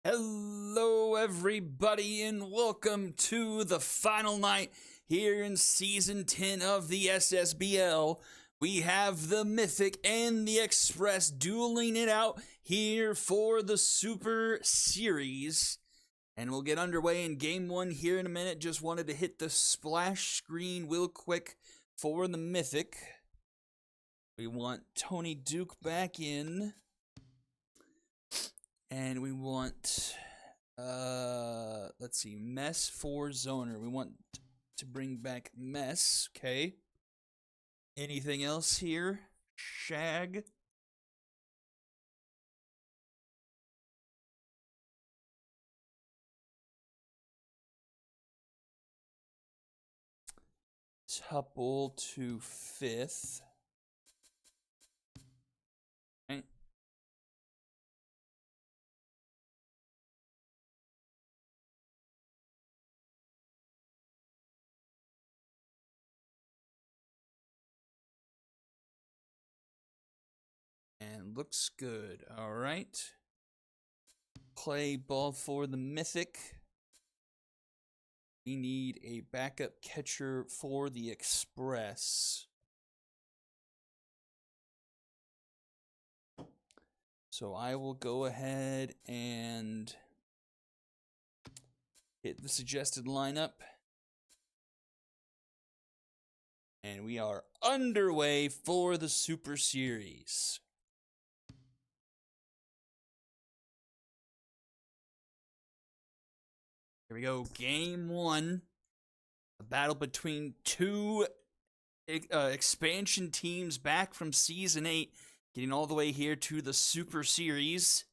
Hello everybody and welcome to the final night here in Season 10 of the Ssbl. We have the Mythic and the Express dueling it out here for the Super Series. And we'll get underway in Game 1 here in a minute. Just wanted to hit the splash screen real quick for the Mythic. We want Tony Duke back in. And we want, let's see, Mess for Zoner. We want to bring back Mess, okay. Anything else here? Shag. Tuple to 5th. Okay. And looks good. All right. Play ball for the Mythic. We need a backup catcher for the Express. So I will go ahead and hit the suggested lineup. And we are underway for the Super Series. Here we go, Game 1. A battle between two expansion teams back from Season 8, getting all the way here to the Super Series.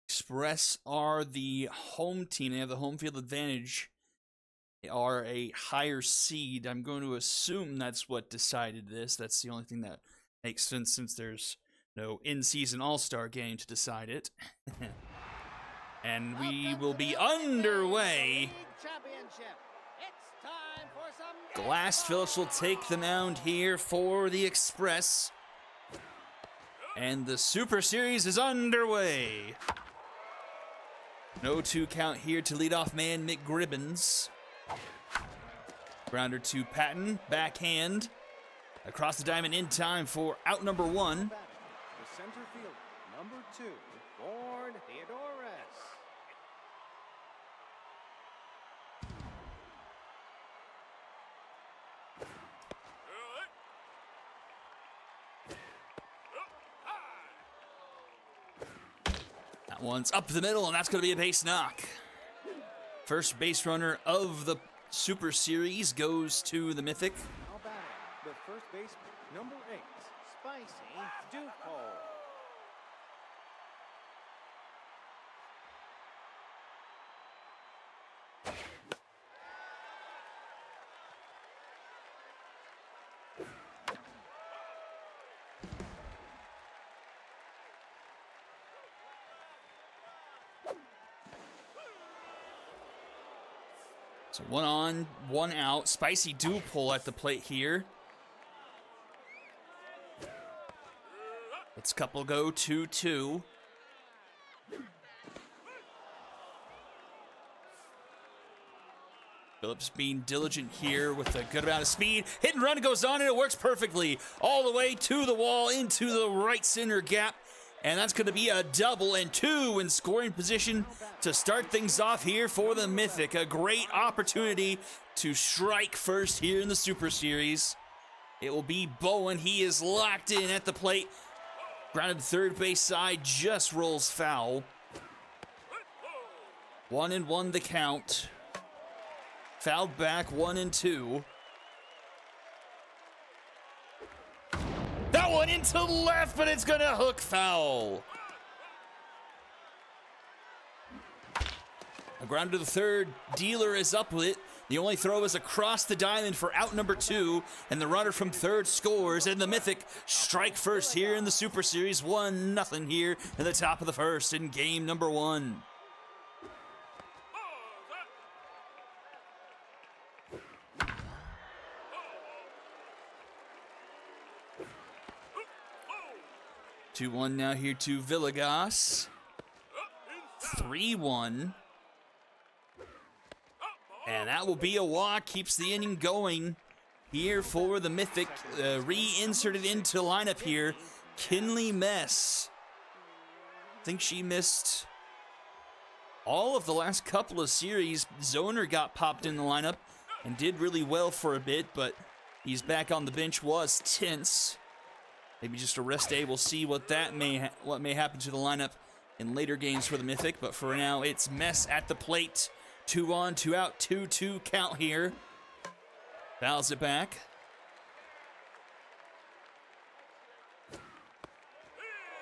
Express are the home team. They have the home field advantage. They are a higher seed. I'm going to assume that's what decided this. That's the only thing that makes sense since there's no in-season all-star game to decide it. And we will be underway. Glass Phillips will take the mound here for the Express. And the Super Series is underway. No 2 count here to leadoff man McGribbons. Grounder to Patton, backhand. Across the diamond in time for out number 1. The center field, number 2, Born Theodorus. That one's up the middle, and that's going to be a base knock. First base runner of the Super Series goes to the Mythic. How about it? The first baseman, number 8, Spicy Duco. So 1 on, 1 out. Spicy Duple at the plate here. Let's couple go 2-2. Phillips being diligent here with a good amount of speed. Hit and run goes on, and it works perfectly. All the way to the wall, into the right center gap. And that's going to be a double and 2 in scoring position to start things off here for the Mythic. A great opportunity to strike first here in the Super Series. It will be Bowen. He is locked in at the plate. Grounded to third base side, just rolls foul. 1-1 the count. Fouled back, 1-2. That one into left, but it's gonna hook foul. A ground to the third. Dealer is up with it. The only throw is across the diamond for out number 2, and the runner from third scores, and the Mythic strike first here in the Super Series. 1-0 here in the top of the first in game number 1. Two-one now here to Villegas. 3-1. And that will be a walk. Keeps the inning going here for the Mythic. Reinserted into the lineup here, Kinley Mess. I think she missed all of the last couple of series. Zoner got popped in the lineup and did really well for a bit, but he's back on the bench. Was tense. Maybe just a rest day. We'll see what what may happen to the lineup in later games for the Mythic. But for now, it's Mess at the plate. 2 on, 2 out, 2-2 count here. Fouls it back.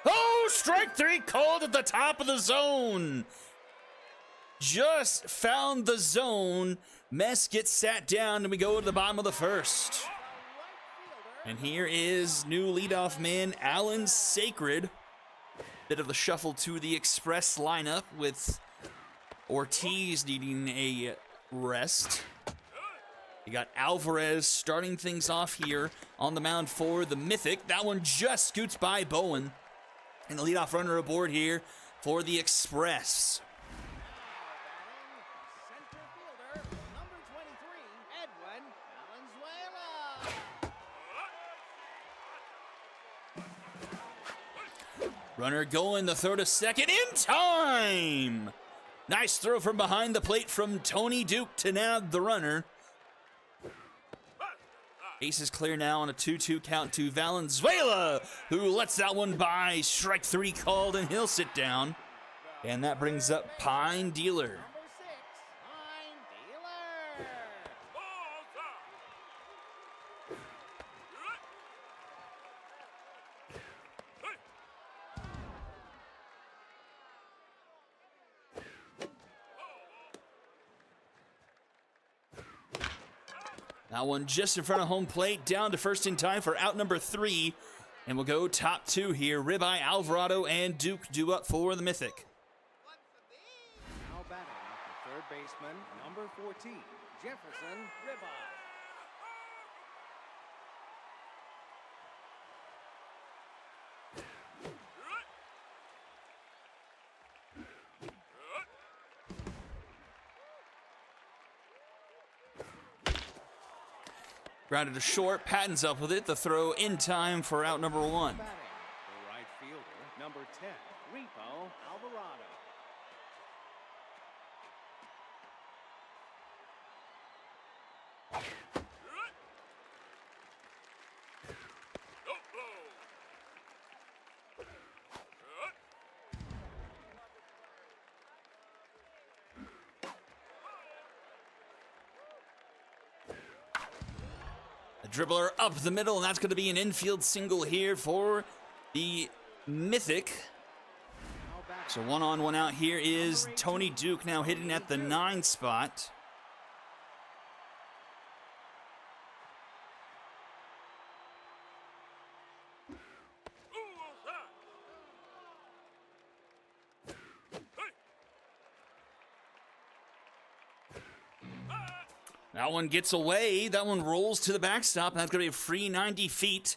Oh, strike 3 called at the top of the zone. Just found the zone. Mess gets sat down, and we go to the bottom of the first. And here is new leadoff man, Alan Sacred. Bit of the shuffle to the Express lineup with Ortiz needing a rest. You got Alvarez starting things off here on the mound for the Mythic. That one just scoots by Bowen. And the leadoff runner aboard here for the Express. Center fielder, number 23, Edwin Valenzuela. Runner going, the throw to second in time. Nice throw from behind the plate from Tony Duke to nab the runner. Ace is clear now on a 2-2 count to Valenzuela, who lets that one by. Strike 3 called, and he'll sit down. And that brings up Pine Dealer. Number 6, Pine Dealer. That one just in front of home plate, down to first in time for out number 3. And we'll go top 2 here. Ribeye, Alvarado, and Duke due up for the Mythic. Now batting, the third baseman, number 14, Jefferson Ribeye. Grounded to short, Patton's up with it. The throw in time for out number 1. Batting, the right fielder, number 10, Repo Alvarado. Dribbler up the middle, and that's going to be an infield single here for the Mythic. So 1 on, 1 out. Here is Tony Duke now hitting at the 9 spot. That one gets away. That one rolls to the backstop. That's going to be a free 90 feet.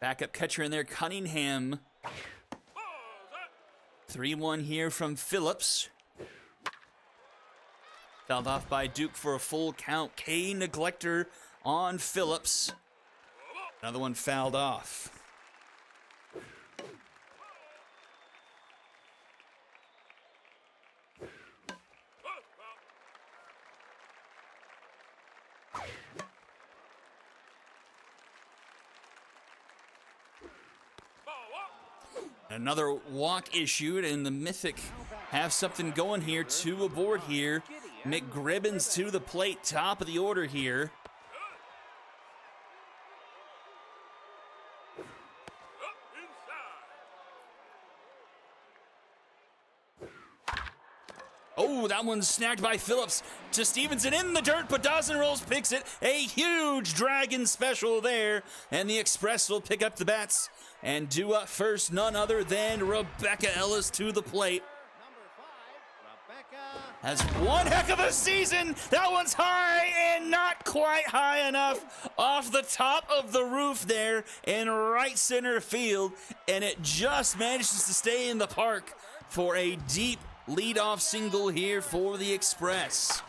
Backup catcher in there, Cunningham. 3-1 here from Phillips. Fouled off by Duke for a full count. K neglector on Phillips. Another one fouled off. Another walk issued, and the Mythic have something going here. 2 aboard here. McGribbins to the plate, top of the order here. Oh, that one's snagged by Phillips to Stevenson in the dirt, but Dawson Rolls picks it. A huge Dragon special there, and the Express will pick up the bats and do up first, none other than Rebecca Ellis to the plate. Number 5, Rebecca. Has one heck of a season. That one's high and not quite high enough off the top of the roof there in right center field, and it just manages to stay in the park for a deep leadoff single here for the Express.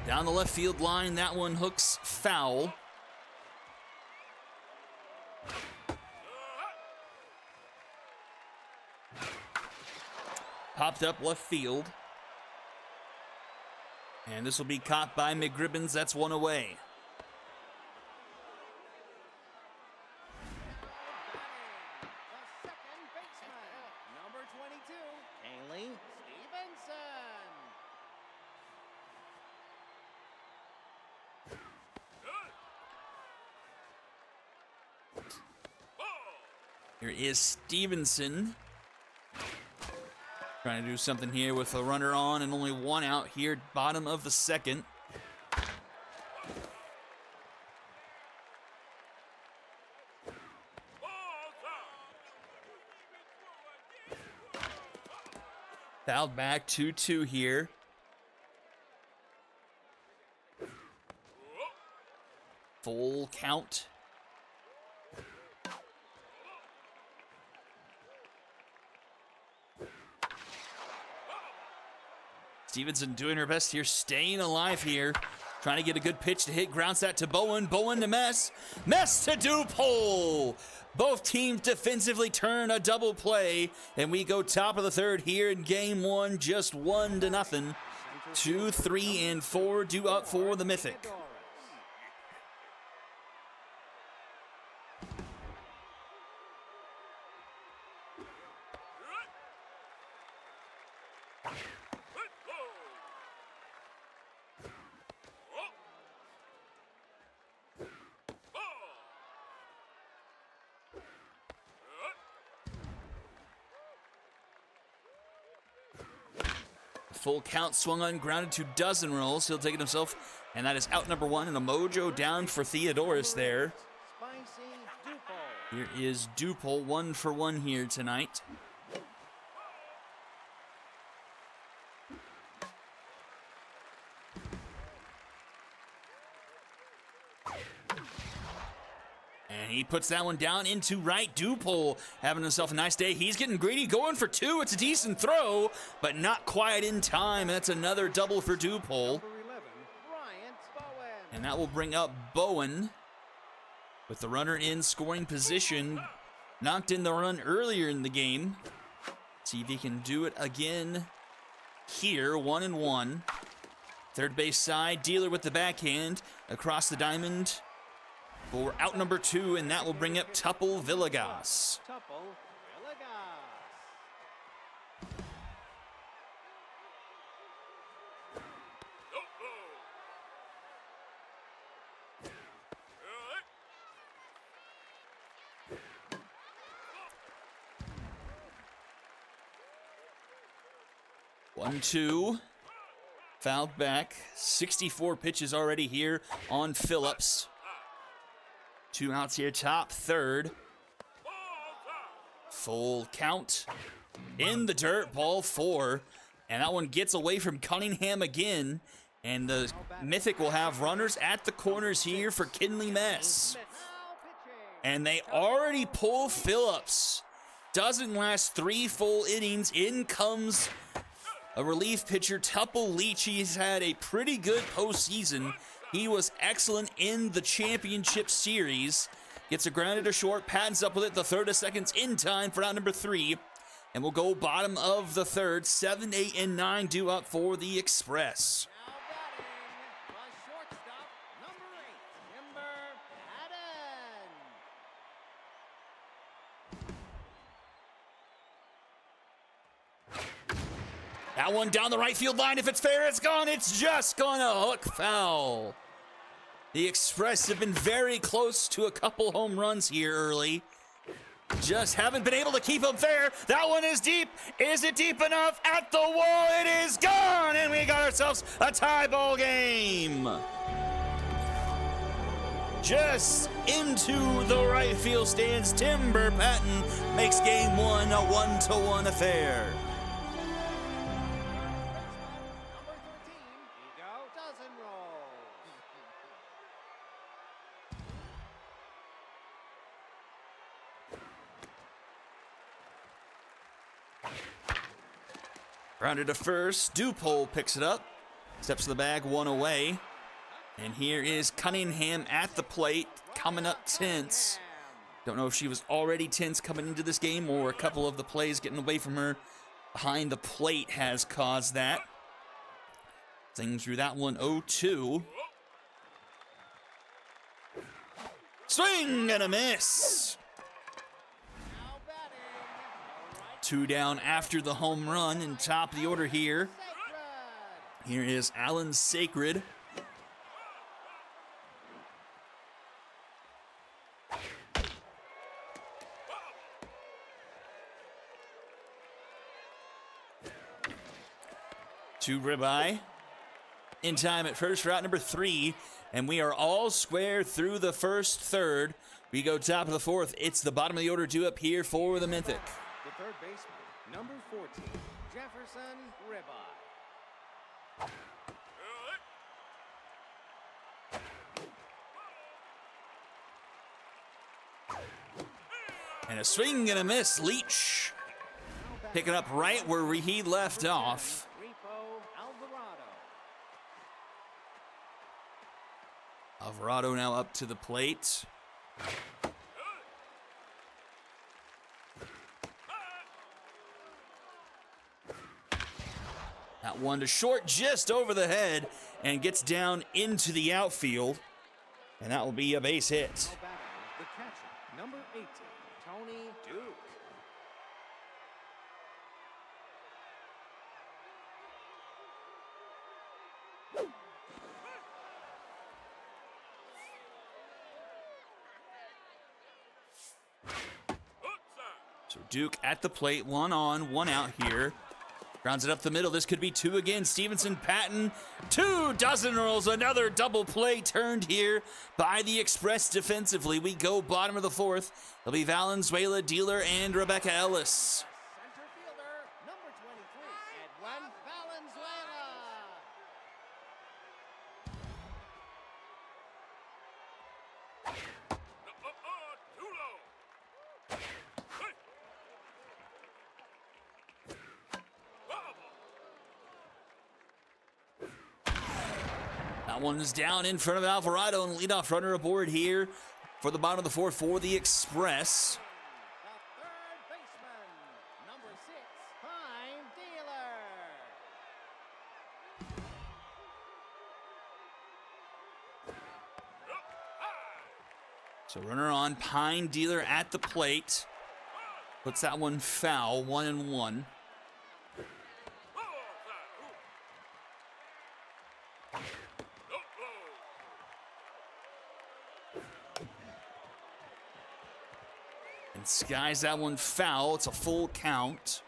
Down the left field line, that one hooks foul. Popped up left field. And this will be caught by McGribbons. That's one away. The second baseman, number 22, Haley Stevenson. Here is Stevenson. Trying to do something here with a runner on and only one out here, bottom of the second. Fouled back 2-2 here. Full count. Stevenson doing her best here, staying alive here. Trying to get a good pitch to hit, grounds that to Bowen. Bowen to Mess. Mess to Dupole. Both teams defensively turn a double play, and we go top of the third here in game one, just 1-0. 2, 3, and 4 due up for the Mythic. Full count, swung on, grounded to dozen rolls. He'll take it himself, and that is out number one, and a mojo down for Theodorus there. Here is Dupole, 1 for 1 here tonight. And he puts that one down into right. Dupole having himself a nice day. He's getting greedy, going for 2. It's a decent throw, but not quite in time. And that's another double for Dupole. And that will bring up Bowen with the runner in scoring position. Knocked in the run earlier in the game. See if he can do it again here. 1-1. Third base side, dealer with the backhand across the diamond for out number 2, and that will bring up Tuple Villegas. 1-2. Fouled back. 64 pitches already here on Phillips. 2 outs here, top third. Full count. In the dirt, ball 4. And that one gets away from Cunningham again. And the Mythic will have runners at the corners here for Kinley Mess. And they already pull Phillips. Doesn't last 3 full innings. In comes a relief pitcher, Tuple Leach. He's had a pretty good postseason. He was excellent in the championship series. Gets a grounded to short, pads up with it. The third of seconds in time for out number 3. And we'll go bottom of the third. 7, 8, and 9 due up for the Express. That one down the right field line. If it's fair, it's gone. It's just gonna hook foul. The Express have been very close to a couple home runs here early. Just haven't been able to keep them fair. That one is deep. Is it deep enough? At the wall, it is gone. And we got ourselves a tie ball game. Just into the right field stands. Timber Patton makes game 1 a 1-1 affair. Grounded to first. Dupole picks it up. Steps to the bag, one away. And here is Cunningham at the plate, coming up tense. Don't know if she was already tense coming into this game or a couple of the plays getting away from her behind the plate has caused that. Things through that one, 0-2. Swing and a miss. 2 down after the home run, and top of the order here. Here is Alan Sacred. To Ribeye. In time at first for out number 3. And we are all square through the first third. We go top of the fourth. It's the bottom of the order due up here for the Mythic. The third baseman, number 14, Jefferson Ribeye. And a swing and a miss. Leach picking up right where he left off. Alvarado now up to the plate. That one to short, just over the head, and gets down into the outfield. And that will be a base hit. The catcher, number 18, Tony Duke. So Duke at the plate, 1 on, 1 out here. Grounds it up the middle. This could be 2 again. Stevenson, Patton, 2 dozen rolls. Another double play turned here by the Express defensively. We go bottom of the fourth. It'll be Valenzuela, Dealer, and Rebecca Ellis. Center fielder, number 23, Edwin Valenzuela. That one is down in front of Alvarado, and leadoff runner aboard here for the bottom of the fourth for the Express. The third baseman, number 6, Pine Dealer. So runner on, Pine Dealer at the plate. Puts that one foul, 1-1. And skies that one foul. It's a full count.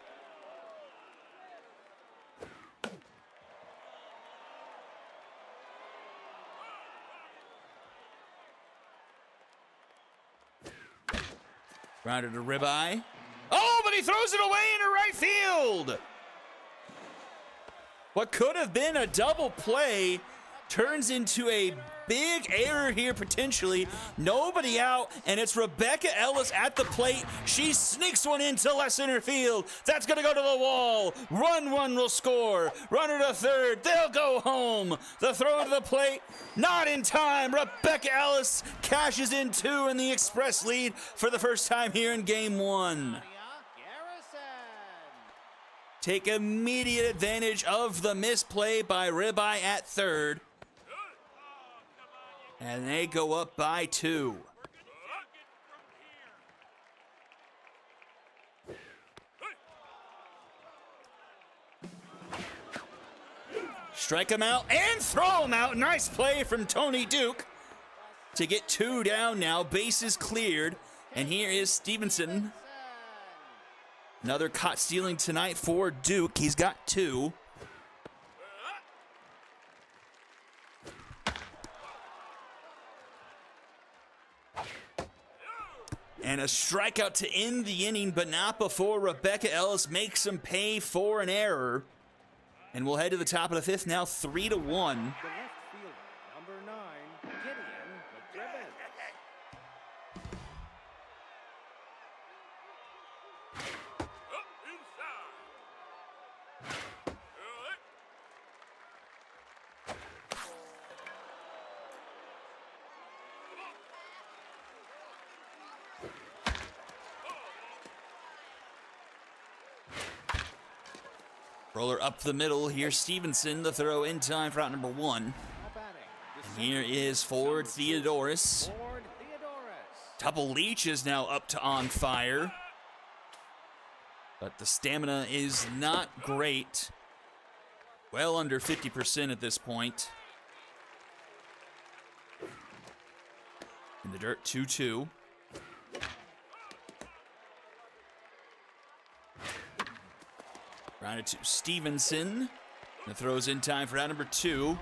Grounded to Ribeye. Oh, but he throws it away into right field. What could have been a double play turns into a big error here potentially. Nobody out, and it's Rebecca Ellis at the plate. She sneaks one into left center field. That's going to go to the wall. Run one will score. Runner to third. They'll go home. The throw to the plate, not in time. Rebecca Ellis cashes in 2 in the Express lead for the first time here in Game 1. Take immediate advantage of the misplay by Ribeye at third. And they go up by 2. Strike him out and throw him out. Nice play from Tony Duke to get 2 down now. Bases cleared. And here is Stevenson. Another caught stealing tonight for Duke. He's got 2. And a strikeout to end the inning, but not before Rebecca Ellis makes him pay for an error. And we'll head to the top of the fifth now, 3-1. The left fielder, number 9, Gideon McDevitt. Roller up the middle. Here's Stevenson. The throw in time for out number 1. And here is Ford Theodoris. Double Leach is now up to on fire. But the stamina is not great. Well under 50% at this point. In the dirt, 2-2. Grounded to Stevenson. The throw's in time for out number 2.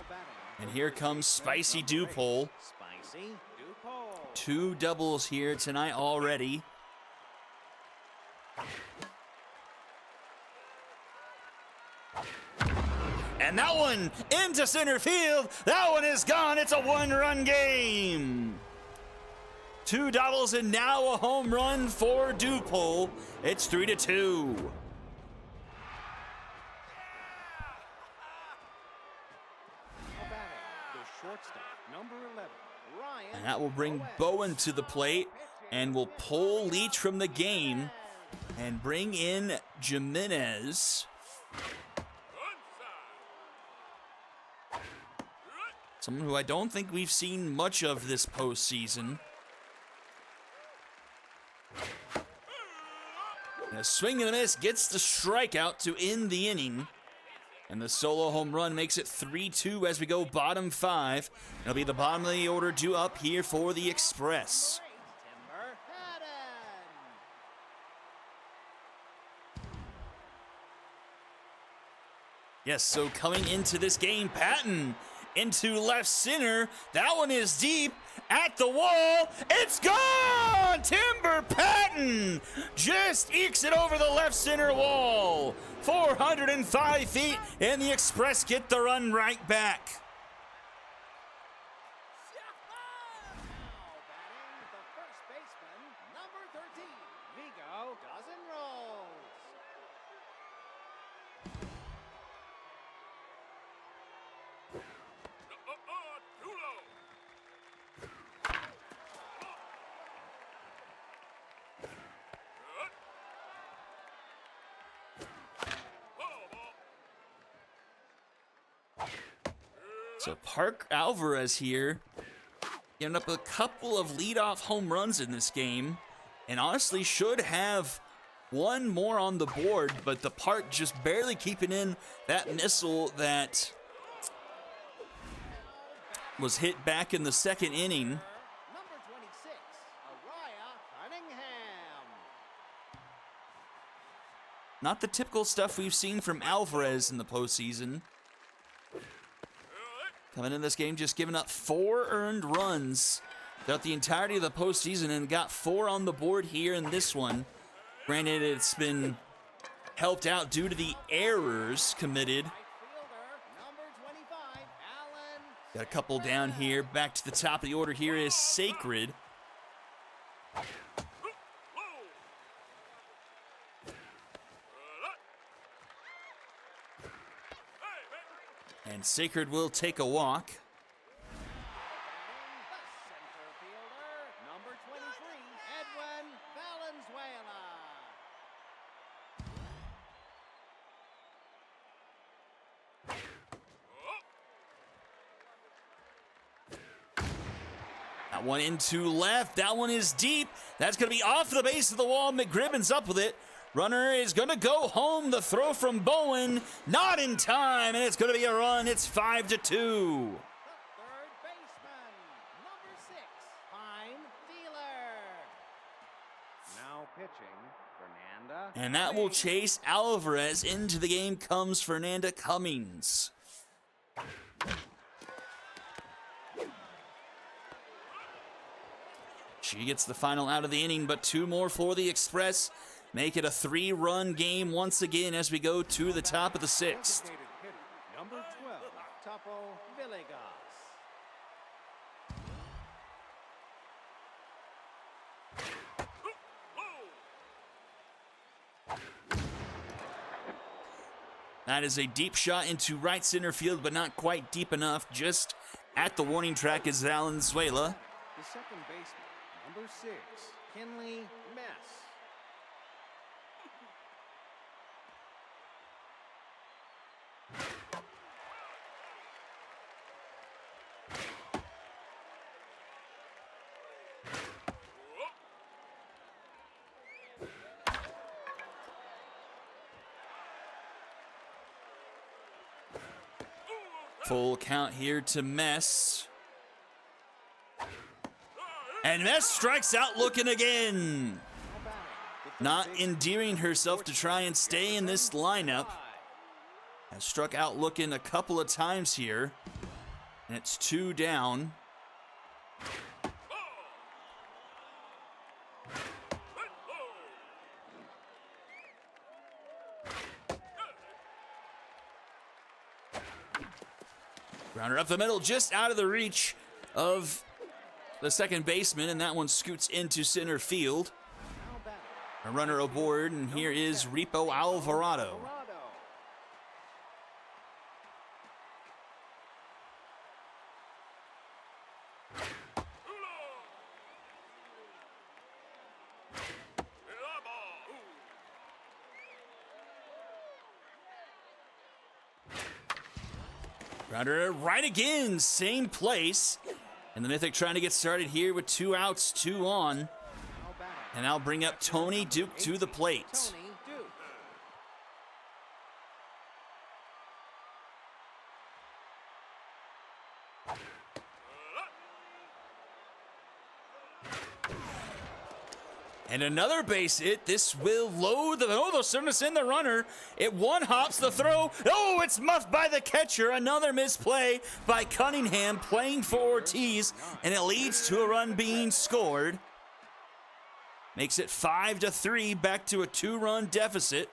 And here comes Spicy Dupole. 2 doubles here tonight already. And that one into center field. That one is gone. It's a 1-run game. 2 doubles and now a home run for Dupole. It's 3-2. And that will bring Bowen to the plate and will pull Leach from the game and bring in Jimenez. Someone who I don't think we've seen much of this postseason. And a swing and a miss gets the strikeout to end the inning. And the solo home run makes it 3-2 as we go bottom 5. It'll be the bottom of the order due up here for the Express. Yes, so coming into this game, Patton into left center. That one is deep at the wall. It's gone! Timber Patton just ekes it over the left center wall. 405 feet, and the Express get the run right back. So Park Alvarez here, giving up a couple of leadoff home runs in this game, and honestly should have one more on the board, but the Park just barely keeping in that missile that was hit back in the second inning. Number 26, Araya Cunningham. Not the typical stuff we've seen from Alvarez in the postseason. Coming in this game, just giving up 4 earned runs throughout the entirety of the postseason and got 4 on the board here in this one. Granted, it's been helped out due to the errors committed. Got a couple down here. Back to the top of the order here is Sacred. And Sacred will take a walk. Number 23, Edwin Valenzuela. That one into left. That one is deep. That's going to be off the base of the wall. McGribben's up with it. Runner is going to go home. The throw from Bowen, not in time, and it's going to be a run. It's 5-2. The third baseman, number 6, Pine Dealer. Now pitching, Fernanda. And that will chase Alvarez into the game. Comes Fernanda Cummings. She gets the final out of the inning, but 2 more for the Express. Make it a 3-run game once again as we go to the top of the 6th. Number 12, Topo Villegas. That is a deep shot into right center field, but not quite deep enough. Just at the warning track is Valenzuela. The second baseman, number 6, Kinley Mess. Full count here to Mess. And Mess strikes out looking again. Not endearing herself to try and stay in this lineup. Has struck out looking a couple of times here. And it's 2 down. Grounder up the middle, just out of the reach of the second baseman, and that one scoots into center field. A runner aboard, and here is Repo Alvarado. Grounder right again, same place. And the Mythic trying to get started here with 2 outs, 2 on. And I'll bring up Tony Duke to the plate. And another base hit. This will load the... Oh, they'll send us in the runner. It one-hops the throw. Oh, it's muffed by the catcher. Another misplay by Cunningham playing for Ortiz. And it leads to a run being scored. Makes it 5-3, back to a 2-run deficit.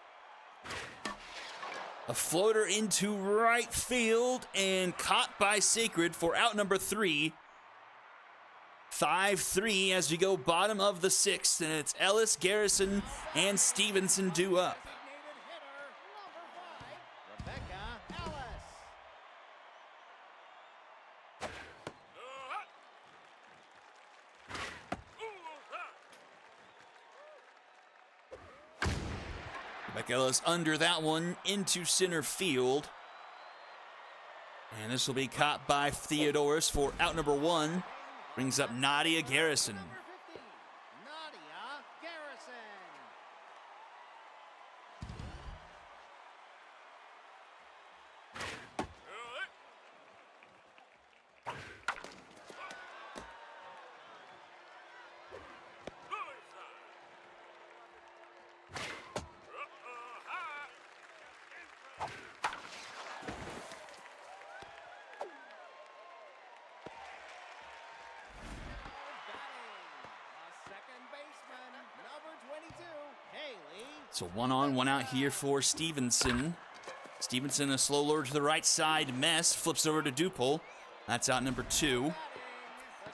A floater into right field and caught by Sacred for out number 3. 5-3 as we go bottom of the 6th, and it's Ellis, Garrison, and Stevenson due up. Rebecca Ellis under that one into center field. And this will be caught by Theodorus for out number 1. Brings up Nadia Garrison. So 1 on, 1 out here for Stevenson. Stevenson, a slow loader to the right side. Mess flips over to Dupol. That's out number 2.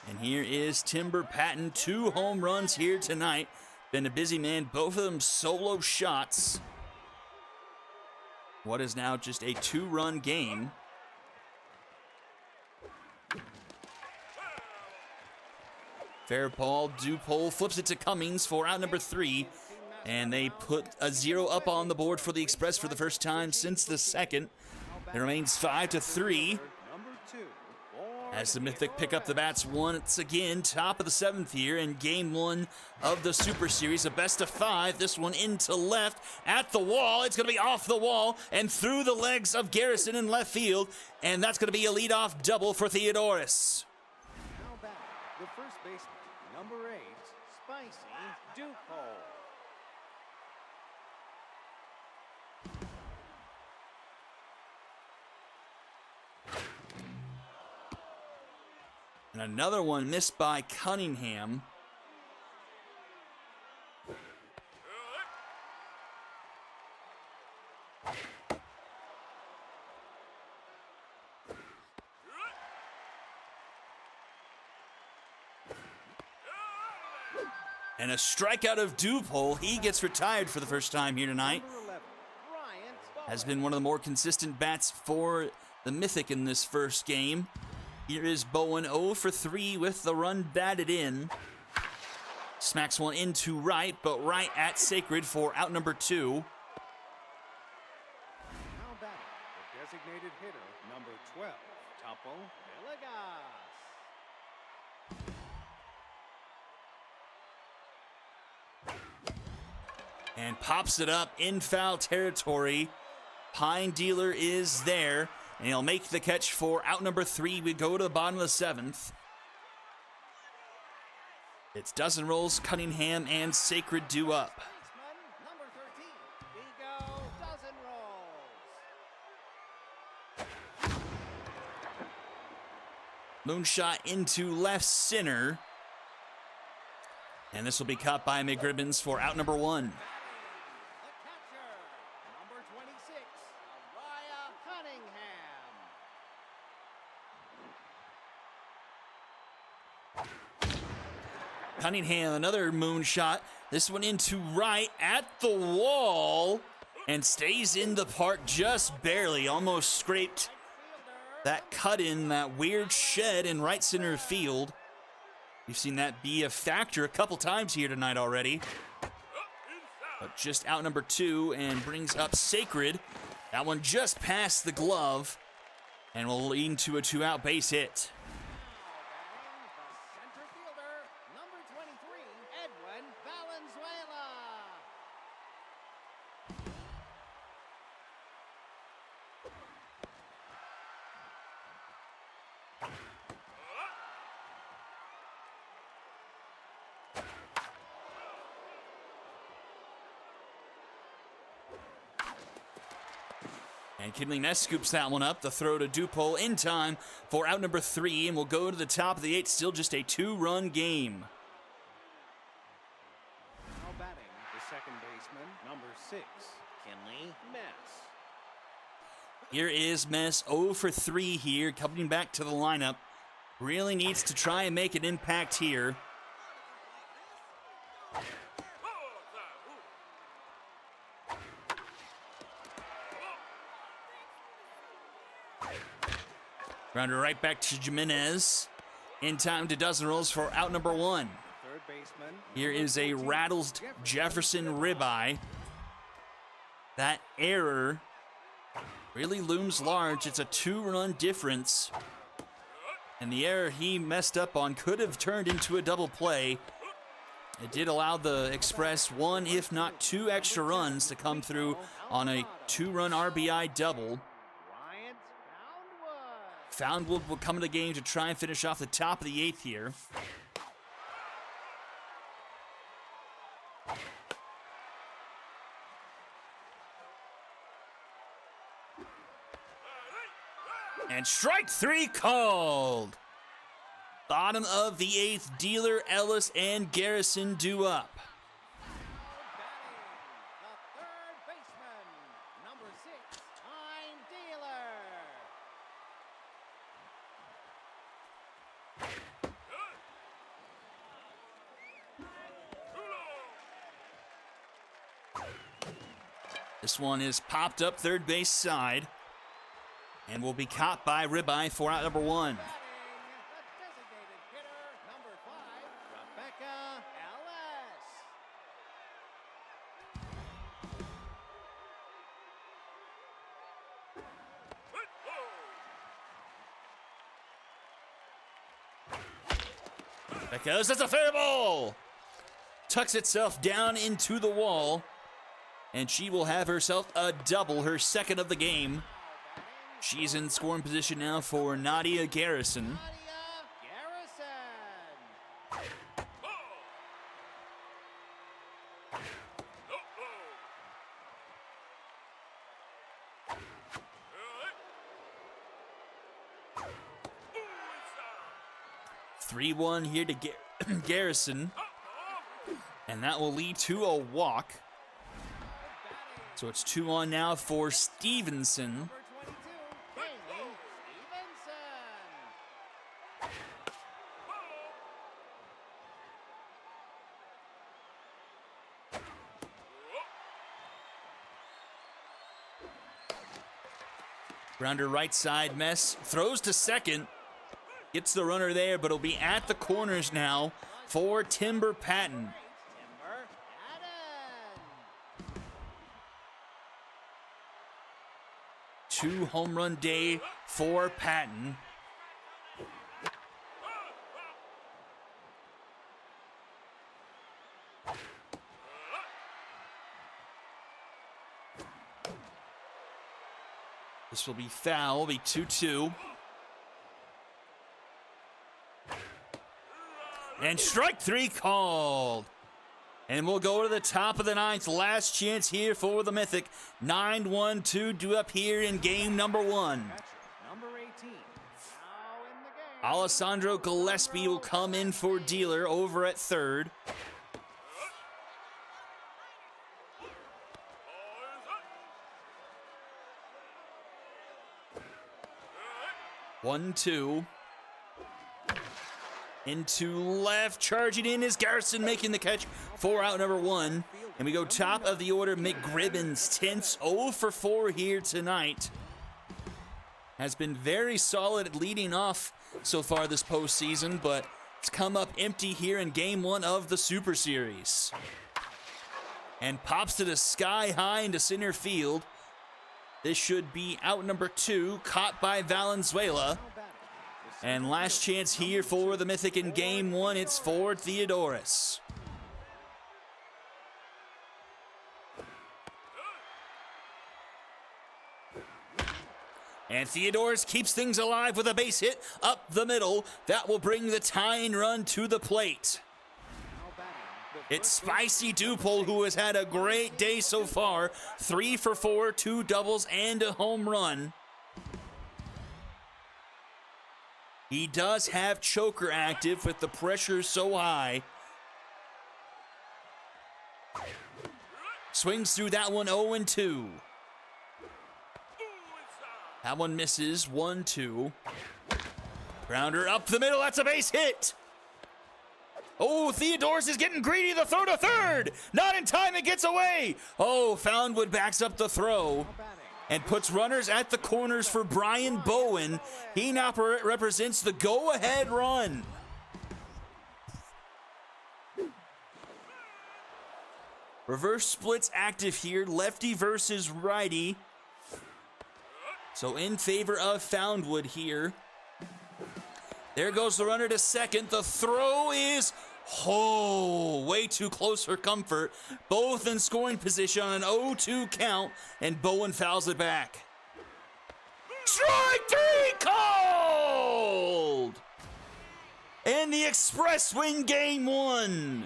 And here is Timber Patton. 2 home runs here tonight. Been a busy man. Both of them solo shots. What is now just a 2-run game. Fair ball. Dupol flips it to Cummings for out number 3. And they put a 0 up on the board for the Express for the first time since the second. It remains 5-3. As the Mythic pick up the bats once again, top of the 7th here in game 1 of the Super Series, a best of 5. This one into left at the wall. It's going to be off the wall and through the legs of Garrison in left field. And that's going to be a leadoff double for Theodorus. Now back, the first baseman, number 8, Spicy Dupol. And another one missed by Cunningham. And a strikeout of Dupol. He gets retired for the first time here tonight. Has been one of the more consistent bats for the Mythic in this first game. Here is Bowen 0 for 3 with the run batted in. Smacks one into right, but right at Sacred for out number 2. Now back, the designated hitter, number 12, Topo And pops it up in foul territory. Pine Dealer is there. And he'll make the catch for out number 3. We go to the bottom of the 7th. It's Dozen Rolls, Cunningham, and Sacred due up. Number 13, Vigo Dozen Rolls. Moonshot into left center. And this will be caught by McGribbons for out number 1. The catcher, number 26, Araya Cunningham. Cunningham, another moonshot. This one into right at the wall and stays in the park just barely. Almost scraped that cut in that weird shed in right center field. We've seen that be a factor a couple times here tonight already. But just out number 2 and brings up Sacred. That one just past the glove and will lead to a 2-out base hit. The center fielder, number 23, Edwin Valenzuela. And Kinley Ness scoops that one up. The throw to Dupole in time for out number 3, and we'll go to the top of the 8th. Still just a 2-run game. Now batting, the second baseman, number 6, Kinley Mess. Here is Mess 0 for 3 here, coming back to the lineup. Really needs to try and make an impact here. Grounder right back to Jimenez. In time to Dozen Rolls for out number 1. Third baseman. Here is a rattled Jefferson ribeye. That error really looms large. It's a 2-run difference. And the error he messed up on could have turned into a double play. It did allow the Express 1, if not 2 extra runs to come through on a 2-run RBI double. Bryant Foundwood. Foundwood will come to the game to try and finish off the top of the 8th here. And strike 3 called. Bottom of the 8th, Dealer, Ellis, and Garrison due up. Batting, the third baseman, number 6, Time Dealer. This one is popped up third base side and will be caught by Ribeye for out number 1. Batting, the designated hitter, number 5, Rebecca Ellis. That goes, that's a fair ball! Tucks itself down into the wall, and she will have herself a double, her second of the game. She's in scoring position now for Nadia Garrison. Nadia Garrison. Three 3-1 here to Garrison, and that will lead to a walk. So it's 2 on now for Stevenson. Number 22, Kaylee Stevenson. Grounder right side, Mess throws to second. Gets the runner there, but it'll be at the corners now for Timber Patton. Timber Patton. 2 home run day for Patton. The This will be foul, will be 2-2. And strike 3 called. And we'll go to the top of the ninth. Last chance here for the Mythic. 9-1-2 due up here in game number 1. Number 18. Now in the game. Alessandro Gillespie will come in for dealer over at third. One, two. Into left, charging in is Garrison making the catch for out number 1. And we go top of the order, McGribbons. Tense 0 for 4 here tonight. Has been very solid at leading off so far this postseason, but it's come up empty here in game 1 of the Super Series. And pops it a sky high into center field. This should be out number 2, caught by Valenzuela. And last chance here for the Mythic in game 1, it's for Theodoris. And Theodoris keeps things alive with a base hit up the middle. That will bring the tying run to the plate. It's Spicy Dupol, who has had a great day so far. 3 for 4, 2 doubles, and a home run. He does have choker active with the pressure so high. Swings through that one, 0-2. That one misses, 1-2. Grounder up the middle, that's a base hit. Oh, Theodoris is getting greedy, the throw to third. Not in time, it gets away. Oh, Foundwood backs up the throw and puts runners at the corners for Brian Bowen. He now represents the go-ahead run. Reverse splits active here, lefty versus righty. So in favor of Foundwood here. There goes the runner to second. The throw is, way too close for comfort. Both in scoring position on an 0-2 count, and Bowen fouls it back. Strike 3 called! And the Express win game 1.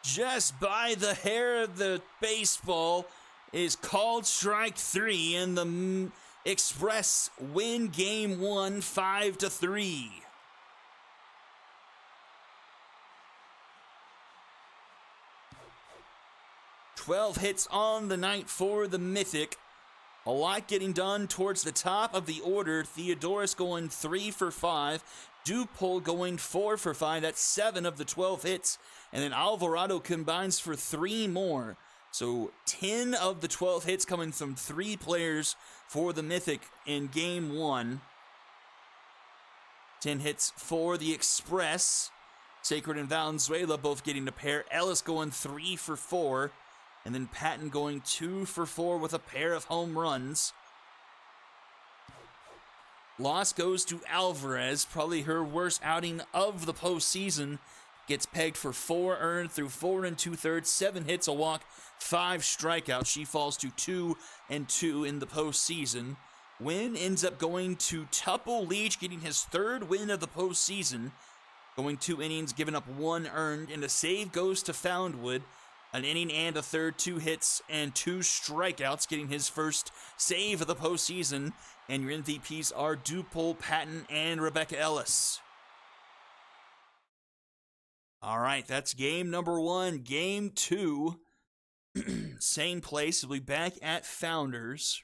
Just by the hair of the baseball is called strike 3, and the Express win game 1 5-3. Twelve hits on the night for the Mythic. A lot getting done towards the top of the order. Theodoris going 3 for 5. Dupol going 4 for 5. That's 7 of the 12 hits. And then Alvarado combines for 3 more. So 10 of the 12 hits coming from 3 players for the Mythic in game 1. 10 hits for the Express. Sacred and Valenzuela both getting a pair. Ellis going 3 for 4. And then Patton going 2 for 4 with a pair of home runs. Loss goes to Alvarez, probably her worst outing of the postseason. Gets pegged for 4 earned through 4 2/3, 7 hits, a walk, 5 strikeouts. She falls to 2-2 in the postseason. Win ends up going to Tupple Leach, getting his 3rd win of the postseason. Going 2 innings, giving up 1 earned, and a save goes to Foundwood. An inning and a third, 2 hits, and 2 strikeouts, getting his first save of the postseason. And your MVPs are Dupol, Patton, and Rebecca Ellis. All right, that's game number 1. Game 2, same place. We'll be back at Founders.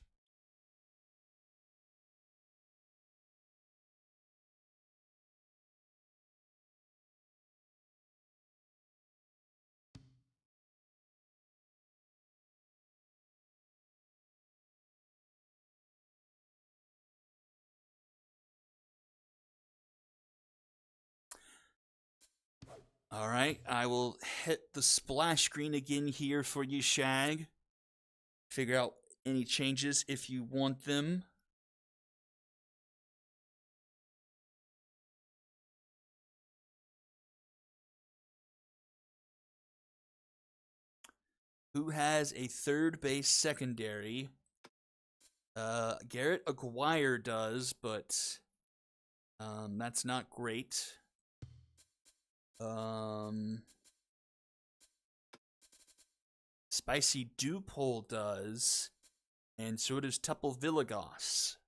All right, I will hit the splash screen again here for you, Shag. Figure out any changes if you want them. Who has a third base secondary? Garrett Aguirre does, but that's not great. Spicy Dupole does, and so does Tuple Villagos.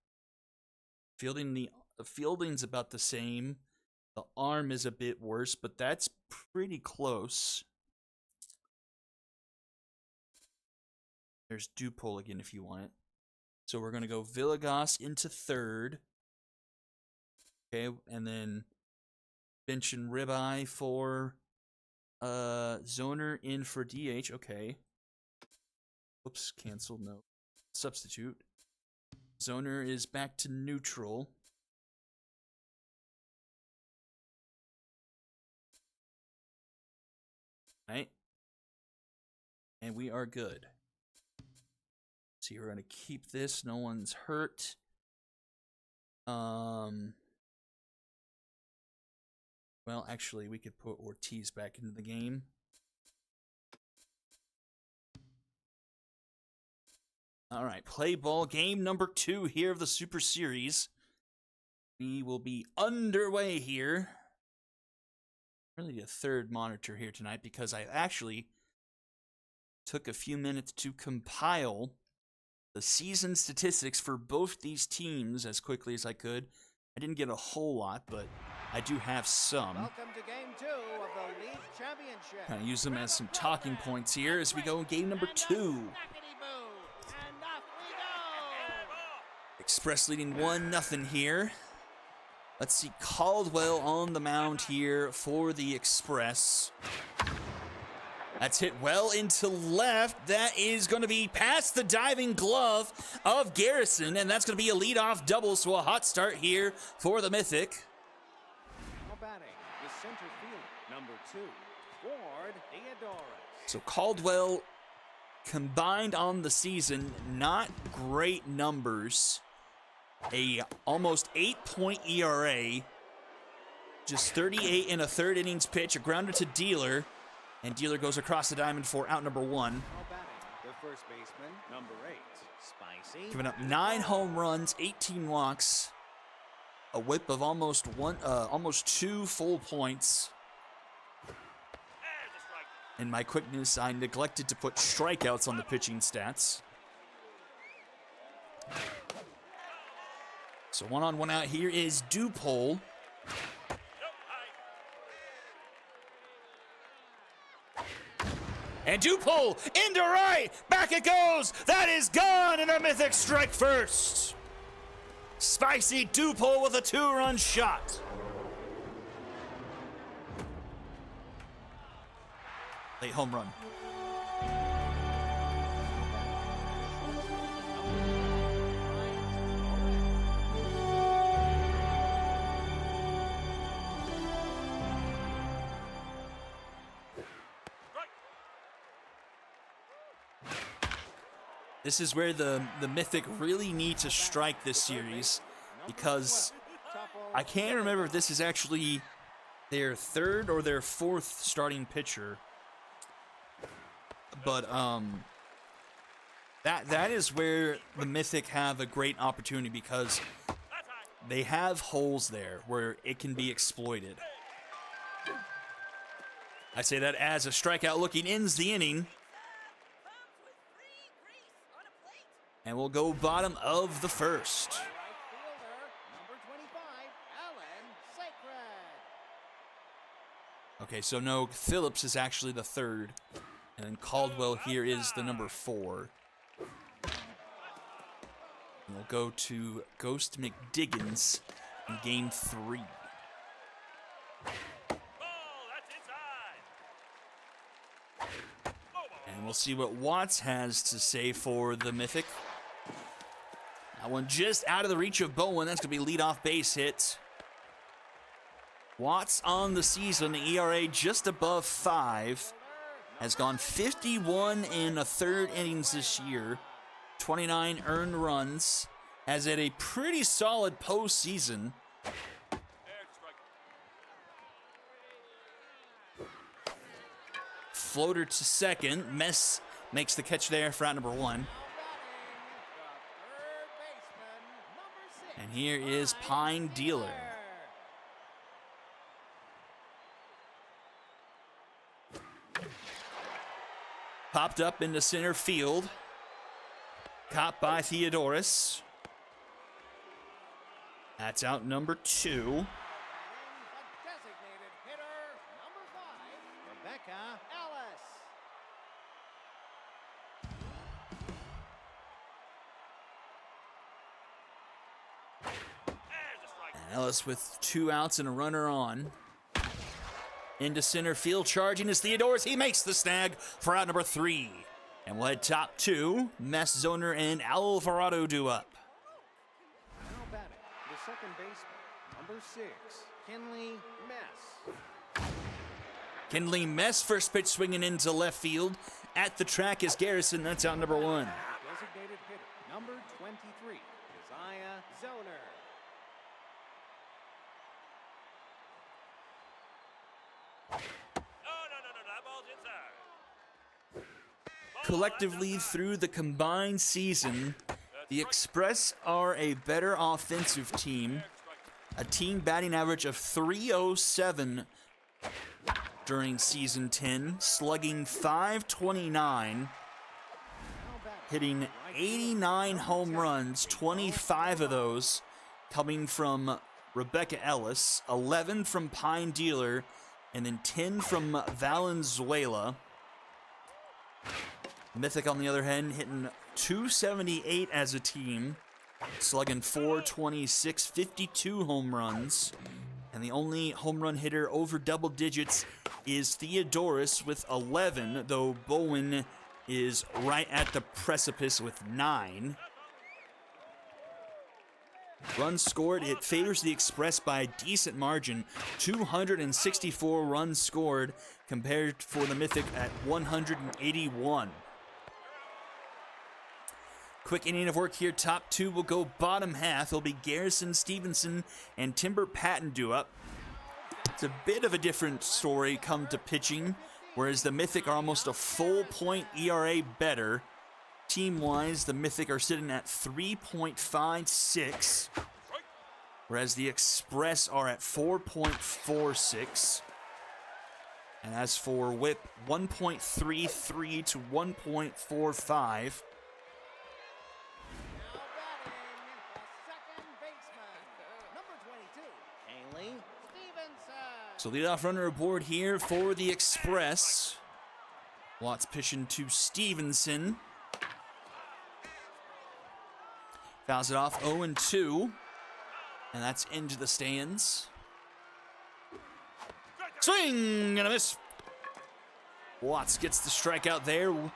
The fielding's about the same. The arm is a bit worse, but that's pretty close. There's Dupole again if you want it. So we're going to go Villagos into third. Okay, and then bench and ribeye for Zoner in for DH. Okay. Whoops, cancel, no. Substitute. Zoner is back to neutral. Right? And we are good. So we're going to keep this. No one's hurt. Well, actually, we could put Ortiz back into the game. All right, play ball game number 2 here of the Super Series. We will be underway here. Really a third monitor here tonight because I actually took a few minutes to compile the season statistics for both these teams as quickly as I could. I didn't get a whole lot, but I do have some. Welcome to game 2 of the league championship. Kind of use them as some talking points here as we go in game number 2. Express leading 1-0 here. Let's see Caldwell on the mound here for the Express. That's hit well into left. That is going to be past the diving glove of Garrison, and that's going to be a leadoff double, so a hot start here for the Mythic. Now batting, the center fielder, number 2, Ford Theodorus. So Caldwell, combined on the season, not great numbers. A almost 8-point ERA, just 38 in a third innings pitch, a grounder to Dealer, and Dealer goes across the diamond for out number 1. Now batting, the first baseman, number 8, Spicy. Giving up 9 home runs, 18 walks, a whip of almost 2 full points. In my quickness, I neglected to put strikeouts on the pitching stats. So 1-on-1 out here is Dupole. And Dupole into right. Back it goes. That is gone. And a Mythic strike first. Spicy Dupole with a 2-run shot. Late home run. This is where the Mythic really need to strike this series, because I can't remember if this is actually their 3rd or their 4th starting pitcher. But that is where the Mythic have a great opportunity, because they have holes there where it can be exploited. I say that as a strikeout looking ends the inning. And we'll go bottom of the first. Right fielder, number 25, Alan Sacred. Okay, so no, Phillips is actually the 3rd. And then Caldwell here is the number 4. And we'll go to Ghost McDiggins in game 3. And we'll see what Watts has to say for the Mythic. That one just out of the reach of Bowen. That's going to be leadoff base hit. Watts on the season, the ERA just above 5. Has gone 51 in a third innings this year. 29 earned runs. Has had a pretty solid postseason. Floater to second. makes the catch there for out number 1. And here is Pine Dealer. Popped up into center field. Caught by Theodorus. That's out number 2. Designated hitter, number 5, Rebecca Ellis. Ellis with 2 outs and a runner on. Into center field, charging is Theodorus. He makes the snag for out number 3. And we'll head top 2. Mess Zoner and Alvarado do up. Now batting, the second baseman, number 6, Kinley Mess. Kinley Mess first pitch swinging into left field. At the track is Garrison. That's out number 1. Designated hitter, number 23, Keziah Zoner. That ball's inside. Collectively through the combined season, the Express are a better offensive team. A team batting average of .307 during season 10, slugging .529, hitting 89 home runs, 25 of those coming from Rebecca Ellis, 11 from Pine Dealer, and then 10 from Valenzuela. Mythic, on the other hand, hitting .278 as a team, slugging .426, 52 home runs. And the only home run hitter over double digits is Theodorus with 11, though Bowen is right at the precipice with 9. Runs scored, it favors the Express by a decent margin. 264 runs scored compared for the Mythic at 181. Quick inning of work here. Top 2 will go bottom half. It'll be Garrison, Stevenson, and Timber Patton do up. It's a bit of a different story come to pitching, whereas the Mythic are almost a full point ERA better. Team-wise, the Mythic are sitting at 3.56, whereas the Express are at 4.46. And as for whip, 1.33 to 1.45. So leadoff runner aboard here for the Express. Watts pitching to Stevenson. Fouls it off 0-2. And that's into the stands. Swing and a miss. Watts gets the strikeout there. And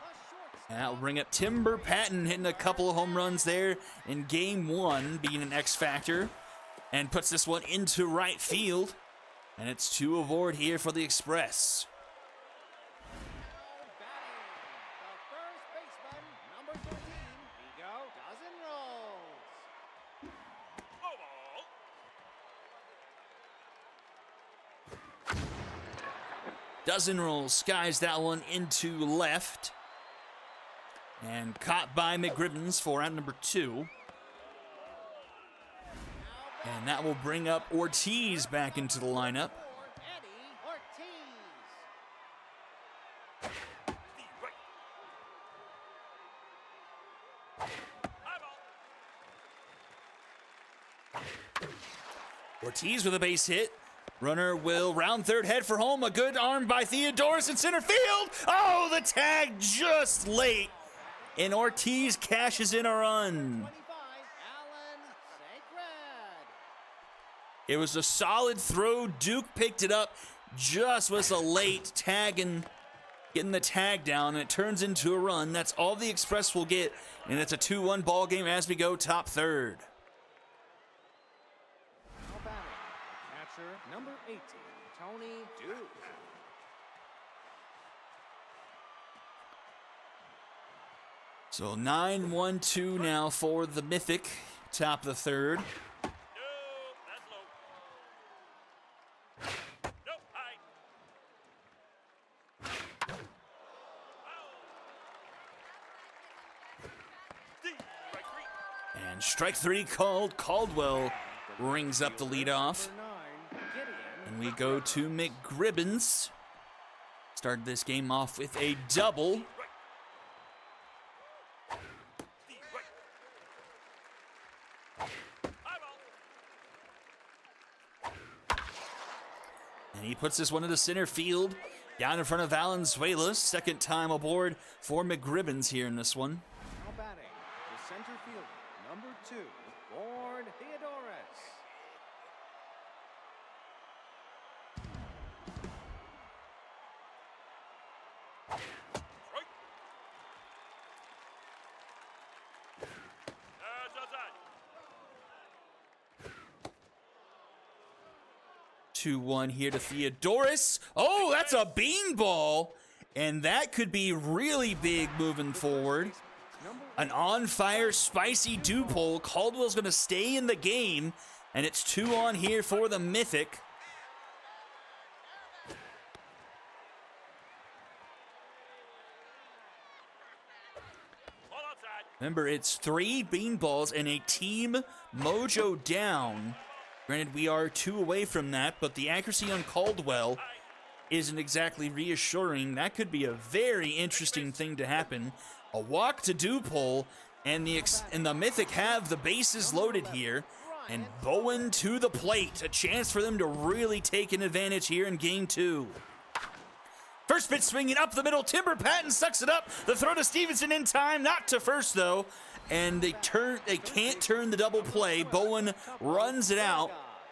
that'll bring up Timber Patton hitting a couple of home runs there in game 1, being an X factor. And puts this one into right field. And it's 2 aboard here for the Express. Dozen rolls, skies that one into left. And caught by McGribbons for out number 2. And that will bring up Ortiz back into the lineup. Ortiz with a base hit. Runner will round third, head for home. A good arm by Theodorus in center field. Oh, the tag just late. And Ortiz cashes in a run. It was a solid throw. Duke picked it up. Just was a late tag and getting the tag down. And it turns into a run. That's all the Express will get. And it's a 2-1 ball game as we go top third. Number 18, Tony Duke. So 9-1-2 now for the Mythic, top of the third. No, that's low. No, high. Strike three called. Caldwell rings up the leadoff. Number 9, Gideon. And we go to McGribbins. Started this game off with a double. Right. Steve, right. High ball. And he puts this one into center field. Down in front of Valenzuela. Second time aboard for McGribbins here in this one. Now batting, the center fielder, number 2, Born Theodorus. Strike. That's outside. 2-1 here to Theodorus. Oh, that's a beanball. And that could be really big moving forward. An on-fire, spicy dew pole. Caldwell's going to stay in the game. And it's 2 on here for the Mythic. Ball outside. Remember, it's 3 beanballs and a team mojo down. Granted, we are 2 away from that, but the accuracy on Caldwell isn't exactly reassuring. That could be a very interesting thing to happen. A walk to Dupole, and the Mythic have the bases loaded here. And Bowen to the plate. A chance for them to really take an advantage here in game 2. First pitch swinging up the middle. Timber Patton sucks it up. The throw to Stevenson in time. Not to first, though. And they can't turn the double play. Bowen runs it out.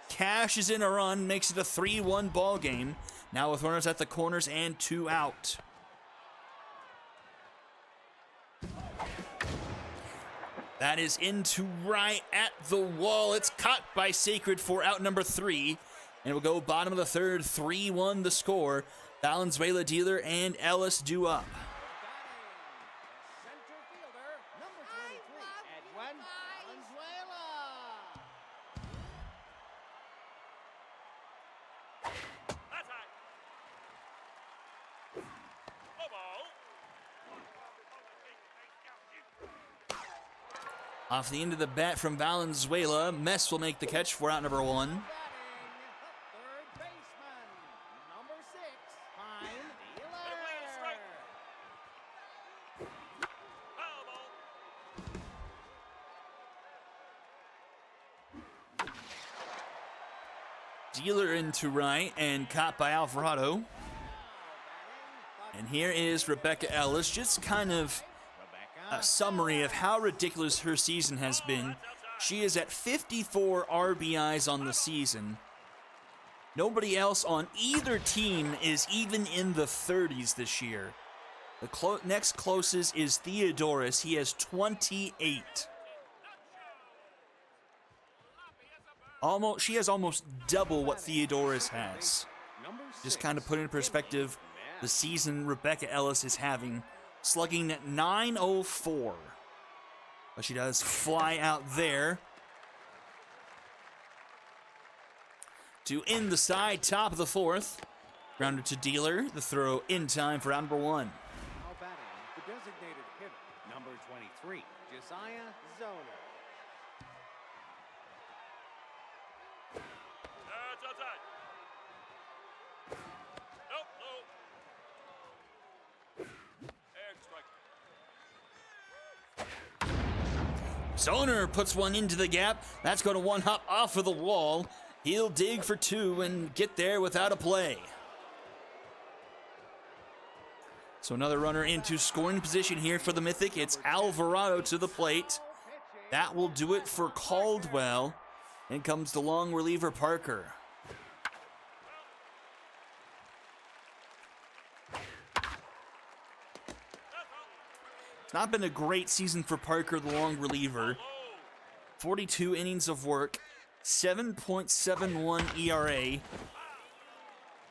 Cashes in a run. Makes it a 3-1 ball game. Now with runners at the corners and 2 out. That is into right at the wall. It's caught by Sacred for out number 3. And it will go bottom of the third. 3-1 the score. Valenzuela, Dealer, and Ellis due up. Center fielder, number 23, Edwin Valenzuela. That's high. Low ball. Off the end of the bat from Valenzuela. Mess will make the catch for out number 1. Batting, third baseman, number 6, Pine Dealer. Foul ball. Dealer into right and caught by Alvarado. And here is Rebecca Ellis. Just kind of a summary of how ridiculous her season has been. She is at 54 RBIs on the season. Nobody else on either team is even in the 30s this year. The next closest is Theodorus. He has 28. She has almost double what Theodorus has. Just kind of put in perspective the season Rebecca Ellis is having. Slugging at .904. But she does fly out there. To end the side, top of the 4th. Grounded to Dealer. The throw in time for out number 1. Now batting, the designated hitter, number 23, Josiah Zoner. That's outside. Nope, low. And strike. Zoner puts one into the gap. That's going to one hop off of the wall. He'll dig for 2 and get there without a play. So another runner into scoring position here for the Mythic. It's Alvarado to the plate. That will do it for Caldwell. In comes the long reliever Parker. It's not been a great season for Parker, the long reliever. 42 innings of work, 7.71 ERA.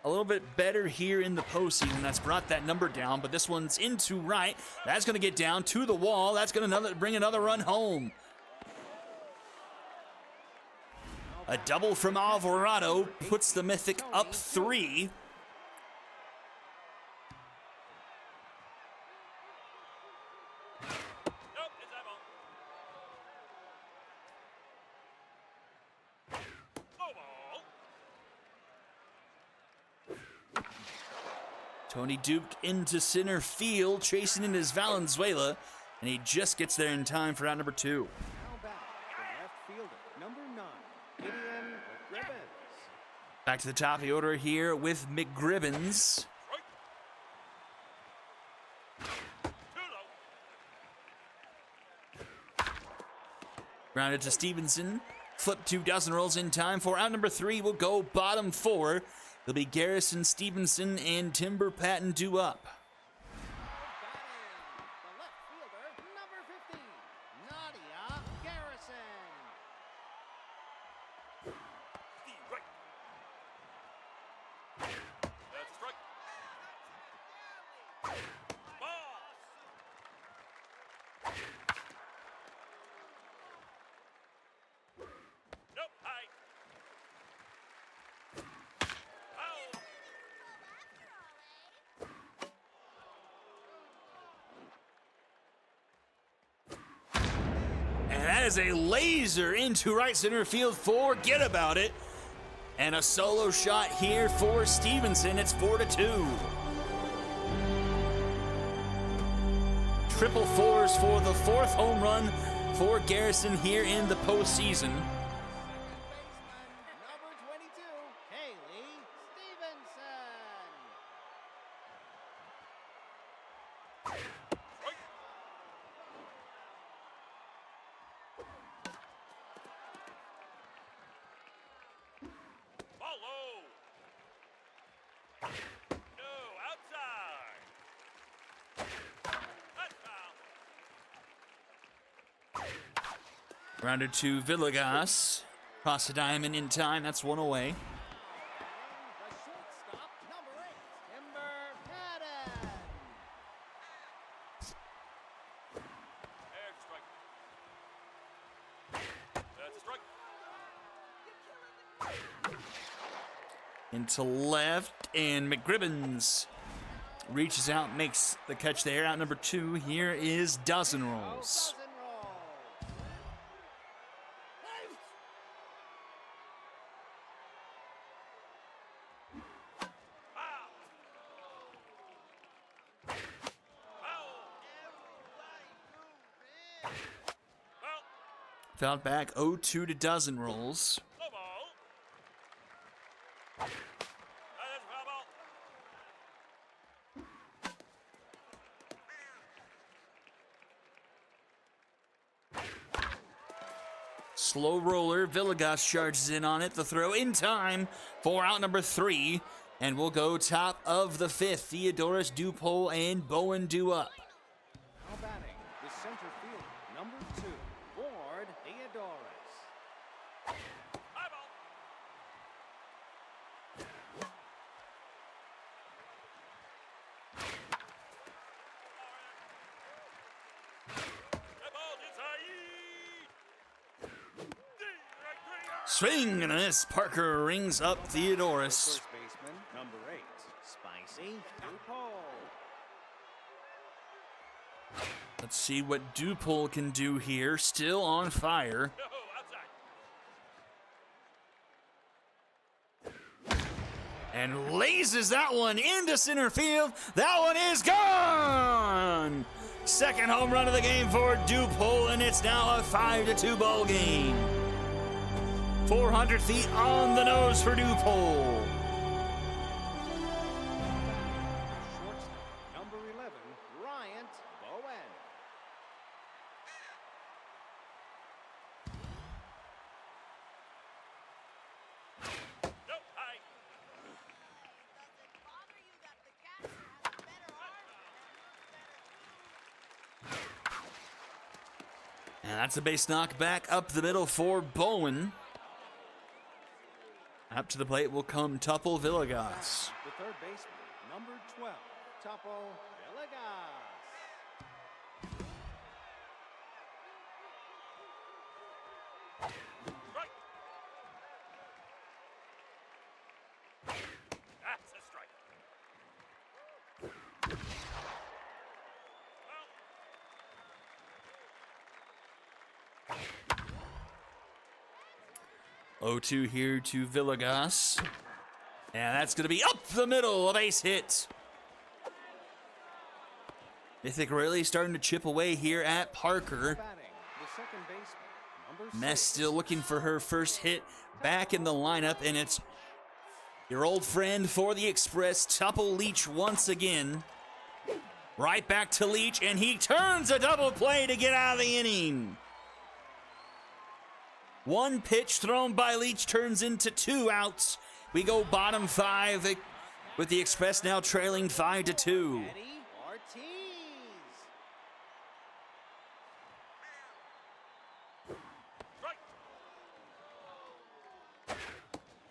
A little bit better here in the postseason. That's brought that number down, but this one's into right. That's going to get down to the wall. That's going to bring another run home. A double from Alvarado puts the Mythic up 3. Nope, it's that ball. Tony duped into center field, chasing in his Valenzuela, and he just gets there in time for out number 2. Now back, the left fielder, number 9, Gideon McGribbons. Back to the top of the order here with McGribbons. Grounded to Stevenson. Flip 2 dozen rolls in time for out number 3. Will go bottom 4. It'll be Garrison, Stevenson, and Timber Patton due up. Batting, the left fielder, number 15, Nadia Garrison. Right. That's a strike. Ball. Nope. High. Foul. And that is a laser into right center field. Forget about it. And a solo shot here for Stevenson. It's 4-2. Triple fours for the 4th home run for Garrison here in the postseason. Second baseman, number 22, Haley Stevenson. Strike. Ball low. No, outside. That's foul. Rounded to Villegas. Cross the diamond in time. That's 1 away. The shortstop, number 8, Timber Patton. There's a strike. That's a strike. Into left, and McGribbons reaches out, makes the catch there. Out number 2, here is Dozen Rolls. Dozen roll. Foul. Foul. Foul. Fouled back 0-2 to Dozen Rolls. Low ball. That is foul ball. Slow roller, Villegas charges in on it. The throw in time for out number 3. And we'll go top of the 5th. Theodorus, Dupole, and Bowen due up. Now batting, the center fielder, number 2, Ward Theodorus. High ball. That ball's inside. Swing and a miss. Parker rings up Theodorus. First baseman, number 8, Spicy Dupole. Let's see what Dupole can do here. Still on fire. No, outside. And lasers that one into center field. That one is gone. Second home run of the game for Dupole, and it's now a 5-2 ball game. 400 feet on the nose for Dupole. Shortstop, number 11, Bryant Bowen. Nope, high. And that's a base knock back up the middle for Bowen. Up to the plate will come Tuple Villegas. The third baseman, number 12, Tuple Villegas. Strike. That's a strike. Foul. 0-2 here to Villegas. And that's going to be up the middle, a base hit. Mythic really starting to chip away here at Parker. Batting, the second baseman, number Mess 6. still looking for her first hit back in the lineup, and it's your old friend for the Express, Tupple Leach once again. Right back to Leach, and he turns a double play to get out of the inning. One pitch thrown by Leach turns into 2 outs. We go bottom 5 with the Express now trailing 5-2. Eddie Ortiz. Strike.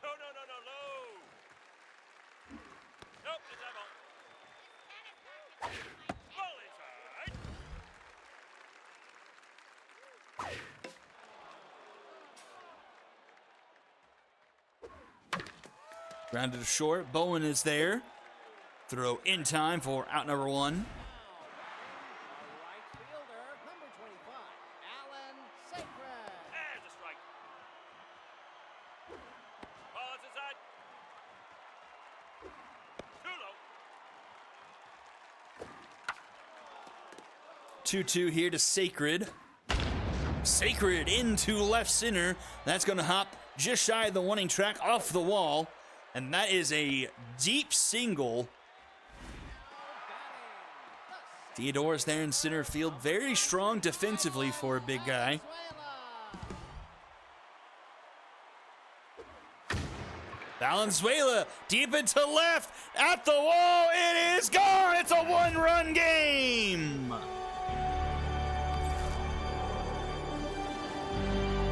No, no, no, no, low. Nope, it's that ball. Ball inside. Grounded to short. Bowen is there. Throw in time for out number 1. The right fielder, number 25, Alan Sacred. And a strike. Ball is inside. Too low. 2-2 here to Sacred. Sacred into left center. That's going to hop just shy of the warning track off the wall. And that is a deep single. Theodore's there in center field. Very strong defensively for a big guy. Valenzuela deep into left at the wall. It is gone. It's a 1-run game.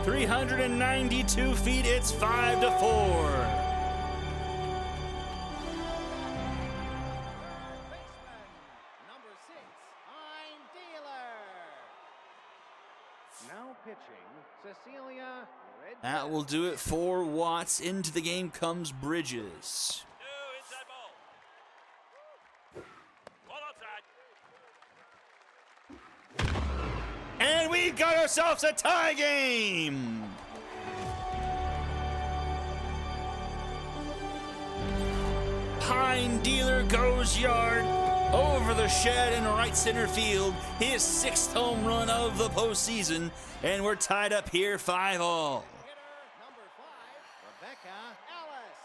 392 feet. It's 5-4. Number 6, Hein Dealer. Now pitching, Cecilia Red. That will do it for Watts. Into the game comes Bridges. No, inside ball. Ball outside. And we got ourselves a tie game. Hein Dealer goes yard over the shed in right center field. His 6th home run of the postseason. And we're tied up here 5-all. Hitter number 5, Rebecca Ellis.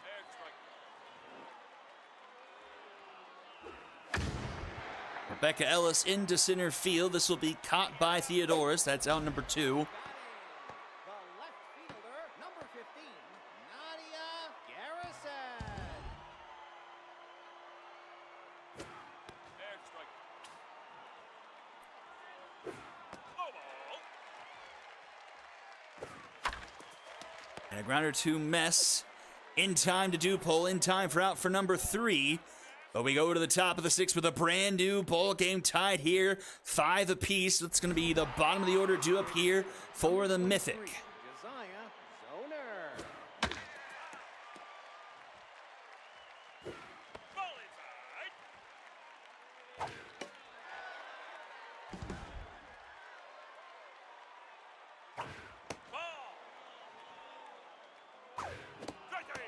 And strike. Rebecca Ellis into center field. This will be caught by Theodorus. That's out number 2. The left fielder, number 15, Nadia Garrison. And strike. Low ball. And a grounder to Mess. In time to do pull. In time for out for number 3. But we go to the top of the 6th with a brand new ball game tied here. 5 apiece. That's going to be the bottom of the order due up here for the Mythic. Josiah Zoner. Ball inside. Ball. Strike 3.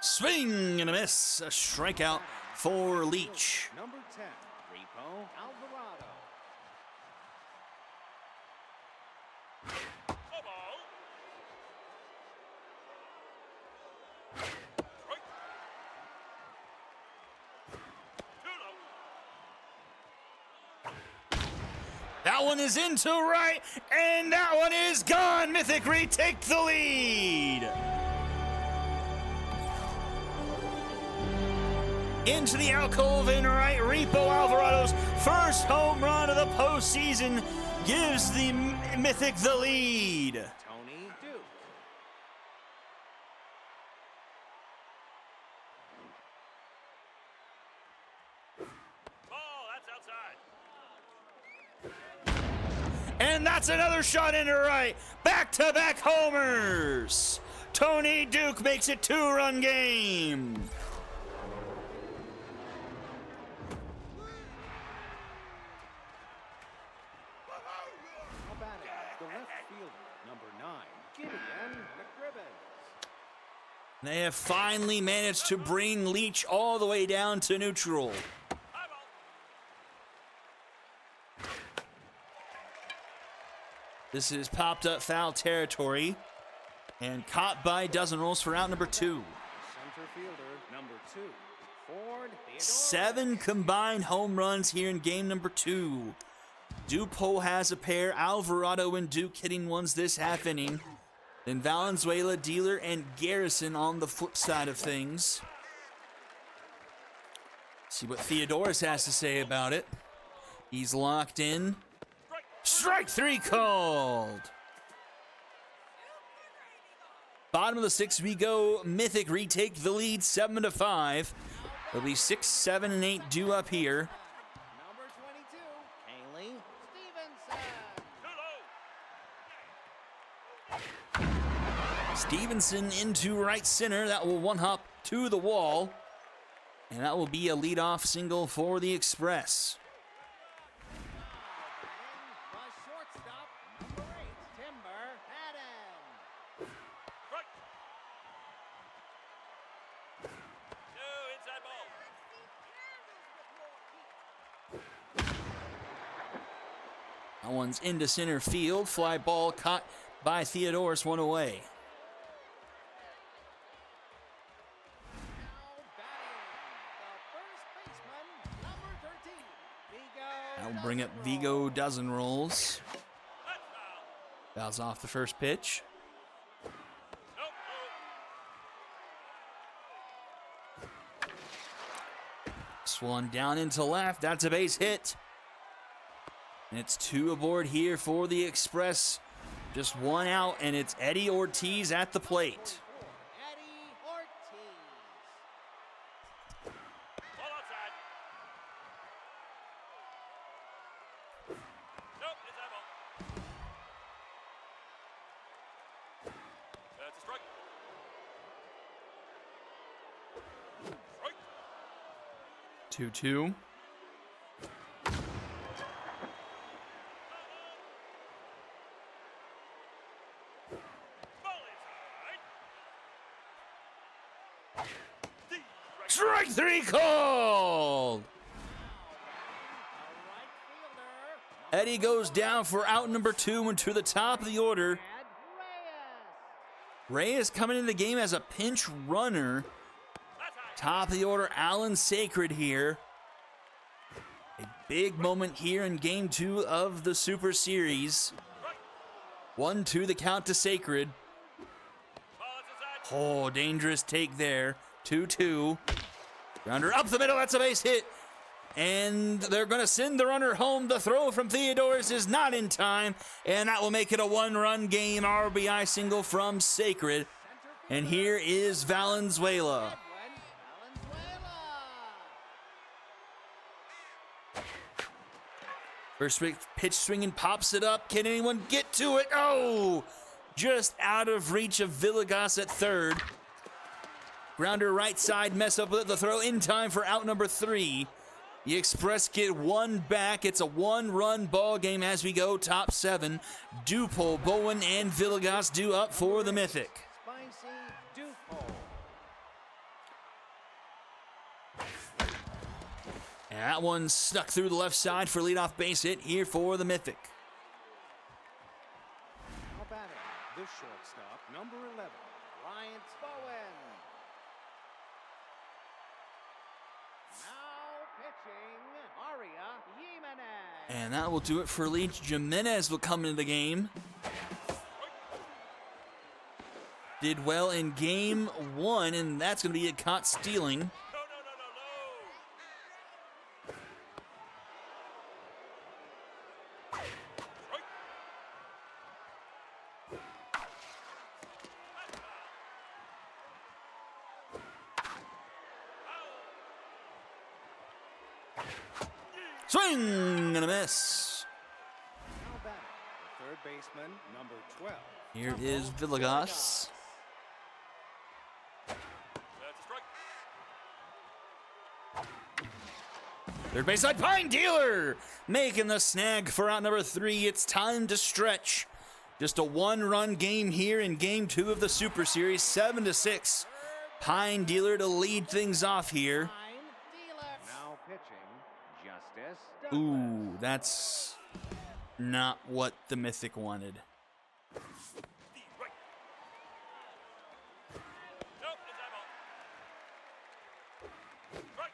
Swing and a miss. A strikeout for Leach. Number 10, Repo Alvarado. Low ball. Strike. Too low. That one is into right, and that one is gone. Mythic retake the lead. Into the alcove in right, Repo Alvarado's first home run of the postseason gives the Mythic the lead. Tony Duke. Ball, that's outside. And that's another shot into right. Back-to-back homers. Tony Duke makes it 2-run game. Gideon McGribbons. They have finally managed to bring Leach all the way down to neutral. This is popped up foul territory and caught by dozen rolls for out number 2. Center fielder number 2, Ford Theodore. 7 combined home runs here in game number 2. Dupol has a pair, Alvarado and Duke hitting ones this half inning. Then Valenzuela, Dealer, and Garrison on the flip side of things. See what Theodoris has to say about it. He's locked in. Strike 3 called. Bottom of the 6th we go. Mythic retake the lead 7-5. There'll be 6, 7, and 8 due up here. Number 22, Haley Stevenson. Stevenson into right center. That will one hop to the wall. And that will be a leadoff single for the Express. The shortstop, number 8, Timber Haddon. Strike. No, inside ball. That one's into center field. Fly ball caught by Theodoris, one away. Now batting, the first baseman, number 13, Vigo. That'll bring up Vigo dozen rolls. That's foul. Fouls off the first pitch. Nope. This one down into left. That's a base hit. And it's 2 aboard here for the Express. Just 1 out, and it's Eddie Ortiz at the plate. Eddie Ortiz. Ball outside. Nope, inside ball. That's a strike. Strike. 2-2. Ball inside. Strike 3 called. The right fielder, Eddie goes down for out number 2 and to the top of the order. Brad Reyes coming into the game as a pinch runner. That's high. Top of the order, Alan Sacred here. A big moment here in game 2 of the Super Series. 1-2 the count to Sacred. Ball is inside. Oh, dangerous take there. 2-2. Grounder up the middle, that's a base hit. And they're going to send the runner home. The throw from Theodoris is not in time, and that will make it a 1-run game. RBI single from Sacred. And here is Valenzuela. First pitch swinging, pops it up. Can anyone get to it? Oh, just out of reach of Villegas at third. Grounder right side, mess up with the throw in time for out number 3. The Express get 1 back. It's a 1-run ball game as we go top 7. Dupol, Bowen, and Villegas due up for the Mythic. Spicy Dupol. And that one stuck through the left side for leadoff base hit here for the Mythic. Now batting, the shortstop, number 11, Ryan Bowen. Now pitching, Aria Jimenez. And that will do it for Leach. Jimenez will come into the game. Did well in game 1, and that's going to be a caught stealing. No. Swing and a miss. Now batting, the third baseman, number 12. Here is Villegas. That's a strike. Third base side, Pine Dealer making the snag for out number 3. It's time to stretch. Just a one-run game here in Game 2 of the Super Series, 7-6. Pine Dealer to lead things off here. Now pitching, Justice. Ooh, that's not what the Mythic wanted. The right. Nope, inside ball. Right.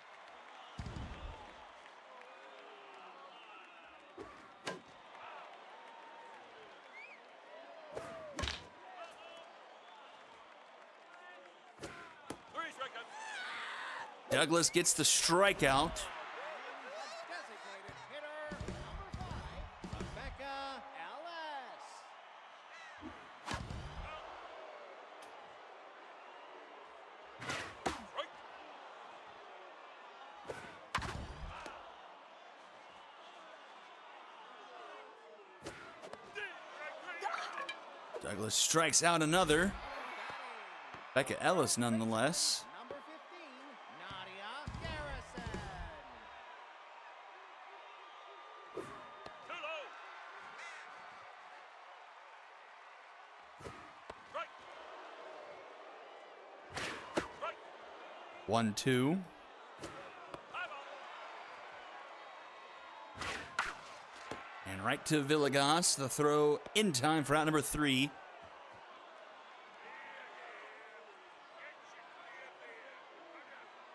Three strikeouts. Douglas gets the strikeout. Designated hitter, number 5, Rebecca Ellis. Right. Douglas strikes out another. Becca Ellis, nonetheless. Number 15, Nadia Garrison. Too low. Right. Right. 1-2. High ball. And right to Villegas. The throw in time for out number 3.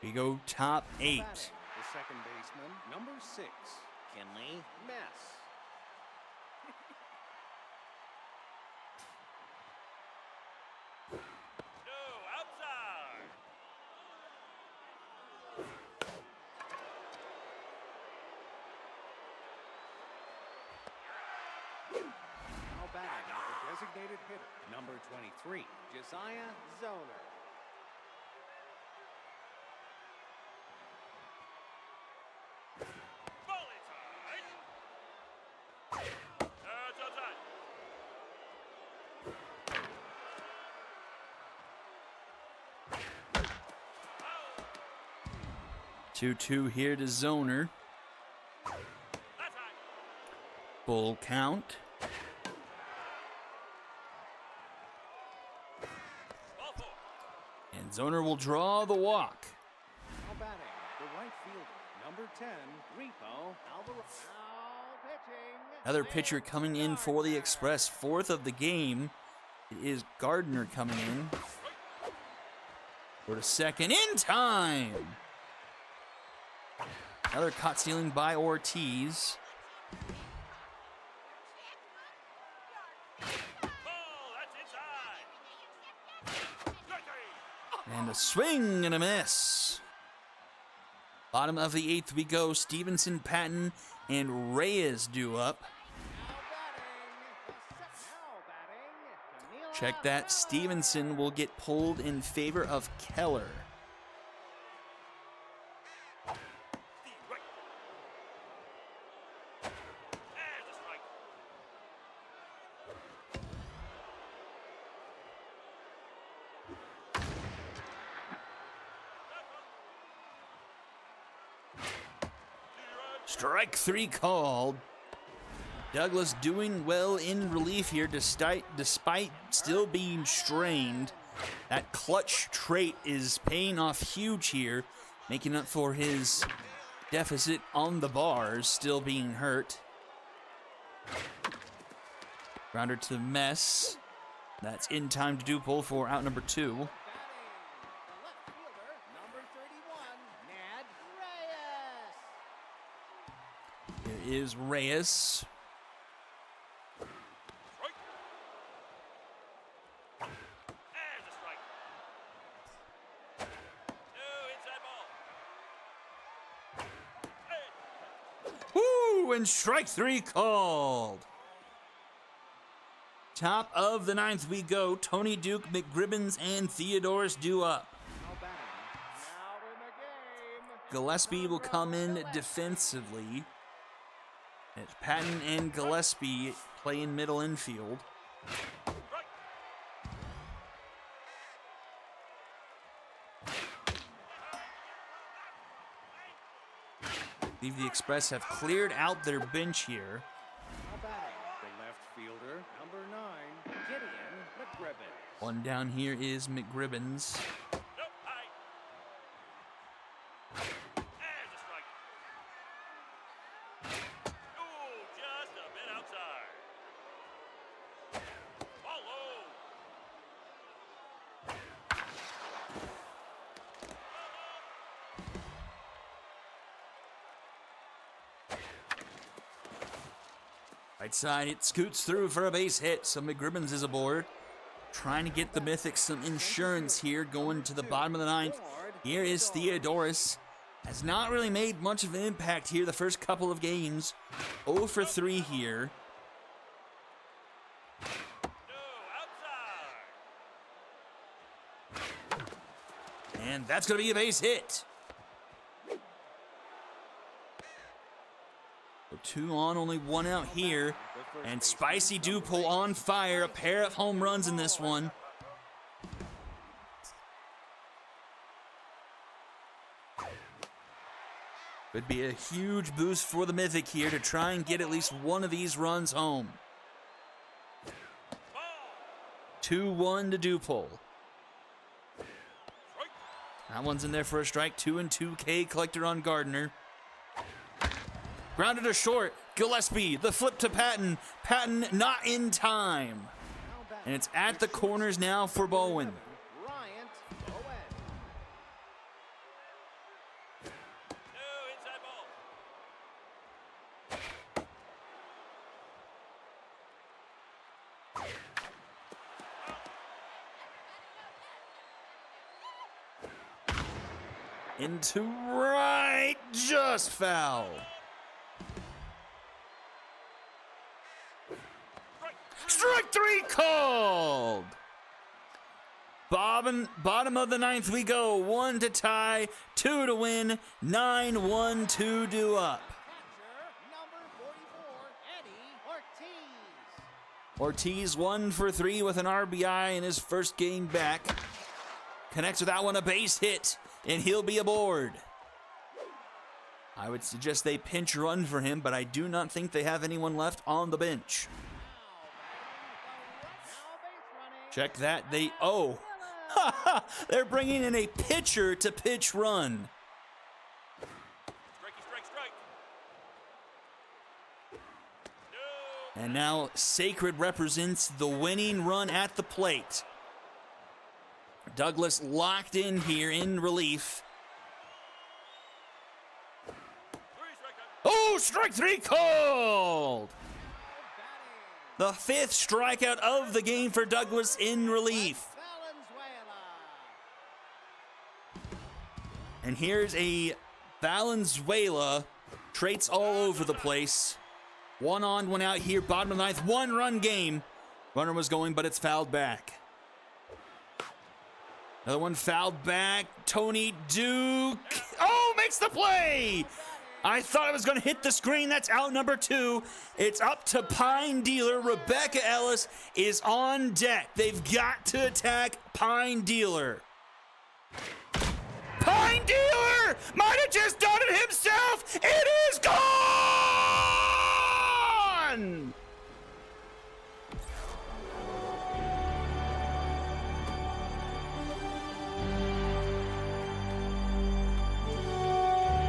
We go top 8. Batting, the second baseman, number 6, Kinley Mess. No, outside. Now batting, the designated hitter, number 23, Josiah Zoner. Ball inside. It's outside. 2-2 here to Zoner. That's high. Full count. Ball 4. And Zoner will draw the walk. Now batting, the right fielder, number 10, Repo Alvarez. Now pitching. Another pitcher coming in for the Express. 4th of the game. It is Gardner coming in. For the second in time. Another caught stealing by Ortiz. Ball, that's inside. Strike 3. And a swing and a miss. Bottom of the 8th we go. Stevenson, Patton, and Reyes due up. Check that. Stevenson will get pulled in favor of Keller. The right. And a strike. Strike 3 called. Douglas doing well in relief here despite still being strained. That clutch trait is paying off huge here, making up for his deficit on the bars, still being hurt. Grounder to Mess. That's in time to do pull for out number 2. The left fielder, number 31, Ned Reyes. Here is Reyes. Strike. And a strike. No, inside ball. Hey. Woo! And strike 3 called. Top of the 9th we go. Tony Duke, McGribbons, and Theodorus due up. Now batting, now in the game. Gillespie will come in defensively. It's Patton and Gillespie play in middle infield. Right. I believe the Express have cleared out their bench here. Now batting, the left fielder, number 9, One down here is McGribbons. Nope, high. And a strike. Ooh, just a bit outside. Ball low. Right side, it scoots through for a base hit, so McGribbons is aboard. Trying to get the Mythics some insurance here, going to the bottom of the ninth. Here is Theodoris. Has not really made much of an impact here the first couple of games. 0 for 3 here. No, outside. And that's going to be a base hit. So 2 on, only 1 out here. And Spicy Dupole on fire. A pair of home runs in this one. Could be a huge boost for the Mythic here to try and get at least one of these runs home. 2-1 to Dupole. That one's in there for a strike. 2-2 K collector on Gardner. Grounded to short. Gillespie, the flip to Patton. Patton not in time. And it's at the corners now for Bowen. Bryant Bowen. No, inside ball. Into right, just foul. Strike 3 called. Bottom of the ninth we go. 1 to tie, 2 to win, 9-1, 2 due up. Catcher, number 44, Eddie Ortiz. Ortiz 1 for 3 with an RBI in his first game back. Connects with that one, a base hit, and he'll be aboard. I would suggest they pinch run for him, but I do not think they have anyone left on the bench. Check that. They're bringing in a pitcher to pitch run. Strikey, strike, strike. No. And now Sacred represents the winning run at the plate. Douglas locked in here in relief. 3 strikeouts. Oh, strike 3 called. The 5th strikeout of the game for Douglas in relief. And here's a Valenzuela. Traits all over the place. 1 on, 1 out here. Bottom of the ninth. 1-run game. Runner was going, but it's fouled back. Another one fouled back. Tony Duke. Oh, makes the play. I thought I was going to hit the screen. That's out number 2. It's up to Pine Dealer. Rebecca Ellis is on deck. They've got to attack Pine Dealer. Pine Dealer might have just done it himself. It is gone!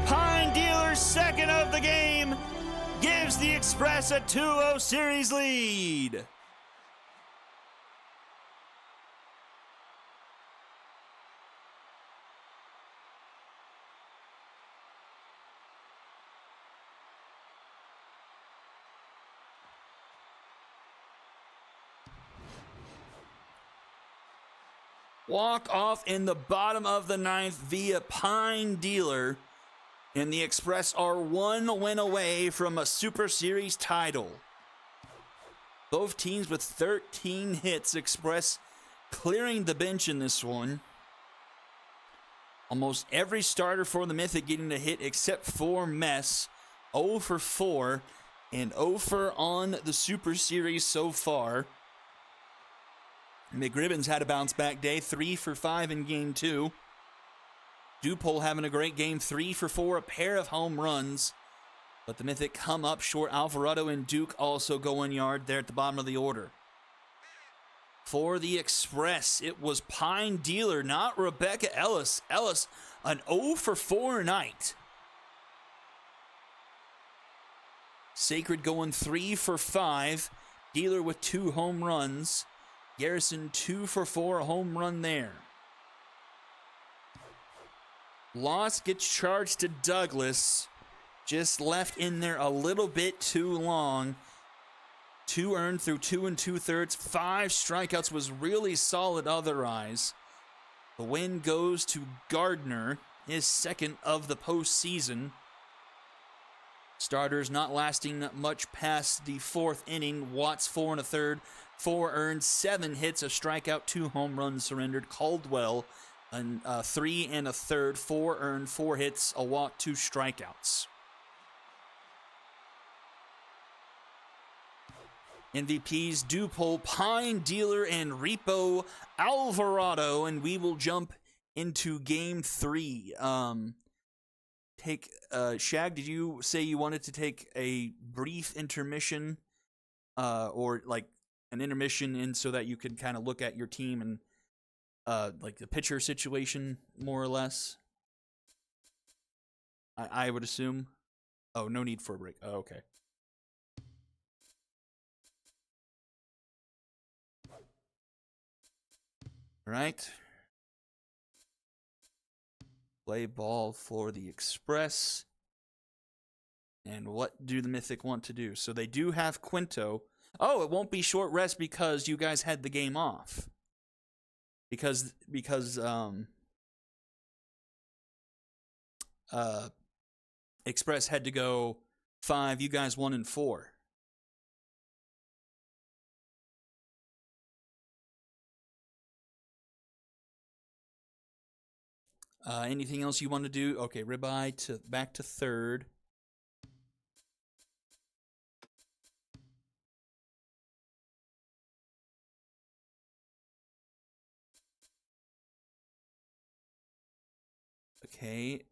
Pine Dealer's second of the game gives the Express a 2-0 series lead. Walk off in the bottom of the ninth via Pine Dealer. And the Express are 1 win away from a Super Series title. Both teams with 13 hits. Express clearing the bench in this one. Almost every starter for the Mythic getting a hit except for Mess. 0 for 4 and 0 for on the Super Series so far. McGribbons had a bounce back day. 3 for 5 in game 2. Dupole having a great game, 3 for 4, a pair of home runs. But the Mythic come up short. Alvarado and Duke also go 1 yard there at the bottom of the order. For the Express, it was Pine Dealer, not Rebecca Ellis. Ellis, an 0 for 4 night. Sacred going 3 for 5. Dealer with 2 home runs. Garrison 2 for 4, a home run there. Loss gets charged to Douglas. Just left in there a little bit too long. 2 earned through 2 2/3. 5 strikeouts was really solid otherwise. The win goes to Gardner, his second of the postseason. Starters not lasting much past the 4th inning. Watts 4 1/3, 4 earned, 7 hits, a strikeout, 2 home runs surrendered. Caldwell, 3 1/3, 4 earned, 4 hits, a walk, 2 strikeouts. MVPs Dupol, Pine Dealer, and Repo Alvarado, and we will jump into Game 3. Shag, did you say you wanted to take a brief intermission, or like an intermission, in so that you could kind of look at your team and like the pitcher situation more or less? I would assume. Oh, no need for a break. Oh, okay. All right. Play ball for the Express. And what do the Mythic want to do? So they do have Quinto. Oh, it won't be short rest because you guys had the game off. Because Express had to go 5, you guys 1 and 4. Anything else you want to do? Okay, ribeye to back to 3rd. Okay.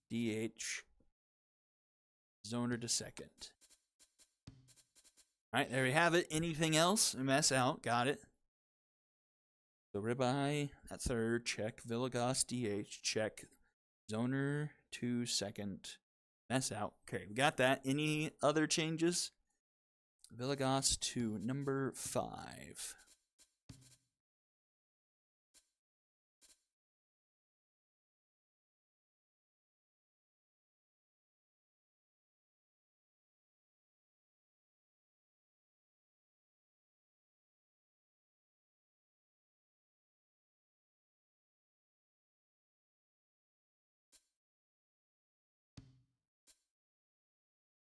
DH. Zoner to 2nd. All right, there we have it. Anything else? Mess out. Got it. So ribeye at 3rd, check. Villegas, DH, check. Zoner to 2nd. Mess out. Okay, we got that. Any other changes? Villegas to number 5.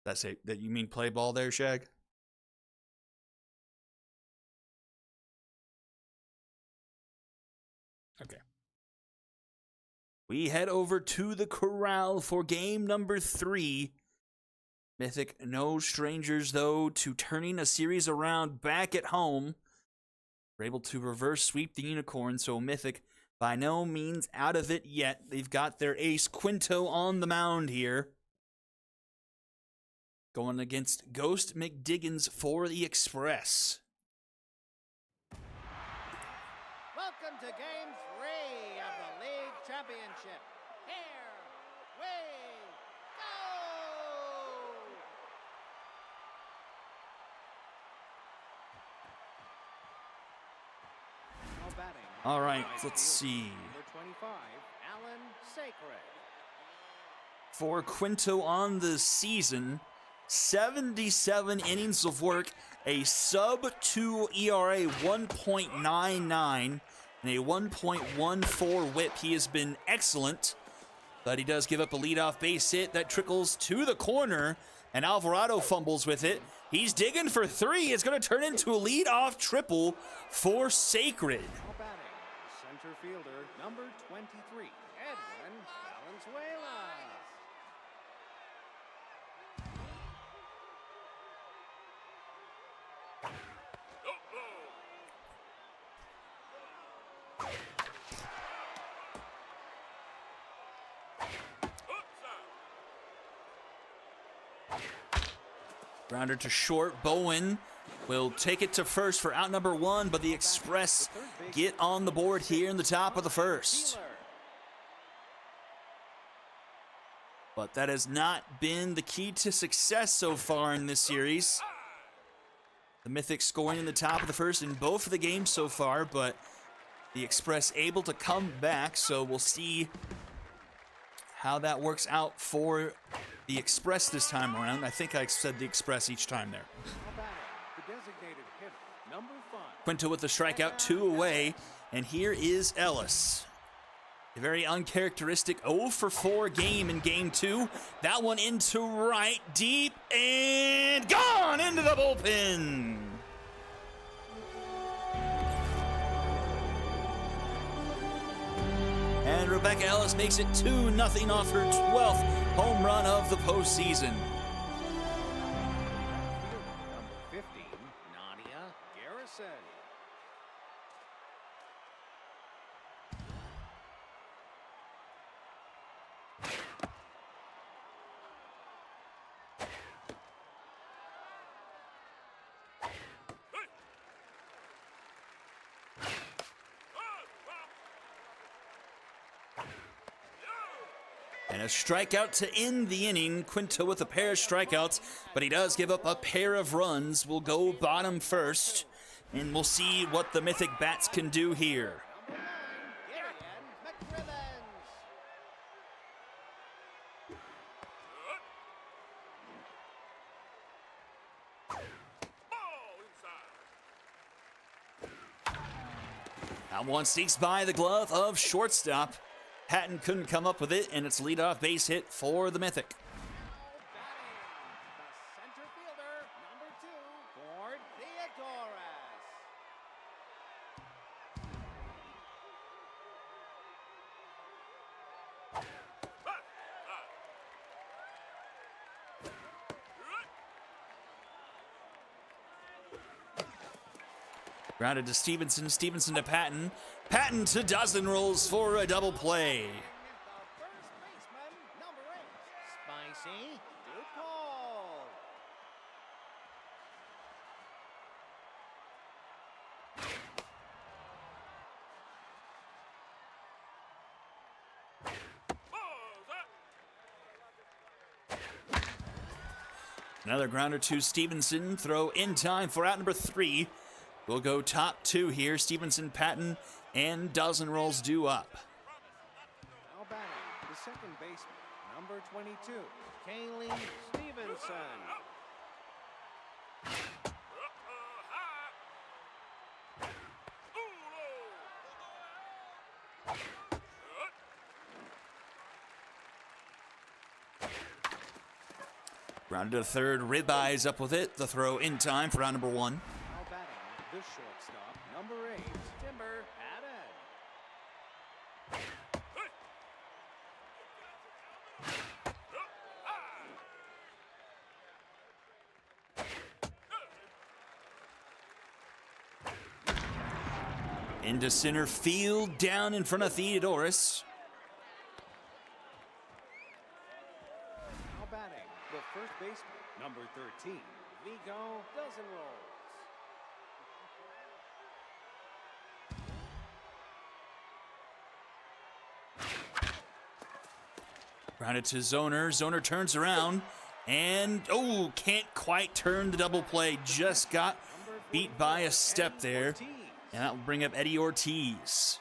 That's it. That you mean play ball there, Shag? Okay. We head over to the corral for game number 3. Mythic, no strangers, though, to turning a series around back at home. We're able to reverse sweep the Unicorn, so Mythic by no means out of it yet. They've got their ace Quinto on the mound here. Going against Ghost McDiggins for the Express. Welcome to Game 3 of the League Championship. Here we go! Now batting. All right, let's see. Number 25, Alan Sacred. For Quinto on the season, 77 innings of work, a sub-2 ERA, 1.99, and a 1.14 whip. He has been excellent, but he does give up a leadoff base hit that trickles to the corner, and Alvarado fumbles with it. He's digging for 3. It's going to turn into a leadoff triple for Sacred. Now batting, center fielder, number 23, Edwin Valenzuela. Grounder to short. Bowen will take it to first for out number 1, but the Express get on the board here in the top of the first. But that has not been the key to success so far in this series. The Mythic scoring in the top of the first in both of the games so far, but the Express able to come back, so we'll see how that works out for the Express this time around. I think I said the Express each time there. The designated hitter, number 5. Quinto with the strikeout, 2 away, and here is Ellis. A very uncharacteristic 0 for 4 game in game 2. That one into right, deep, and gone into the bullpen. And Rebecca Ellis makes it 2-0 off her 12th home run of the postseason. Number 15, Nadia Garrison. And a strikeout to end the inning. Quinto with a pair of strikeouts, but he does give up a pair of runs. We'll go bottom first, and we'll see what the Mythic Bats can do here. That one sneaks by the glove of shortstop. Patton couldn't come up with it, and it's leadoff base hit for the Mythic. The center fielder, number 2, Ford Theodorus. Grounded to Stevenson, Stevenson to Patton. Patton to dozen rolls for a double play. The first baseman, number 8, Spicy Ducol. Another grounder to Stevenson. Throw in time for out number 3. We'll go top 2 here. Stevenson, Patton, and dozen rolls due up. Now batting, the second baseman, number 22, Kaylee Stevenson. Grounded to third. Ribeyes up with it. The throw in time for out number 1. Now batting, the shortstop, number 8, Timber Haddon. Into center field, down in front of Theodorus. Now batting, the first baseman, number 13, Vigo Dozen Rolls. Grounded to Zoner. Zoner turns around and, can't quite turn the double play. Just got beat by a step there. And that will bring up Eddie Ortiz.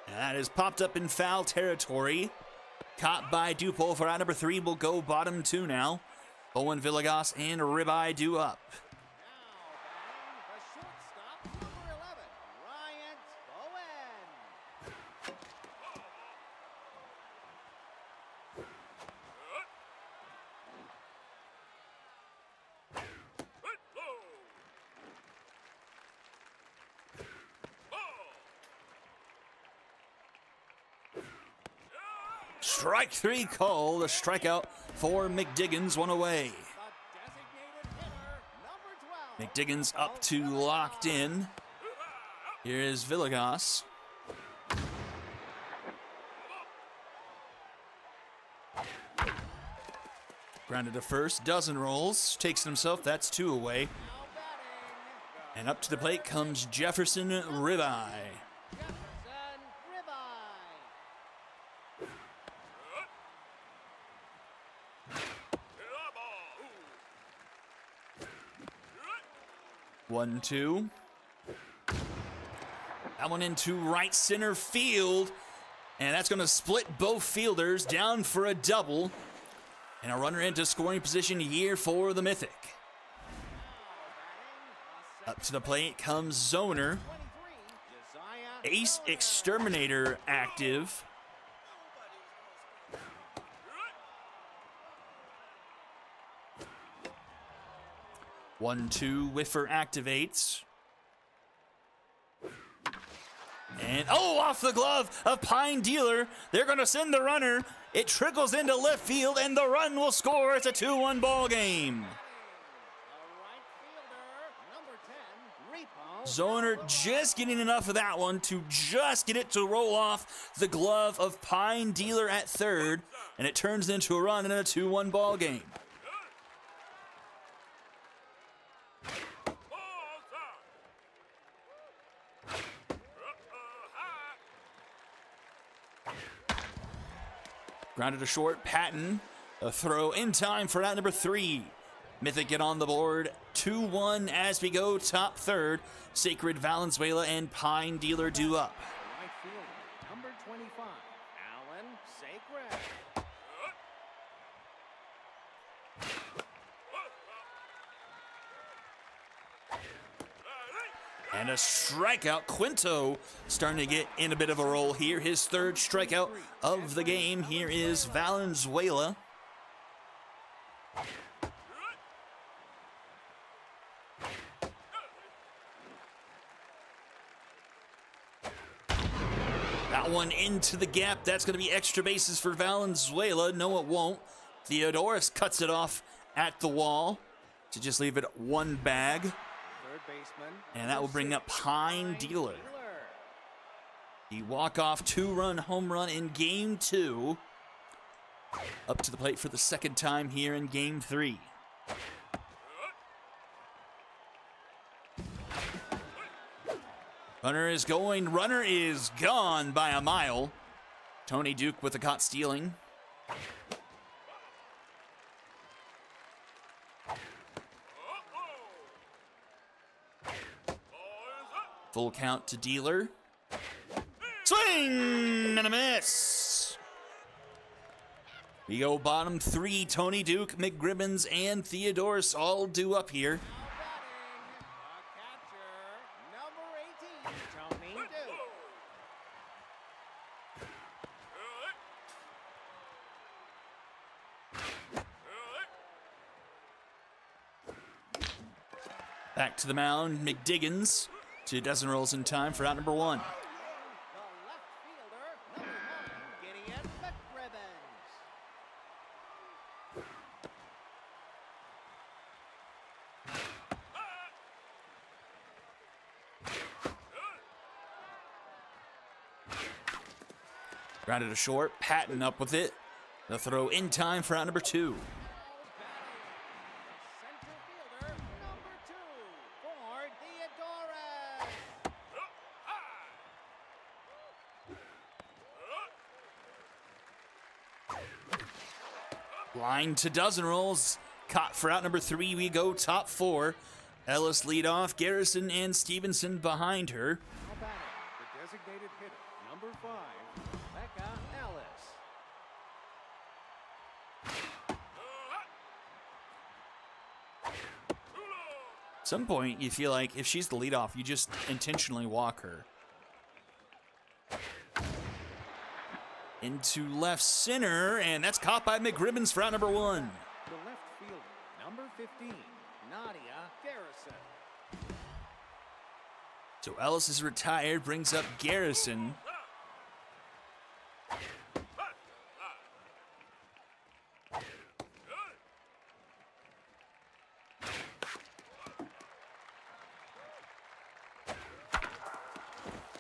And that is popped up in foul territory. Caught by Dupol for out number 3. Will go bottom 2 now. Owen Villegas and Ribeye due up. Now batting, the shortstop, number 11, Ryan Bowen. Strike 3 call. The strikeout for McDiggins, 1 away. The designated hitter, number 12. McDiggins up to locked in. Here is Villegas. Grounded to first, dozen rolls, takes it himself, that's 2 away. And up to the plate comes Jefferson Ribeye. Jefferson Ribeye. 1-2. That one into right center field. And that's going to split both fielders down for a double. And a runner into scoring position here for the Mythic. Up to the plate comes Zoner. Ace Exterminator active. One, two, whiffer activates. And, oh, off the glove of Pine Dealer. They're going to send the runner. It trickles into left field, and the run will score. It's a 2-1 ball game. Zoner just getting enough of that one to just get it to roll off the glove of Pine Dealer at third, and it turns into a run in a 2-1 ball game. Grounded to short, Patton. A throw in time for out number 3. Mythic get on the board, 2-1 as we go top third. Sacred Valenzuela and Pine Dealer due up. Right fielder, number 25, Alan Sacred. And a strikeout. Quinto starting to get in a bit of a roll here. His third strikeout of the game. Here is Valenzuela. That one into the gap. That's going to be extra bases for Valenzuela. No, it won't. Theodoris cuts it off at the wall to just leave it one bag. Third baseman. And that will bring up Pine Dealer. The walk-off 2-run home run in Game 2. Up to the plate for the second time here in Game 3. Runner is going, runner is gone by a mile. Tony Duke with the caught stealing. Full count to Dealer. Swing and a miss. We go bottom 3. Tony Duke, McGribbons, and Theodorus all due up here. Back to the mound, McDiggins. 2 dozen rolls in time for out number 1. The left fielder, number 9, Gideon McGribbons. Grounded to short, Patton up with it. The throw in time for out number 2. Center fielder, number 2, for Theodorus. Line to dozen rolls. Caught for out number 3. We go top 4. Ellis lead off. Garrison and Stevenson behind her. Now batting, the designated hitter, number 5, Becca Ellis. At some point, you feel like if she's the leadoff, you just intentionally walk her. Into left center, and that's caught by McGribbons for out number 1. The left fielder, number 15, Nadia Garrison. So Ellis is retired, brings up Garrison.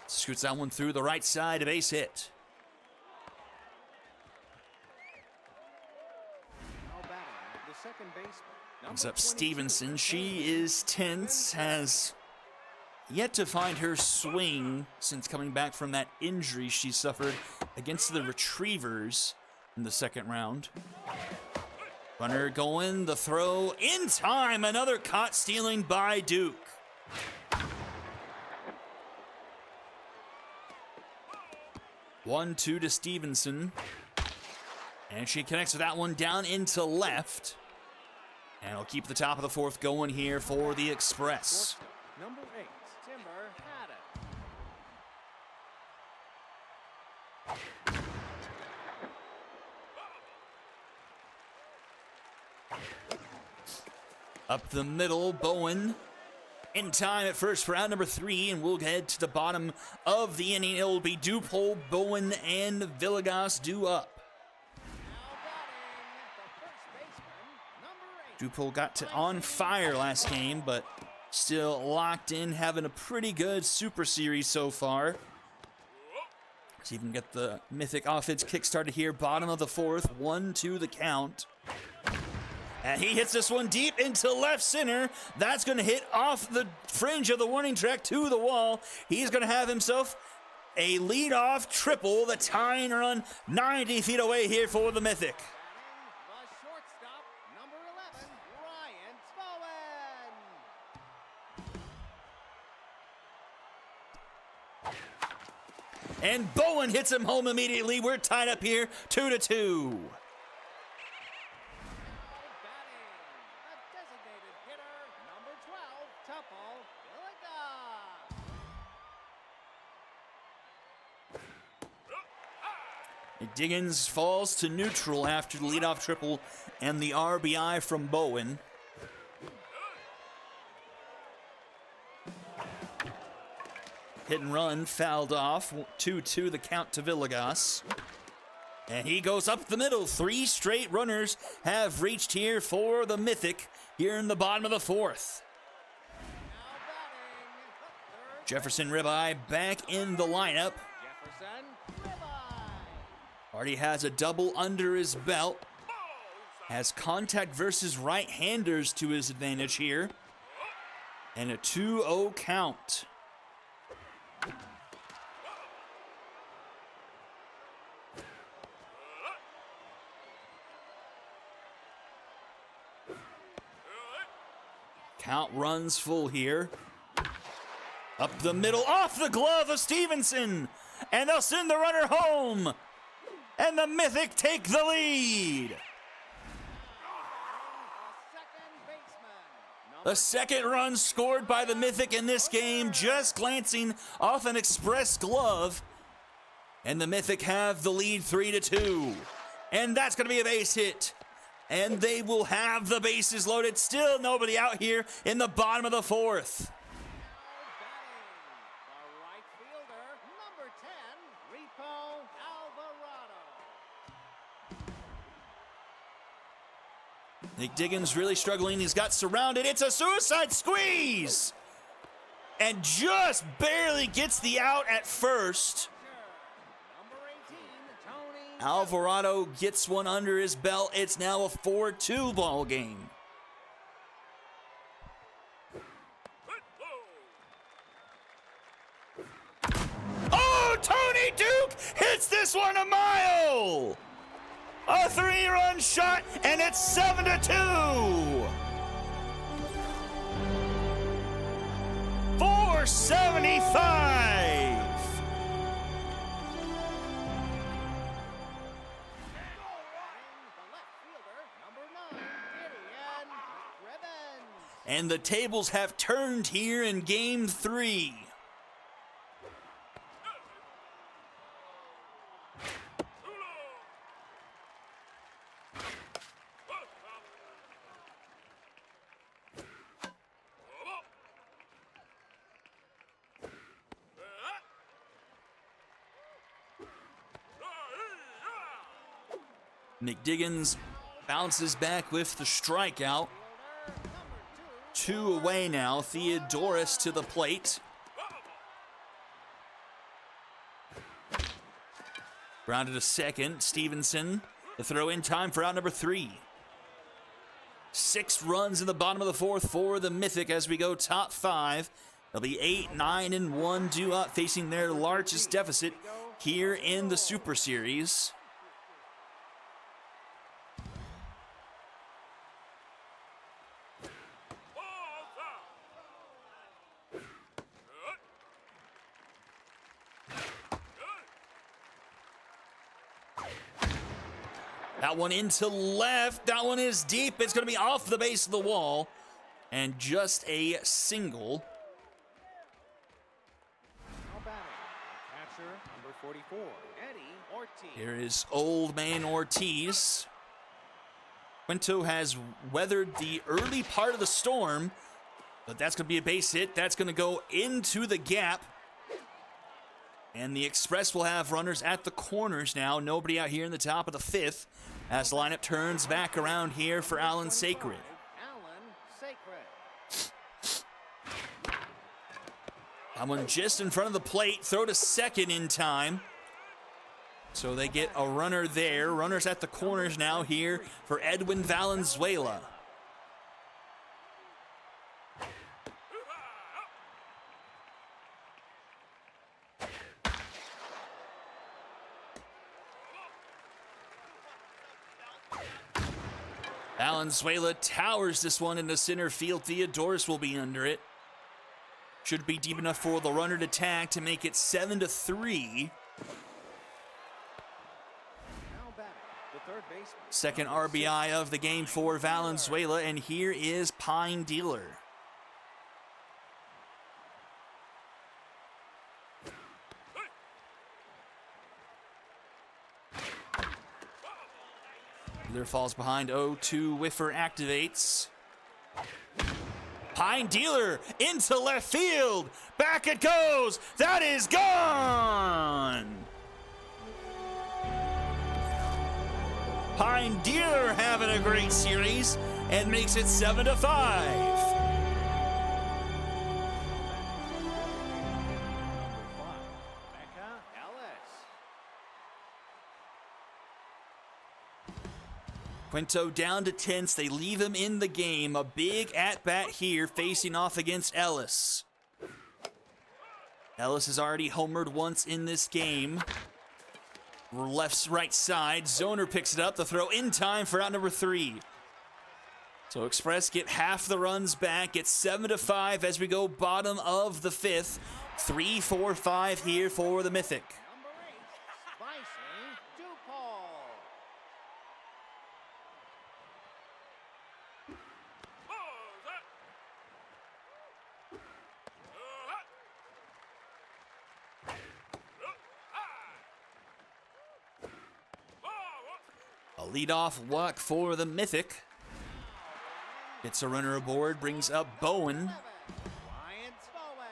Scoots that one through the right side, a base hit. Now batting, Brings up Stevenson. She is tense, has yet to find her swing since coming back from that injury she suffered against the Retrievers in the second round. Runner going, the throw in time. Another caught stealing by Duke. One, two to Stevenson. And she connects with that one down into left. And it'll keep the top of the fourth going here for the Express. Number 8, Timber had it. Up the middle, Bowen in time at first for out number 3, and we'll head to the bottom of the inning. It will be Dupol, Bowen, and Villegas due up. Dupol got to on fire last game, but still locked in, having a pretty good Super Series so far. See if we can get the Mythic offense kick-started here. Bottom of the fourth, 1-2 the count. And he hits this one deep into left center. That's going to hit off the fringe of the warning track to the wall. He's going to have himself a leadoff triple. The tying run 90 feet away here for the Mythic. The shortstop, number 11, Ryan Bowen. And Bowen hits him home immediately. We're tied up here, 2-2. Diggins falls to neutral after the leadoff triple and the RBI from Bowen. Hit and run fouled off. 2-2 the count to Villegas. And he goes up the middle. 3 straight runners have reached here for the Mythic here in the bottom of the fourth. Jefferson Ribeye back in the lineup. Jefferson Ribeye. Already has a double under his belt. Has contact versus right-handers to his advantage here. And a 2-0 count. Count runs full here. Up the middle, off the glove of Stevenson. And they'll send the runner home. And the Mythic take the lead. The second run scored by the Mythic in this game, just glancing off an Express glove. And the Mythic have the lead 3-2. And that's going to be a base hit. And they will have the bases loaded. Still nobody out here in the bottom of the fourth. Nick Diggins really struggling. He's got surrounded. It's a suicide squeeze. And just barely gets the out at first. Alvarado gets one under his belt. It's now a 4-2 ball game. Oh, Tony Duke hits this one a mile. A 3-run shot, and it's 7-2. 475. And the tables have turned here in Game 3. Nick Diggins bounces back with the strikeout. 2 away now. Theodoris to the plate. Grounded to second. Stevenson. The throw in time for out number 3. 6 runs in the bottom of the 4th for the Mythic as we go top 5. They'll be 8, 9, and 1 due up, facing their largest deficit here in the Super Series. That one into left. That one is deep. It's going to be off the base of the wall. And just a single. Now batting, catcher number 44, Eddie Ortiz. Here is Old Man Ortiz. Quinto has weathered the early part of the storm, but that's going to be a base hit. That's going to go into the gap. And the Express will have runners at the corners now. Nobody out here in the top of the 5th as the lineup turns back around here for Alan Sacred. Alan Sacred. That one just in front of the plate. Throw to second in time. So they get a runner there. Runners at the corners now here for Edwin Valenzuela. Valenzuela towers this one into center field. Theodoris will be under it. Should be deep enough for the runner to tag to make it 7-3. Now batting, the third baseman. Second RBI of the game for Valenzuela, and here is Pine Dealer. Dealer falls behind 0-2. Whiffer activates. Pine Dealer into left field. Back it goes. That is gone. Pine Dealer having a great series and makes it 7-5. Number 5, Becca Ellis. Quinto down to 10th. They leave him in the game. A big at-bat here facing off against Ellis. Ellis has already homered once in this game. Right side. Zoner picks it up. The throw in time for out number 3. So Express get half the runs back. It's 7-5 as we go bottom of the 5th. 3, 4, 5 here for the Mythic. Number 8, Spicy DuPaul. A leadoff walk for the Mythic. Gets a runner aboard, brings up Bowen. Ryan Bowen.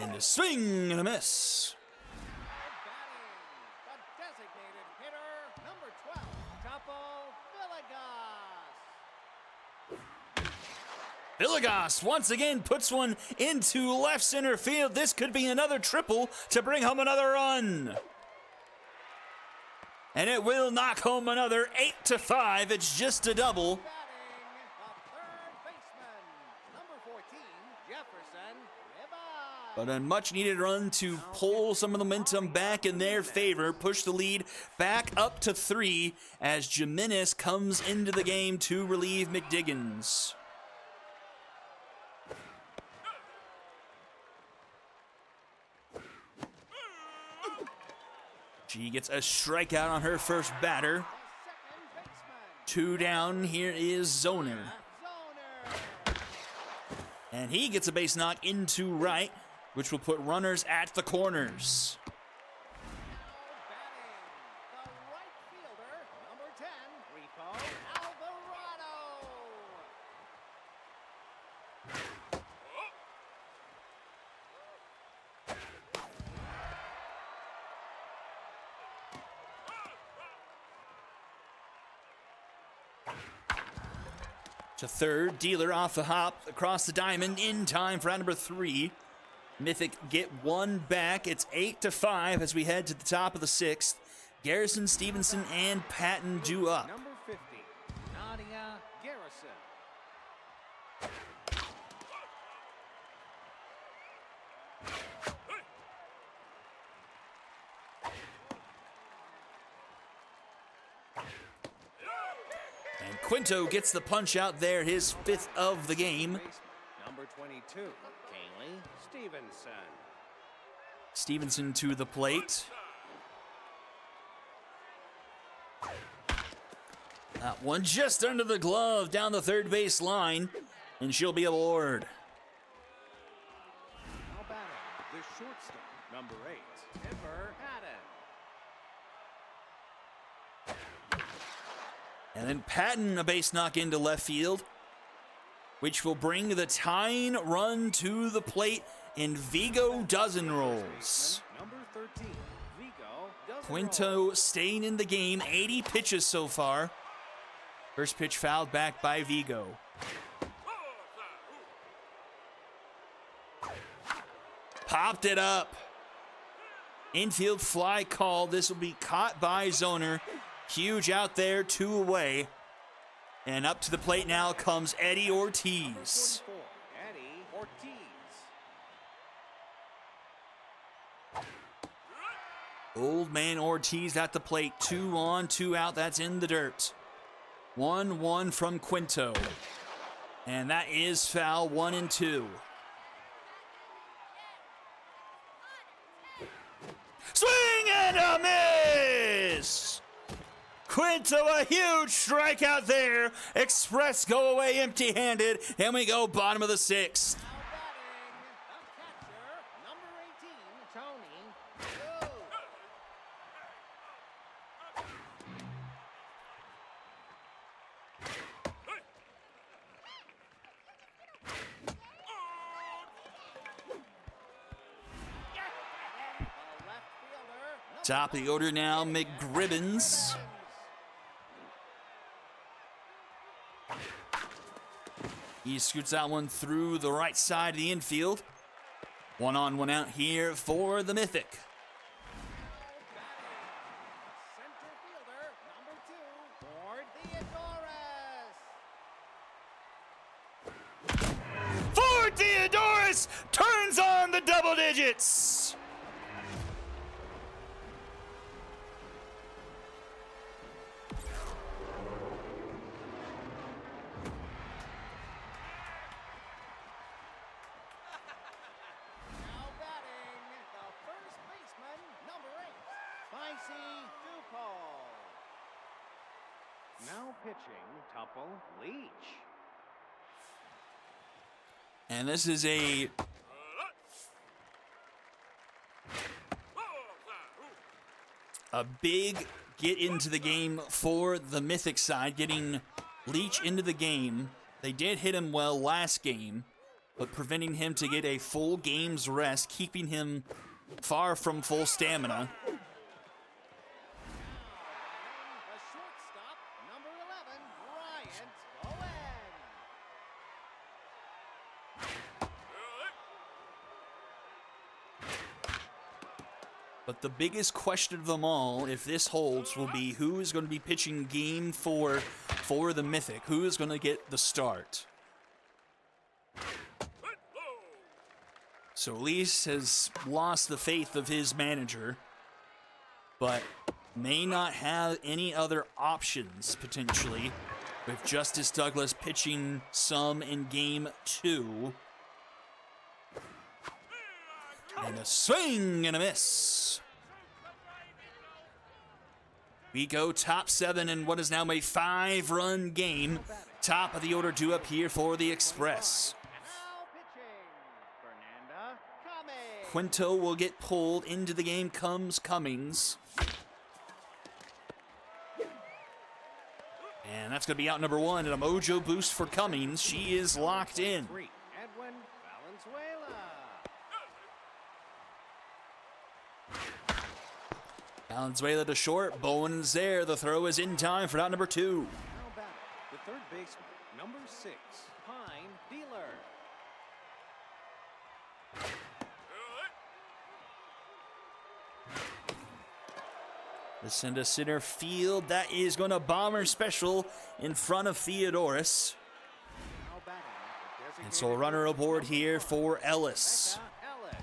And a swing and a miss. Batting, the designated hitter, number 12, Topo Villegas. Villegas once again puts one into left center field. This could be another triple to bring home another run. And it will knock home another 8-5. It's just a double. Batting, the third baseman, number 14, Jefferson Rivas. But a much needed run to pull some of the momentum back in their favor. Push the lead back up to 3 as Jimenez comes into the game to relieve McDiggins. She gets a strikeout on her first batter. The second baseman, 2 down. Here is Zoner. Zoner. And he gets a base knock into right, which will put runners at the corners. Now batting, the right fielder, number 10, Rico Alvarado. to third. Dealer off the hop across the diamond in time for round number 3. Mythic get one back. It's 8-5 as we head to the top of the 6th. Garrison, Stevenson, and Patton due up. Number 50, Nadia Garrison. And Quinto gets the punch out there, his 5th of the game. Number 22, Kaylee Stevenson. Stevenson to the plate. That one just under the glove down the third base line, and she'll be aboard. Now batting, the shortstop, number 8, Timber Haddon. And then Patton a base knock into left field, which will bring the tying run to the plate, and Vigo dozen rolls. Number 13, Vigo does Quinto staying in the game, 80 pitches so far. First pitch fouled back by Vigo. Popped it up. Infield fly call. This will be caught by Zoner. Huge out there, 2 away. And up to the plate now comes Eddie Ortiz. 44, Eddie Ortiz. Old man Ortiz at the plate. 2 on, 2 out. That's in the dirt. 1-1 from Quinto. And that is foul, 1-2. Swing and a miss! Quinto, a huge strikeout there. Express go away empty-handed, and we go bottom of the 6th. Now batting, the catcher, number 18, Tony Blue. The left fielder, Top of the order now, McGribbins. He scoots that one through the right side of the infield. 1 on, 1 out here for the Mythic. center fielder, number 2, Ford Theodoris. Ford Theodoris turns on the double digits. Now batting, the first baseman, number 8, Spicy Dupol. Now pitching, Tupple Leach. And this is a big get into the game for the Mythic side, getting Leach into the game. They did hit him well last game, but preventing him to get a full game's rest, keeping him far from full stamina. The shortstop, number 11, Bryant Owen. But the biggest question of them all, if this holds, will be who is going to be pitching game 4 for the Mythic. Who is going to get the start? So Elise has lost the faith of his manager, but may not have any other options, potentially, with Justice Douglas pitching some in game 2. And a swing and a miss. We go top 7 in what is now a 5-run game. Top of the order due up here for the Express. Now pitching, Fernanda Cummings. Quinto will get pulled into the game. Comes Cummings. And that's going to be out number 1 and a mojo boost for Cummings. She is locked in. 3, Edwin Valenzuela. Valenzuela to short. Bowen's there. The throw is in time for out number 2. Now batting, the third baseman, number 6, Pine Dealer. This into center field. That is going to bomber special in front of Theodoris. Now batting, the And so a designated runner hitter, aboard number here 1, for Ellis. Becca Ellis.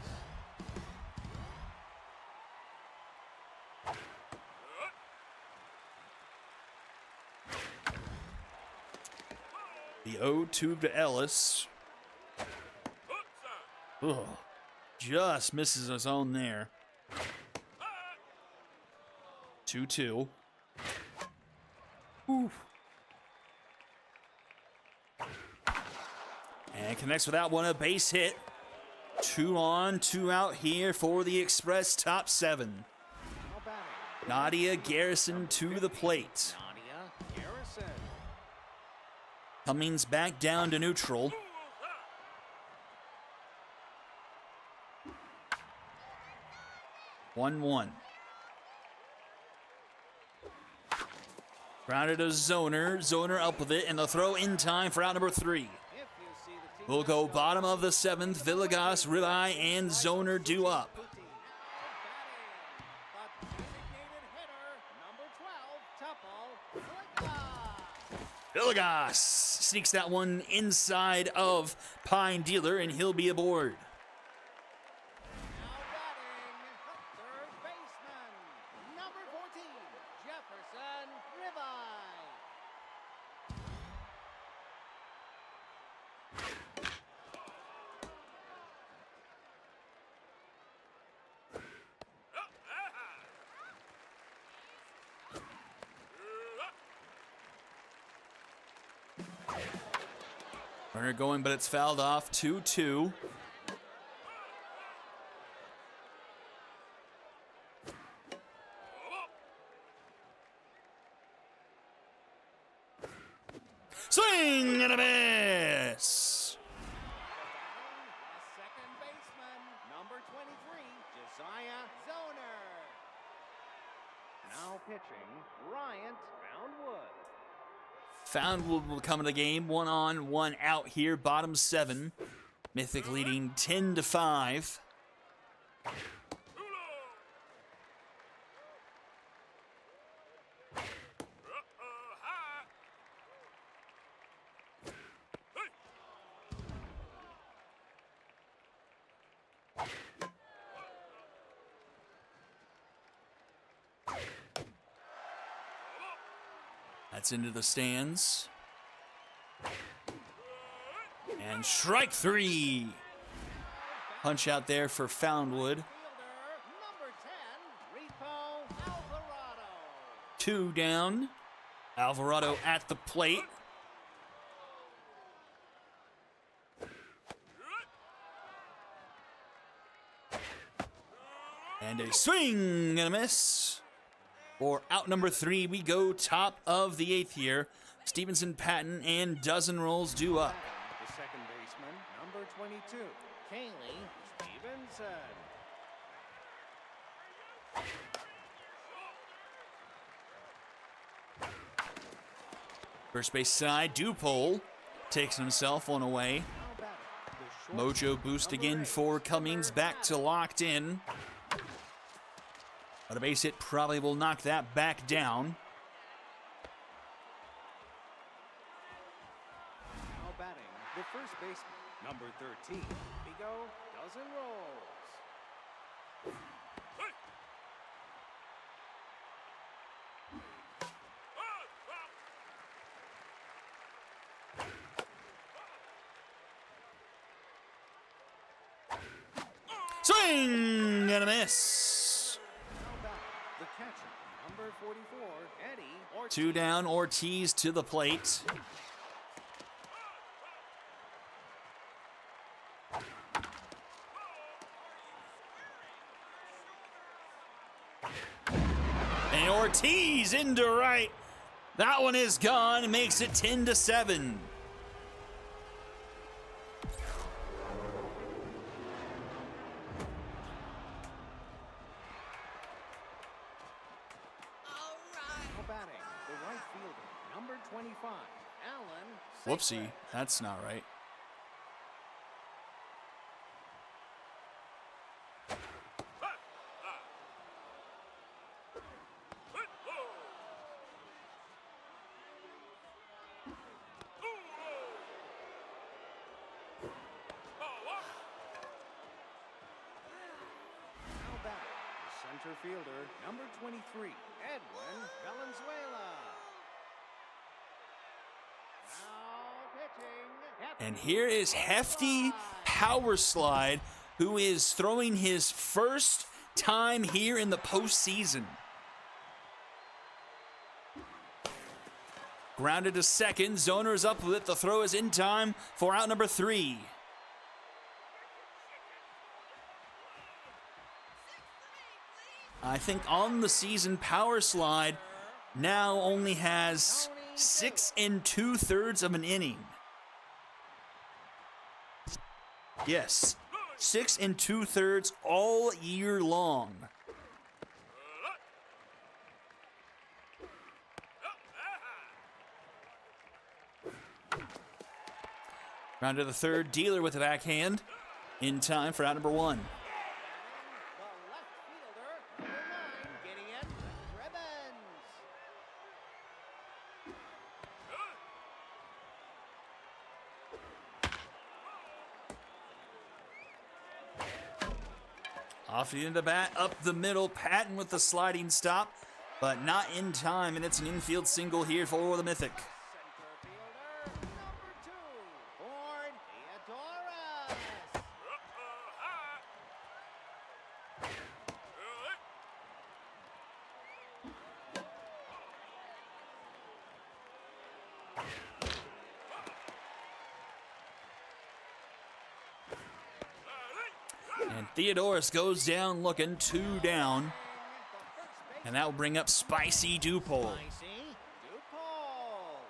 The 0-2 to Ellis. Ugh. Just misses his own there. 2-2. Ooh. And connects with that one, a base hit. 2 on, 2 out here for the Express top 7. Now batting, Nadia Garrison to the plate. Nadia Garrison. Cummings back down to neutral. One. Grounded to Zoner. Zoner up with it, and the throw in time for out number 3. If you see the team We'll go bottom of the 7th. Villegas, Ribeye, and Zoner due up. batting, the designated hitter, number 12, Tupple Villegas sneaks that one inside of Pine Dealer, and he'll be aboard. Now batting, the third baseman, number 14, Jefferson Ribeye. Runner going, but it's fouled off. 2-2. Swing and a miss. The second baseman, number 23, Josiah Zoner. Now pitching, Bryant Roundwood. Foundwood will come in the game. 1 on, 1 out here. Bottom 7. Mythic leading 10-5. That's into the stands. And strike 3. Punch out there for Foundwood. Fielder, number 10, Rico Alvarado. 2 down. Alvarado at the plate. And a swing and a miss. For out number 3, we go top of the 8th here. Stevenson, Patton, and dozen rolls due up. The second baseman, number 22, Kaylee Stevenson. First base side, Dupole takes himself on away. Now batting, the short Mojo boost number again 8, for Cummings, back to locked in. But a base hit probably will knock that back down. Now batting, the first baseman, number 13, Vigo dozen rolls. Swing and a miss. Now batting, the catcher, number 44, Eddie Ortiz. 2 down, Ortiz to the plate. And Ortiz into right. That one is gone. Makes it 10-7. Now batting, the right fielder, number 25, Allen. Whoopsie, that's not right. Now batting, the center fielder, number 23, Edwin Valenzuela. Now pitching. And here is Hefty Power Slide, who is throwing his first time here in the postseason. Grounded to second. Zoner is up with it. The throw is in time for out number 3. I think on the season, Power Slide now only has 6 2/3 of an inning. Yes, 6 2/3 all year long. Round to the third, Dealer with the backhand in time for out number 1. The left fielder, number 9, Gideon Ribbons. Off the end of the bat, up the middle, Patton with the sliding stop, but not in time, and it's an infield single here for the Mythic. Center fielder, number 2, Ford Theodoros. And Theodoros goes down looking, 2 down, and that will bring up Spicy Dupole. Spicy Dupole.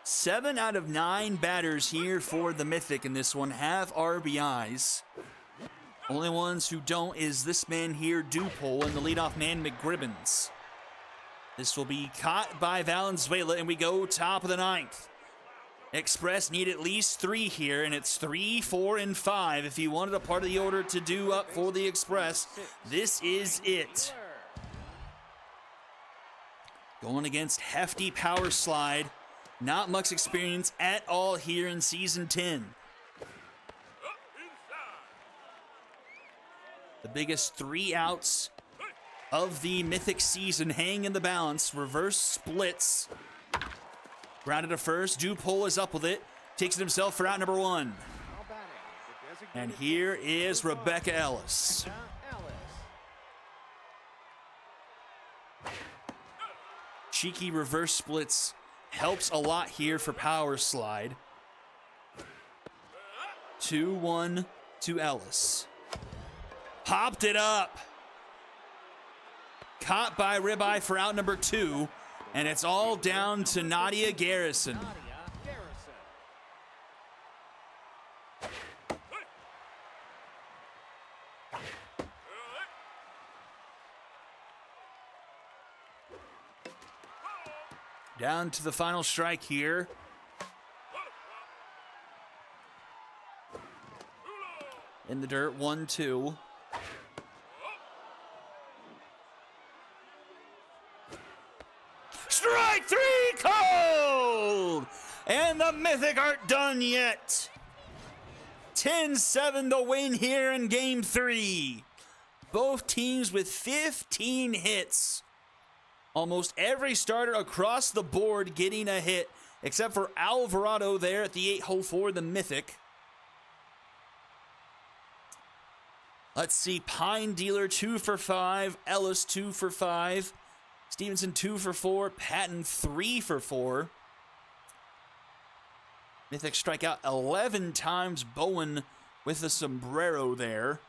7 out of 9 batters here for the Mythic in this one have RBIs. Only ones who don't is this man here, Dupole, and the leadoff man, McGribbons. This will be caught by Valenzuela, and we go top of the 9th. Express need at least 3 here, and it's 3, 4, and 5. If you wanted a part of the order to do up for the Express, this is it. Going against Hefty Power Slide. Not much experience at all here in Season 10. The biggest 3 outs of the Mythic season hang in the balance. Reverse splits. Grounded to first. Dupole is up with it. Takes it himself for out number 1. Now batting, the designated And here is Rebecca Ellis. Ellis. Cheeky reverse splits helps a lot here for Power Slide. 2-1 to Ellis. Popped it up. Caught by Ribeye for out number 2. And it's all down to Nadia Garrison. Nadia Garrison. Down to the final strike here. In the dirt, 1-2. Strike 3 cold! And the Mythic aren't done yet. 10-7 the win here in Game 3. Both teams with 15 hits. Almost every starter across the board getting a hit, except for Alvarado there at the 8 hole for the Mythic. Let's see, Pine Dealer 2 for 5, Ellis 2 for 5, Stevenson 2 for 4, Patton 3 for 4. Mythic strike out 11 times, Bowen with the sombrero there.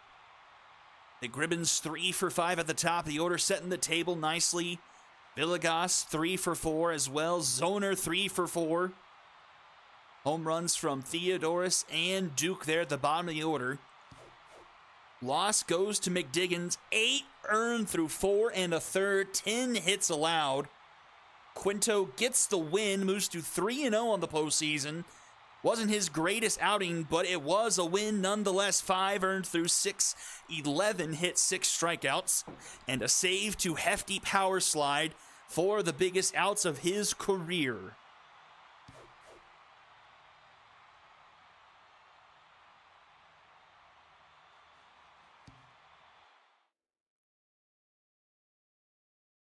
The Gribbons 3 for 5 at the top of the order, setting the table nicely. Villegas 3 for 4 as well. Zoner 3 for 4. Home runs from Theodoros and Duke there at the bottom of the order. Loss goes to McDiggins. 8 earned through 4 1/3. 10 hits allowed. Quinto gets the win, moves to 3-0 on the postseason. Wasn't his greatest outing, but it was a win nonetheless. 5 earned through 6, 11 hit, 6 strikeouts, and a save to hefty power slide for the biggest outs of his career.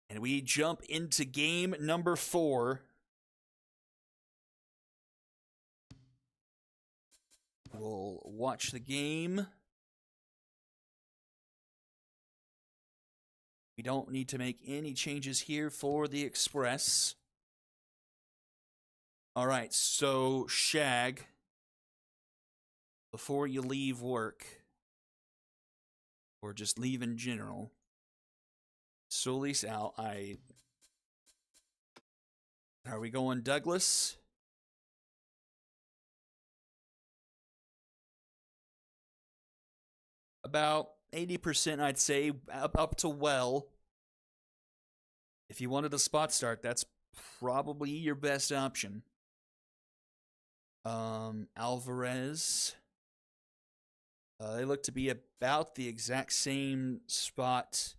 And we jump into game number 4. We'll watch the game. We don't need to make any changes here for the Express. All right, so Shag, before you leave work, or just leave in general, Solis out. Are we going Douglas? About 80%, I'd say, up to well. If you wanted a spot start, that's probably your best option. Alvarez. They look to be about the exact same spot,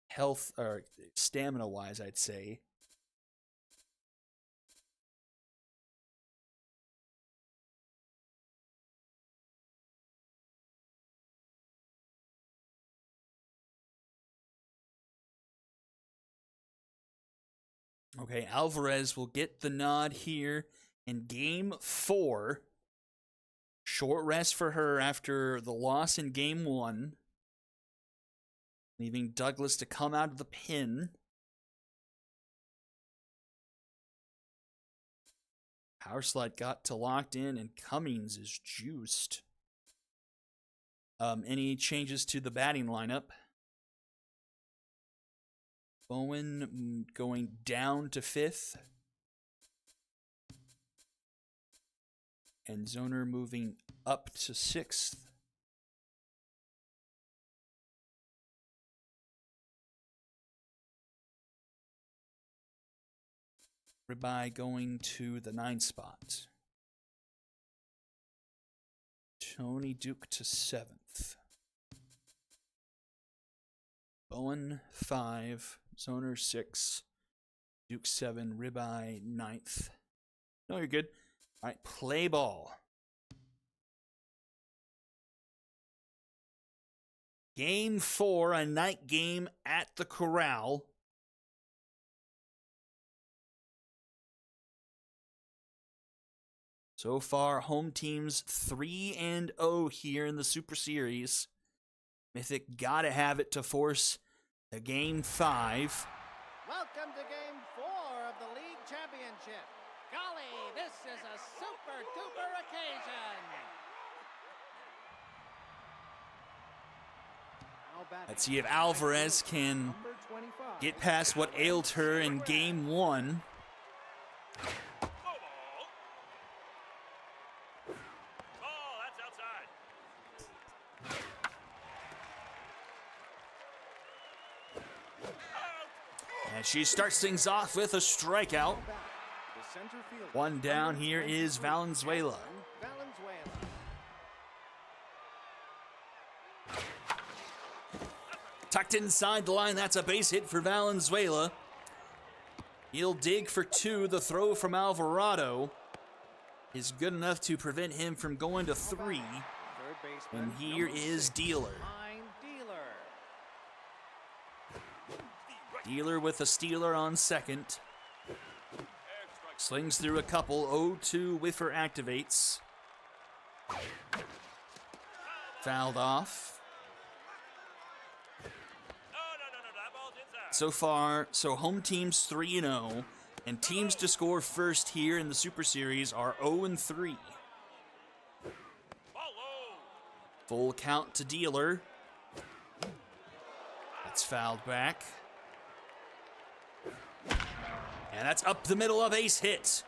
health or stamina-wise, I'd say. Okay, Alvarez will get the nod here in game 4. Short rest for her after the loss in game 1. Leaving Douglas to come out of the pin. Power slide got to locked in, and Cummings is juiced. Any changes to the batting lineup? Bowen going down to 5th. And Zoner moving up to 6th. Ribeye going to the 9th spot. Tony Duke to 7th. Bowen 5, Zoner 6, Duke 7, Ribeye 9th. No, you're good. All right, play ball. Game 4, a night game at the Corral. So far, home teams 3-0 here in the Super Series. Mythic gotta have it to force a game 5. Welcome to game 4 of the league championship. Golly, this is a super duper occasion. Let's see if Alvarez can get past what ailed her in game 1. That's outside. And she starts things off with a strikeout. One down here is Valenzuela. Tucked inside the line, that's a base hit for Valenzuela. He'll dig for 2. The throw from Alvarado is good enough to prevent him from going to 3. And here is Dealer. Dealer with a stealer on second. Slings through a couple. 0-2 whiffer activates. Fouled off. So far, home teams 3-0, and teams to score first here in the Super Series are 0-3. Full count to Dealer. That's fouled back. And that's up the middle, of base hit.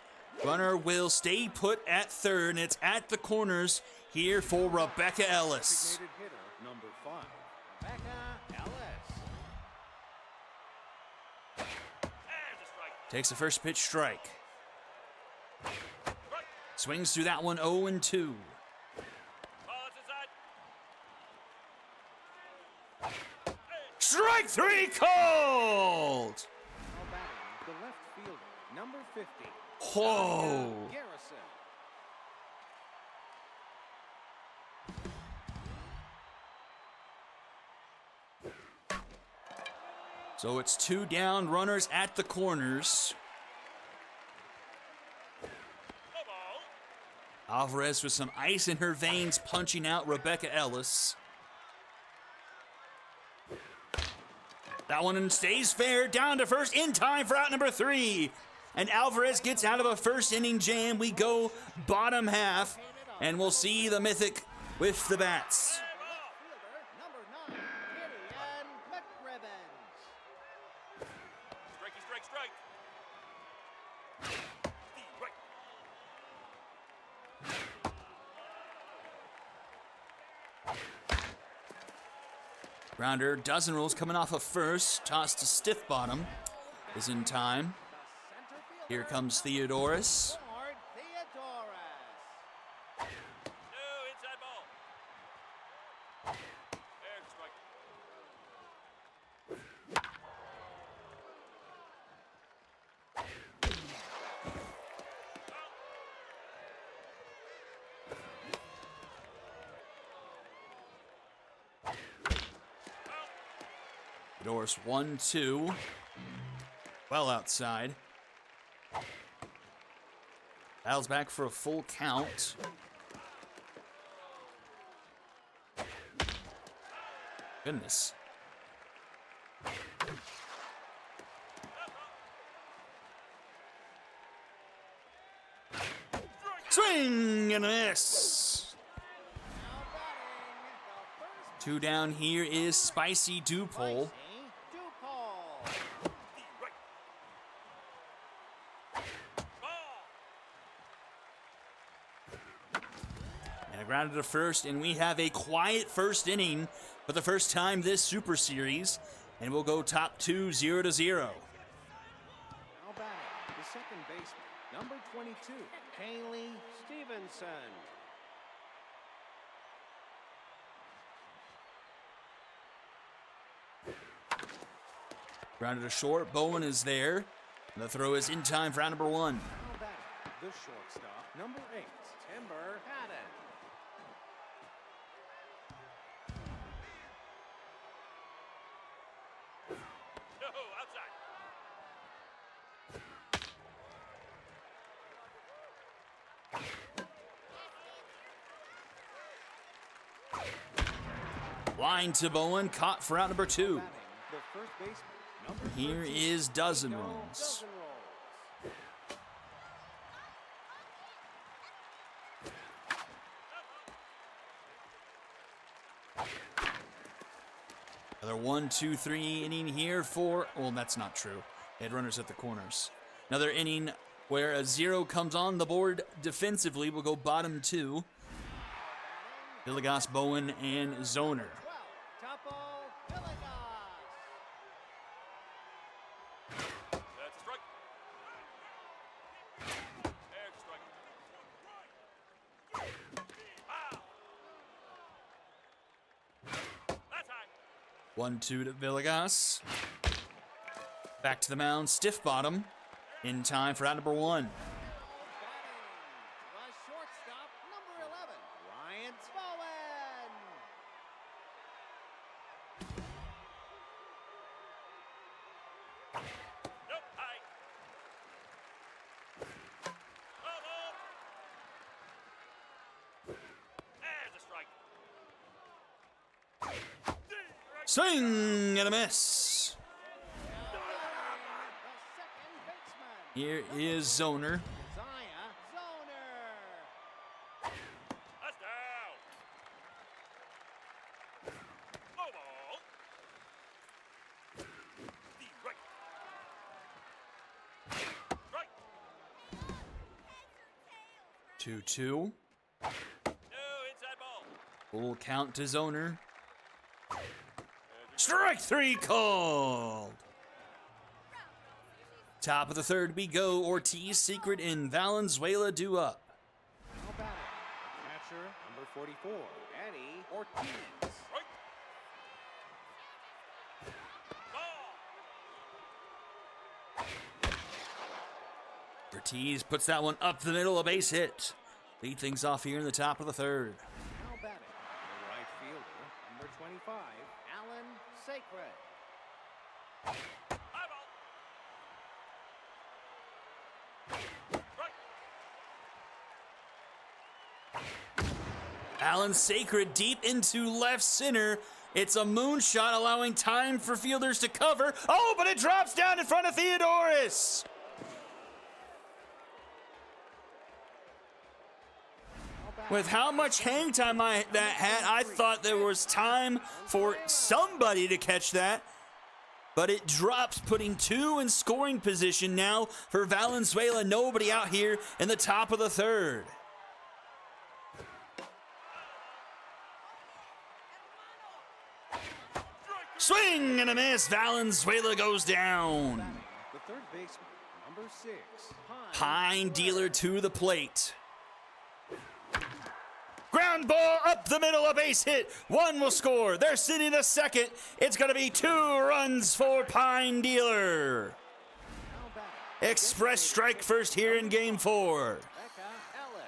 Runner will stay put at third, and it's at the corners here for Rebecca Ellis. Number 5, Rebecca Ellis. Takes the first pitch strike. Swings through that one 0-2. Strike three called! Now batting, the left fielder, number 50. Whoa! Garrison. So it's 2 down, runners at the corners. Alvarez with some ice in her veins, punching out Rebecca Ellis. That one stays fair, down to first, in time for out number 3. And Alvarez gets out of a first inning jam. We go bottom half, and we'll see the Mythic with the bats. Fielder, number 9, Gideon McRibbons. Strikey, strike, strike. Right. Grounder, dozen rolls coming off of first. Toss to stiff bottom is in time. The center fielder, Here comes Theodoris. Ford Theodoris. No, inside ball. There's a strike. Theodoris 1-2. Well outside. Battles back for a full count. Goodness. Swing and a miss. Now batting, the first 2 down here is Spicy Dupole. Dupole. Right. Ball. And a grounded to first, and we have a quiet first inning for the first time this Super Series. And we'll go top 2, 0-0. Now batting, the second baseman, number 22, Kaylee Stevenson. Grounded to short, Bowen is there. And the throw is in time for round number 1. Now batting, the shortstop, number 8, Timber Haddon. No, outside. Line to Bowen, caught for out number 2. Batting, the first baseman, number Here 13, is dozen Nico runs. Dozen rolls. Another 1-2-3 inning here for, well, that's not true. They had runners at the corners. Another inning where a 0 comes on the board defensively. We'll go bottom 2. Villegas, Bowen, and Zoner. 12, Topo Villegas. That's a strike. There's a strike. Wow. That's high. 1-2 to Villegas. Back to the mound, stiff bottom. In time for out number 1. Batting, the shortstop, number 11, Ryan Bowen. Nope, high. Ball. There's a strike. Swing and a miss. The second baseman, Here is Zoner. Zaya Zoner. That's down. Low ball. The right. Right. 2-2. No, inside ball. Full count to Zoner. Strike 3 called. Top of the third we go. Ortiz, Secret, and Valenzuela due up. Now batting, the catcher, number 44, Eddie Ortiz. Right. Ball. Ortiz puts that one up the middle, a base hit. Lead things off here in the top of the third. Now batting, the right fielder, number 25, Alan Sacred. High ball. Right. Alan Sacred deep into left center. It's a moonshot, allowing time for fielders to cover. Oh, but it drops down in front of Theodoris. With how much hang time that had, I thought there was time for somebody to catch that. But it drops, putting two in scoring position now for Valenzuela. Nobody out here in the top of the third. Swing and a miss. Valenzuela goes down. The third baseman, number 6, Pine Dealer to the plate. Ground ball up the middle, a base hit. One will score. They're sitting the second. It's going to be 2 runs for Pine Dealer. Express strike first here in game 4. Becca Ellis.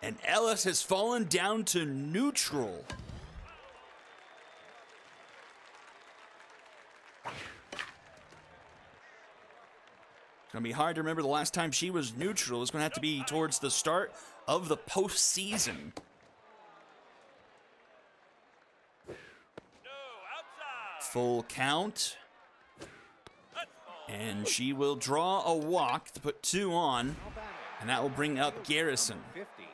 And Ellis has fallen down to neutral. It's going to be hard to remember the last time she was neutral. It's going to have to be towards the start of the postseason. No, outside. Full count. That's ball. And she will draw a walk to put 2 on. Now batting, And that will bring up Garrison. number 15,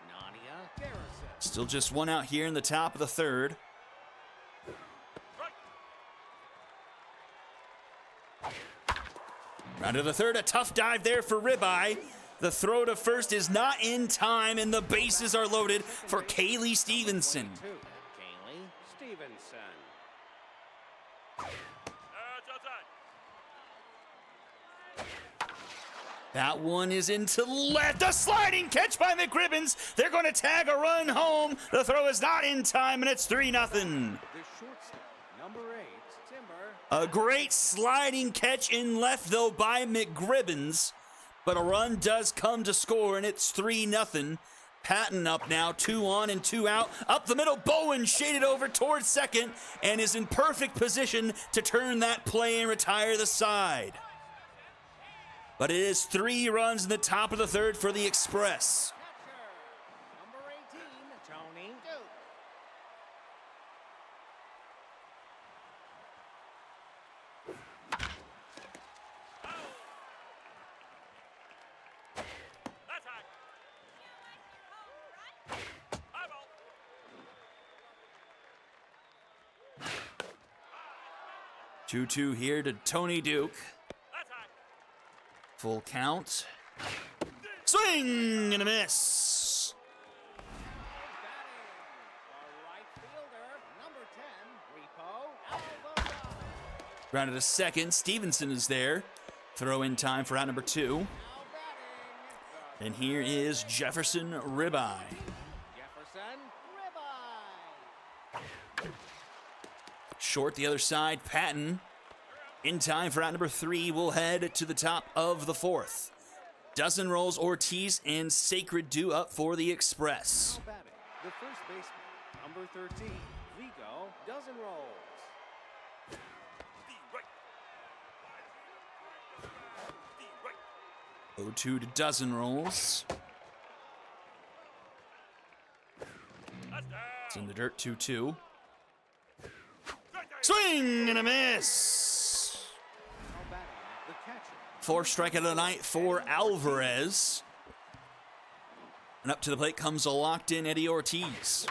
Nadia Garrison. Still just 1 out here in the top of the third. Right. Round to the third, a tough dive there for Ribeye. The throw to first is not in time, and the bases are loaded for Kaylee Stevenson. 22, Kaylee Stevenson. It's outside. That one is into left. A sliding catch by McGribbons. They're going to tag a run home. The throw is not in time, and it's 3-0. The shortstop, number 8, Timber. A great sliding catch in left, though, by McGribbons. But a run does come to score, and it's 3-0. Patton up now, 2 on and 2 out. Up the middle, Bowen shaded over towards second and is in perfect position to turn that play and retire the side. But it is 3 runs in the top of the third for the Express. Catcher, number 18, Tony Duke. That's high. High ball. 2-2 here to Tony Duke. That's high. Full count. Swing and a miss. Batting, the right fielder, number 10, Repo Alvarado. Rounded to second. Stevenson is there. Throw in time for out number 2. Now batting, And here is Jefferson Ribeye. Jefferson Ribeye. Short the other side, Patton. In time for out number 3, we'll head to the top of the 4th. Dozen rolls, Ortiz and Sacred due up for the Express. Now batting, the first baseman, number 13, Vigo Dozen rolls. The right. The right. 0-2 to Dozen rolls. That's down. It's in the dirt, 2-2. Right there. Swing and a miss. Now batting, the catcher, 4th strikeout of the night for Alvarez. And up to the plate comes a locked-in Eddie Ortiz.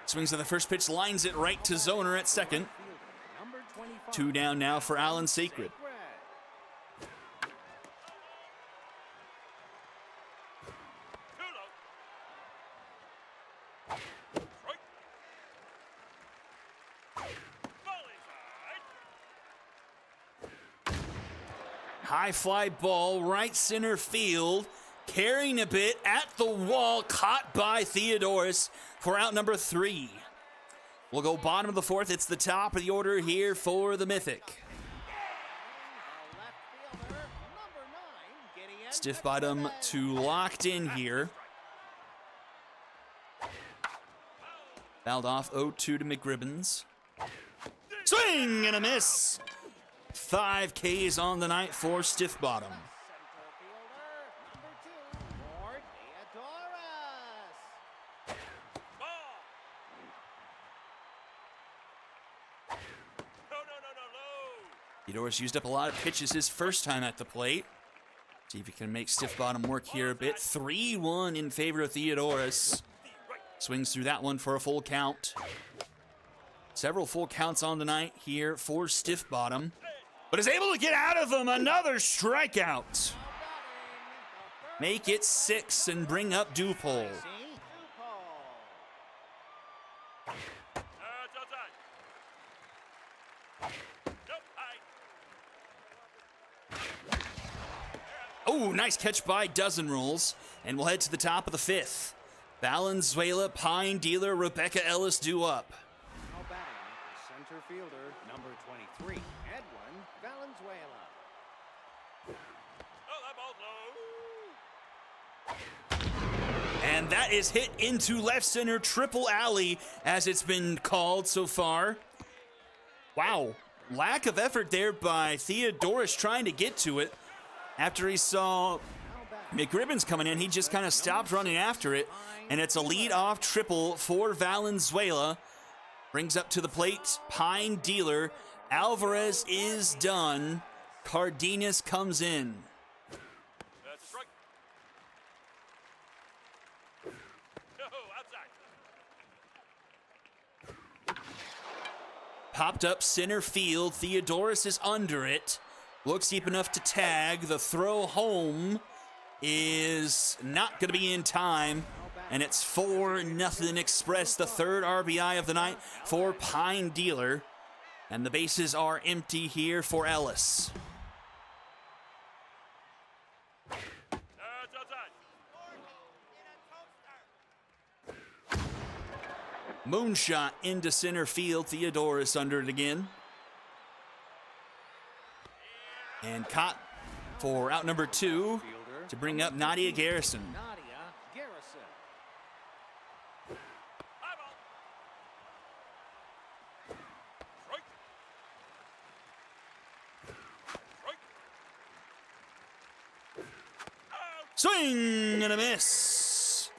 Swings at the first pitch, lines it right to Zoner at second. fielder, number 25. 2 down now for Alan Sacred. Sacred. High fly ball, right center field. Carrying a bit at the wall, caught by Theodorus for out number 3. We'll go bottom of the 4th. It's the top of the order here for the Mythic. Stiff bottom to locked in here. Fouled off 0-2 to McGribbons. Swing and a miss. 5 Ks on the night for Stiff bottom. Theodorus used up a lot of pitches his first time at the plate. See if he can make Stiff bottom work here a bit. 3-1 in favor of Theodorus. Swings through that one for a full count. Several full counts on the night here for Stiff bottom, but is able to get out of them. Another strikeout. Make it 6 and bring up Dupole. Oh, nice catch by Dozen Rules. And we'll head to the top of the 5th. Valenzuela, Pine Dealer, Rebecca Ellis due up. Now batting, the center fielder, number 23, Edwin Valenzuela. Oh, that ball's low. And that is hit into left center, triple alley, as it's been called so far. Wow, lack of effort there by Theodorus trying to get to it. After he saw McGribbons coming in, he just kind of stopped running after it. And it's a lead-off triple for Valenzuela. Brings up to the plate, Pine Dealer. Alvarez is done. Cardenas comes in. That's a strike. No, outside. Popped up center field. Theodorus is under it. Looks deep enough to tag. The throw home is not going to be in time. And it's 4-0 Express, the 3rd RBI of the night for Pine Dealer. And the bases are empty here for Ellis. That's outside. Moonshot into center field. Theodorus under it again. And caught for out number 2 to bring up Nadia Garrison. Nadia Garrison. High ball. Strike. Strike. Out. Swing and a miss.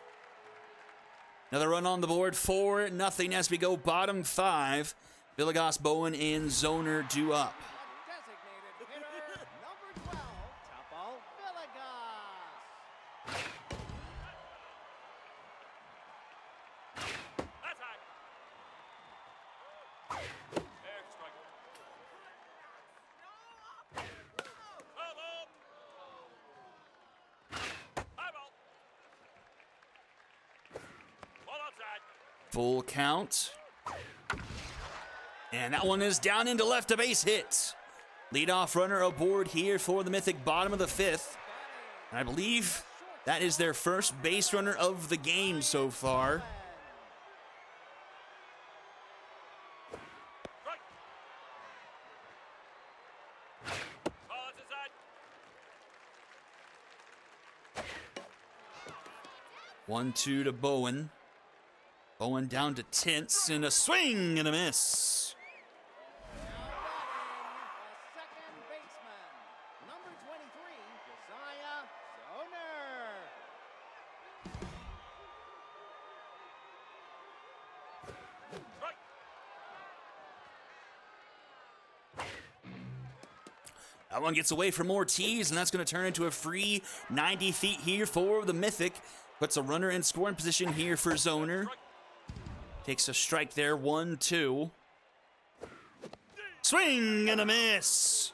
Another run on the board, 4-0 as we go bottom 5. Villegas, Bowen, and Zoner due up. Designated hitter, number 12, Tupal Villegas. That's high. There's a strike. Foul ball. High ball. Ball outside. Full count. And that one is down into left, a base hit. Leadoff runner aboard here for the Mythic, bottom of the 5th. And I believe that is their first base runner of the game so far. Strike. Ball is inside. 1-2 to Bowen. Bowen down to Tintz, and a swing and a miss. The second baseman, number 23, Josiah Zoner. Strike. That one gets away from Ortiz, and that's going to turn into a free 90 feet here for the Mythic. Puts a runner in scoring position here for Zoner. Takes a strike there, 1-2. Swing and a miss.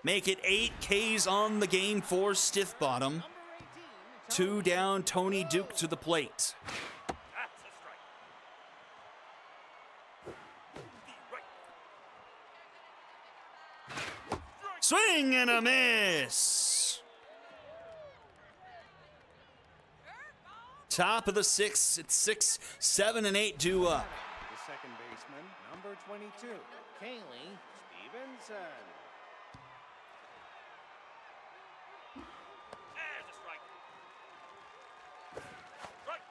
Make it 8 Ks on the game for Stiff bottom. 2 down, Tony Duke to the plate. That's a strike. The right. Swing and a miss. Top of the sixth. It's 6, 7, and 8 due up. The second baseman, number 22, Kaylee Stevenson. There's a strike. Strike.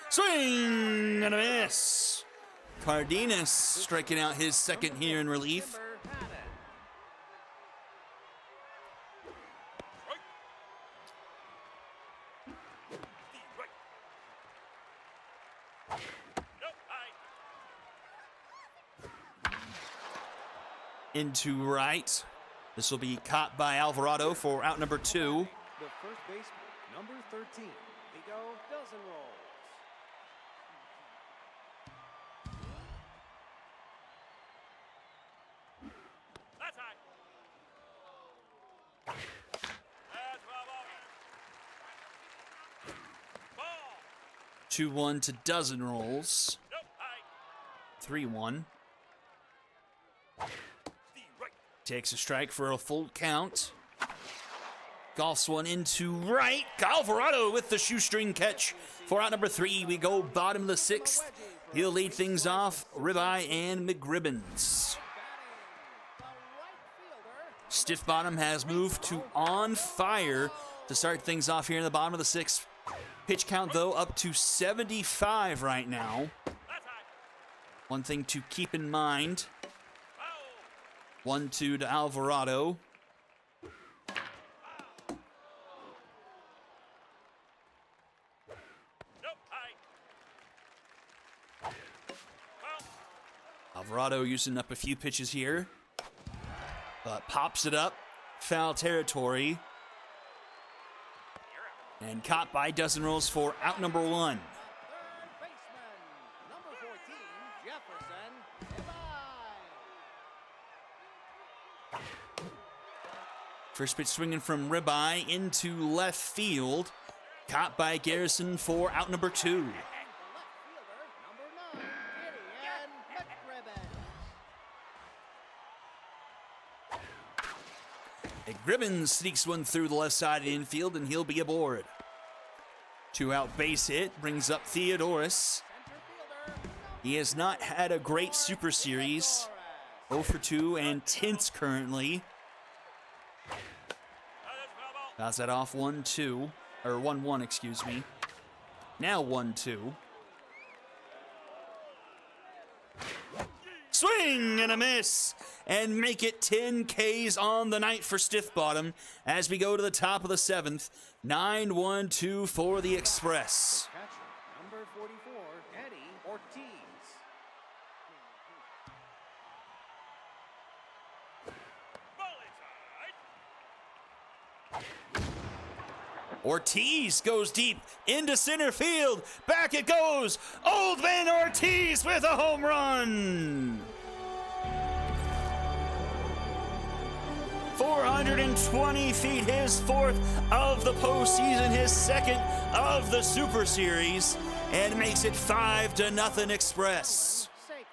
Swing and a miss. Cardenas striking out his second here in relief. Timber Haddon. Strike. The right. Nope. High. Into right. This will be caught by Alvarado for out number 2. The first baseman, number 13, Vigo dozen rolls. That's high. That's ball. 2-1 to dozen rolls. Nope. High. 3-1. The right. Takes a strike for a full count. Golfs one into right. Alvarado with the shoestring catch for out number 3. We go bottom of the 6th. He'll lead things off. Ribeye and McGribbons. The right fielder. Stiff Bottom has moved to on fire to start things off here in the bottom of the 6th. Pitch count, though, up to 75 right now. That's high. One thing to keep in mind. Foul. 1-2 to Alvarado. Nope. High. Foul. Alvarado using up a few pitches here, but pops it up. Foul territory. And caught by dozen rolls for out number 1. Third baseman, number 14, Jefferson Levi. First pitch swinging from Ribeye into left field. Caught by Garrison for out number 2. The left fielder, number 9, Gideon McGribbons. McGribbons sneaks one through the left side of the infield, and he'll be aboard. 2-out base hit brings up Theodoris. Center fielder, He has not had a great Super Series. 0 for 2 and tenths currently. That's foul ball. Pass that off 1-2, or 1-1, excuse me. Now 1-2. Swing and a miss, and make it 10 Ks on the night for Stiff Bottom as we go to the top of the 7th. 9-1-2 for the Express. Catcher, number 44, Eddie Ortiz. Ball inside. Ortiz goes deep into center field. Back it goes. Old Man Ortiz with a home run. 420 feet, his 4th of the postseason, his 2nd of the Super Series, and makes it 5-0 Express. Sacred.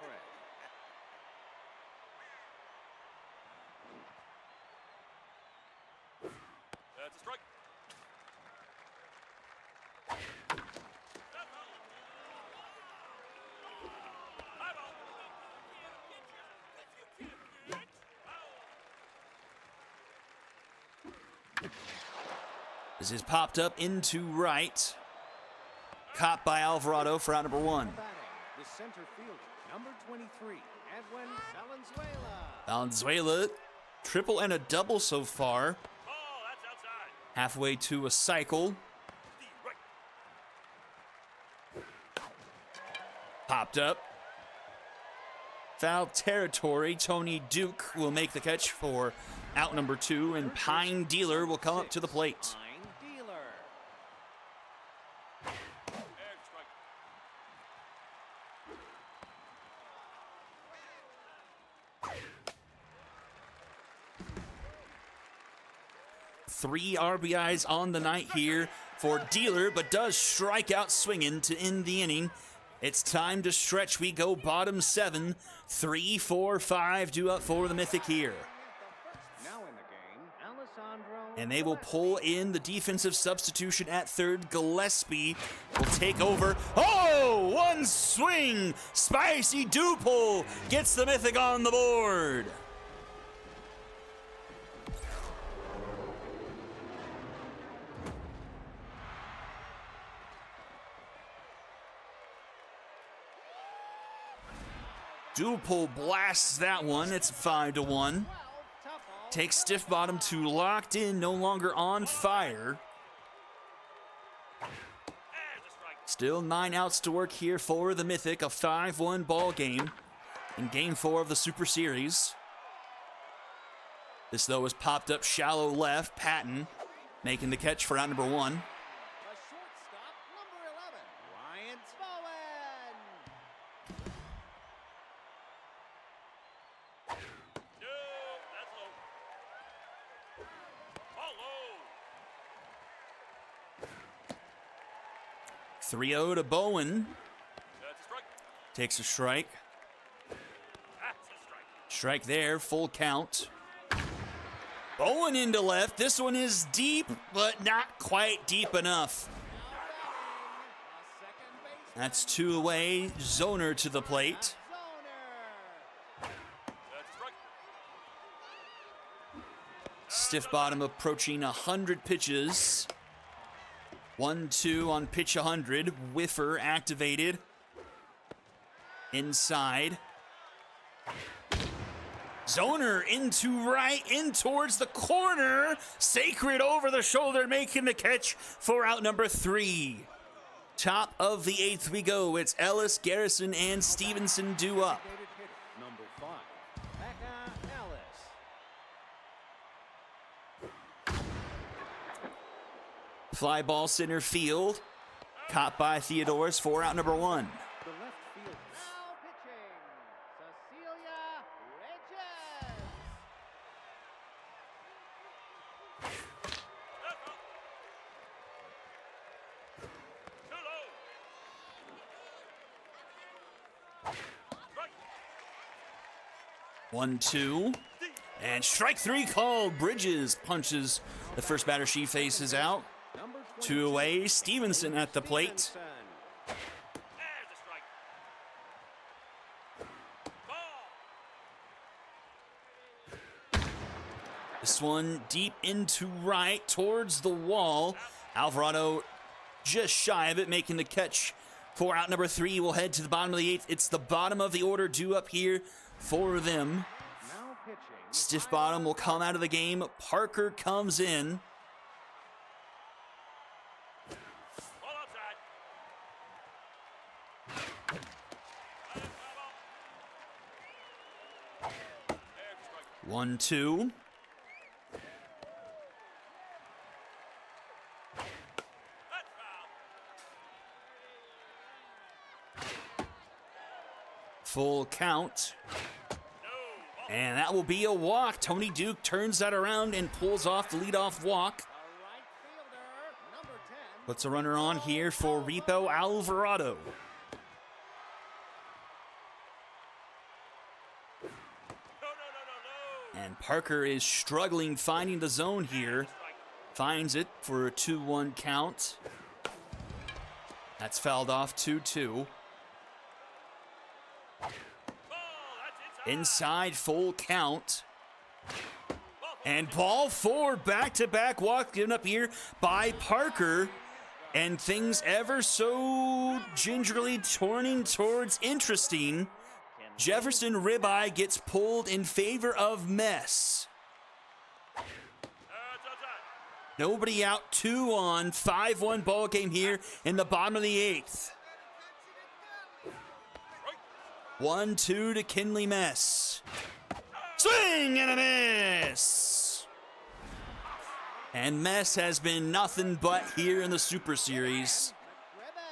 That's a strike. High ball. This is popped up into right. Caught by Alvarado for out number 1. Batting, the center fielder, number 23, Edwin Valenzuela. Valenzuela, triple and a double so far. Ball. That's outside. Halfway to a cycle. The right. Popped up. Foul territory. Tony Duke will make the catch for out number 2, and Pine Dealer will come up to the plate. Pine Dealer. There's a strike. 3 RBIs on the night here for Dealer, but does strike out swinging to end the inning. It's time to stretch. We go bottom 7. 3, 4, 5 due up for the Mythic here. Now in the game, Alessandro. And they will pull in the defensive substitution at third. Gillespie will take over. Oh, one swing. Spicy Duple gets the Mythic on the board. Duple blasts that one. It's 5-1. Takes Stiff Bottom to locked in, no longer on fire. Still 9 outs to work here for the Mythic. A 5-1 ball game in Game 4 of the Super Series. This, though, is popped up shallow left. Patton making the catch for out number 1. The shortstop, number 11, Ryan Bowen. No, that's low. Ball low. 3-0 to Bowen. That's a strike. Takes a strike. That's a strike. Strike there, full count. Bowen into left. This one is deep, but not quite deep enough. That's 2 away. Zoner to the plate. That's a strike. Stiff Bottom approaching 100 pitches. 1-2 on pitch 100. Whiffer activated. Inside. Zoner into right, in towards the corner. Sacred over the shoulder, making the catch for out number 3. Top of the 8th we go. It's Ellis, Garrison, and Stevenson due up. Number 5, Becca Ellis. Fly ball center field. Caught by Theodorus for out number 1. The left fielder. Now pitching, Cecilia Reyes. That's up. Too low. Strike. 1-2. And strike 3 called. Bridges punches the first batter she faces out. Number 2 away. Stevenson at the plate. Stevenson. There's a strike. Ball. This one deep into right towards the wall. Alvarado just shy of it, making the catch for out number 3. We'll head to the bottom of the 8th. It's the bottom of the order due up here for them. Now pitching. Stiff Bottom will come out of the game. Parker comes in. Ball outside. There's a strike. 1-2. That's foul. Full count. No. Ball. And that will be a walk. Tony Duke turns that around and pulls off the leadoff walk. A right fielder, number 10. Puts a runner on here for Repo Alvarado. No. And Parker is struggling finding the zone here. Strike. Finds it for a 2-1 count. That's fouled off 2-2. Ball. That's inside. Inside full count. Ball. And ball 4, back-to-back walk given up here by Parker. And things ever so gingerly turning towards interesting. Jefferson Ribeye gets pulled in favor of Mess. That's outside. Nobody out, 2 on, 5-1 ball game here in the bottom of the 8th. Strike. 1-2 to Kinley Mess. Swing and a miss! And Mess has been nothing but here in the Super Series. Ribbons.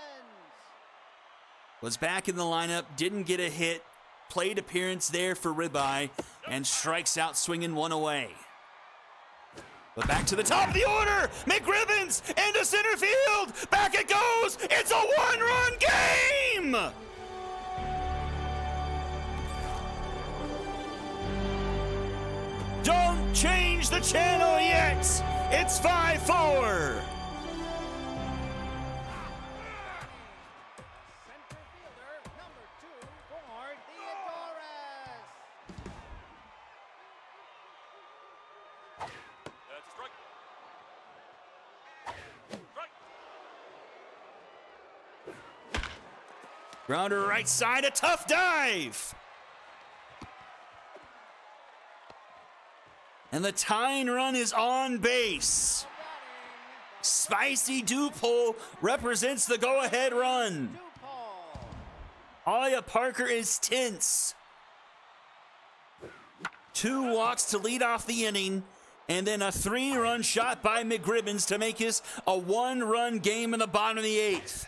Was back in the lineup, didn't get a hit, plate appearance there for Ribeye, and strikes out swinging 1 away. But back to the top of the order, McRibbons into center field, back it goes, it's a 1-run game! game! Don't change the channel yet! It's 5-4! Center fielder, number 2 for Theodorus. That's a strike. Strike. Grounder right side, a tough dive! And the tying run is on base. Spicy Dupole represents the go-ahead run. Aya Parker is tense. 2 walks to lead off the inning, and then a 3-run shot by McGribbons to make this a 1-run game in the bottom of the 8th.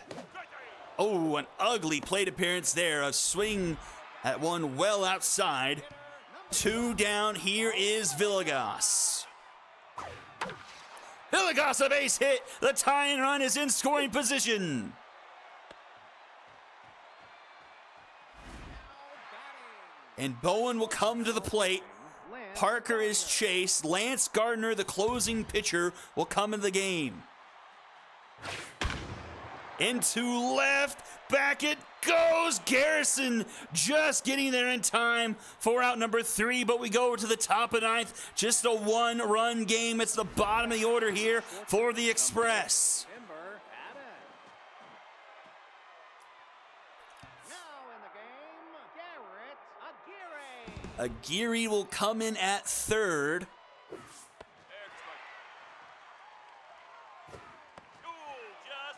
Oh, an ugly plate appearance there. A swing at one well outside. 2 down. Here is Villegas. Villegas, a base hit. The tying run is in scoring position. And Bowen will come to the plate. Parker is chased. Lance Gardner, the closing pitcher, will come into the game. Into left, back it goes. Garrison just getting there in time for out number 3, but we go to the top of 9th. Just a 1-run game. It's the bottom of the order here for the Express. Aguirre will come in at 3rd. Just